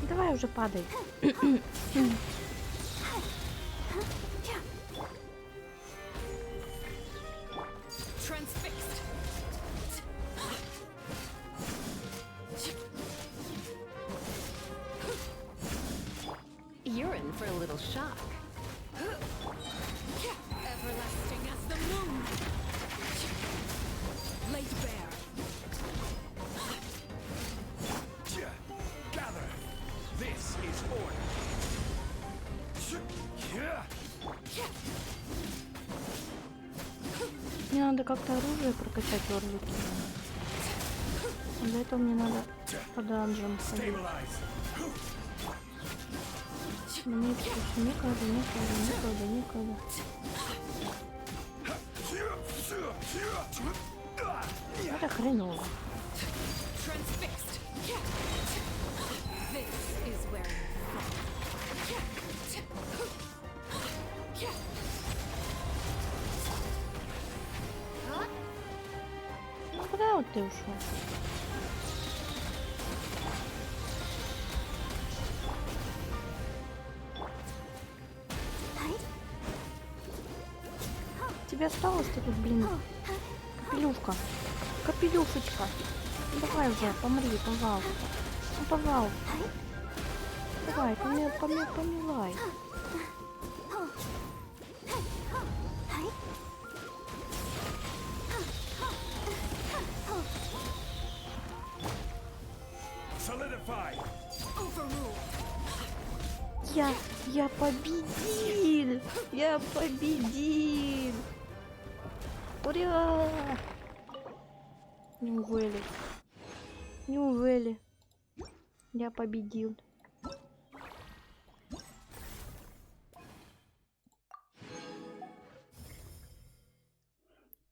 Давай уже падай. Transfixed. You're in for a little shock. Everlasting as the moon. Laid bare. Gather. This is order. Мне надо как-то оружие прокачать в Орлике. Для этого мне надо по данжам ходить. Мне это некогда. Это хреново. Transfixed. This is where Ну куда вот ты ушел? Тебе осталось-то тут, блин, капелюшка. Капелюшечка. Ну, давай уже, помри, пожалуйста. Ну, пожалуйста. Давай, помилай. Solidified. Я победил! Я победил! Ура! Неужели? Я победил.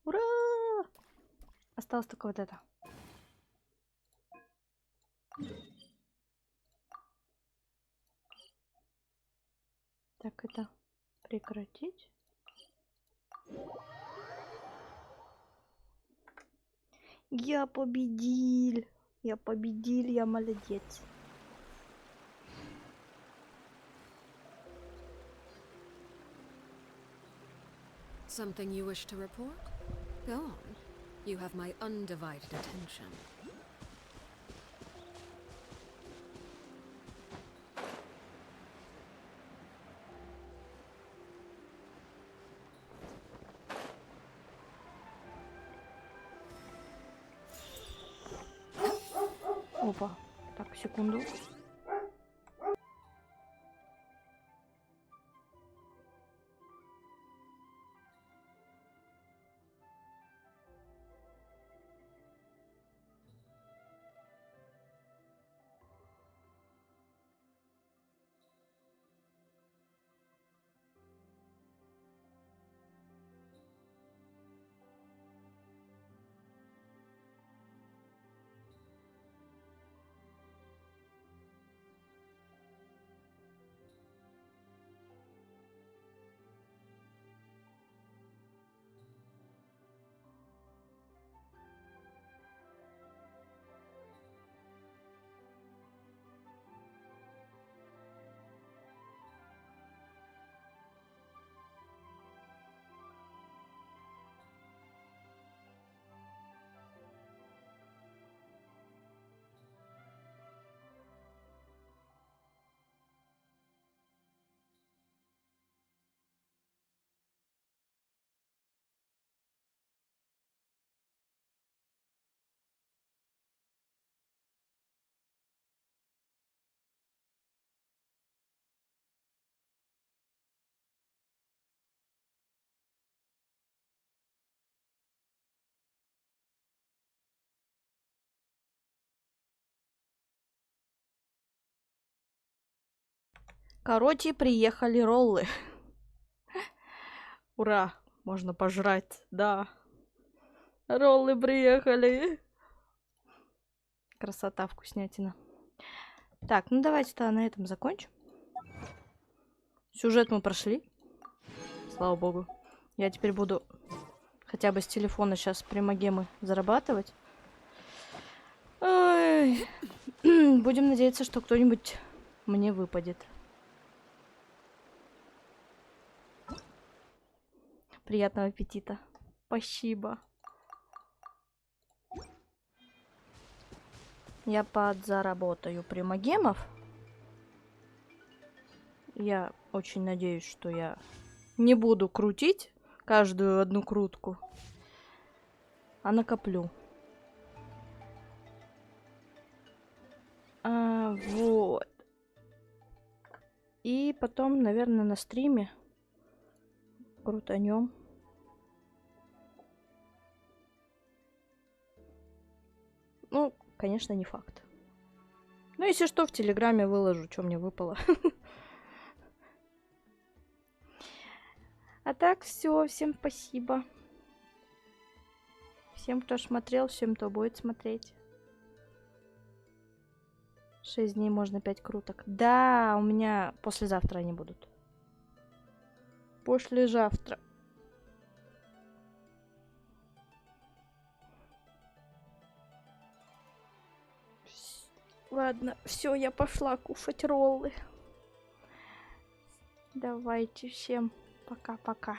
Ура! Осталось только вот это. Так, это прекратить. Я победил, я молодец. Something you wish to report? Go on. You have my undivided attention. Опа. Так, секунду. Короче, приехали роллы. Ура, можно пожрать, да. Роллы приехали. Красота, вкуснятина. Так, ну давайте-то на этом закончим. Сюжет мы прошли. Слава богу. Я теперь буду хотя бы с телефона сейчас примагемы зарабатывать. Ой. Будем надеяться, что кто-нибудь мне выпадет. Приятного аппетита. Спасибо. Я подзаработаю примагемов. Я очень надеюсь, что я не буду крутить каждую одну крутку, а накоплю. Вот. И потом, наверное, на стриме крутанем. Ну, конечно, не факт. Ну, если что, в Телеграме выложу, что мне выпало. А так, все, всем спасибо. Всем, кто смотрел, всем, кто будет смотреть. 6 дней можно 5 круток. Да, у меня послезавтра они будут. Послезавтра. Ладно, все, я пошла кушать роллы. Давайте всем пока-пока.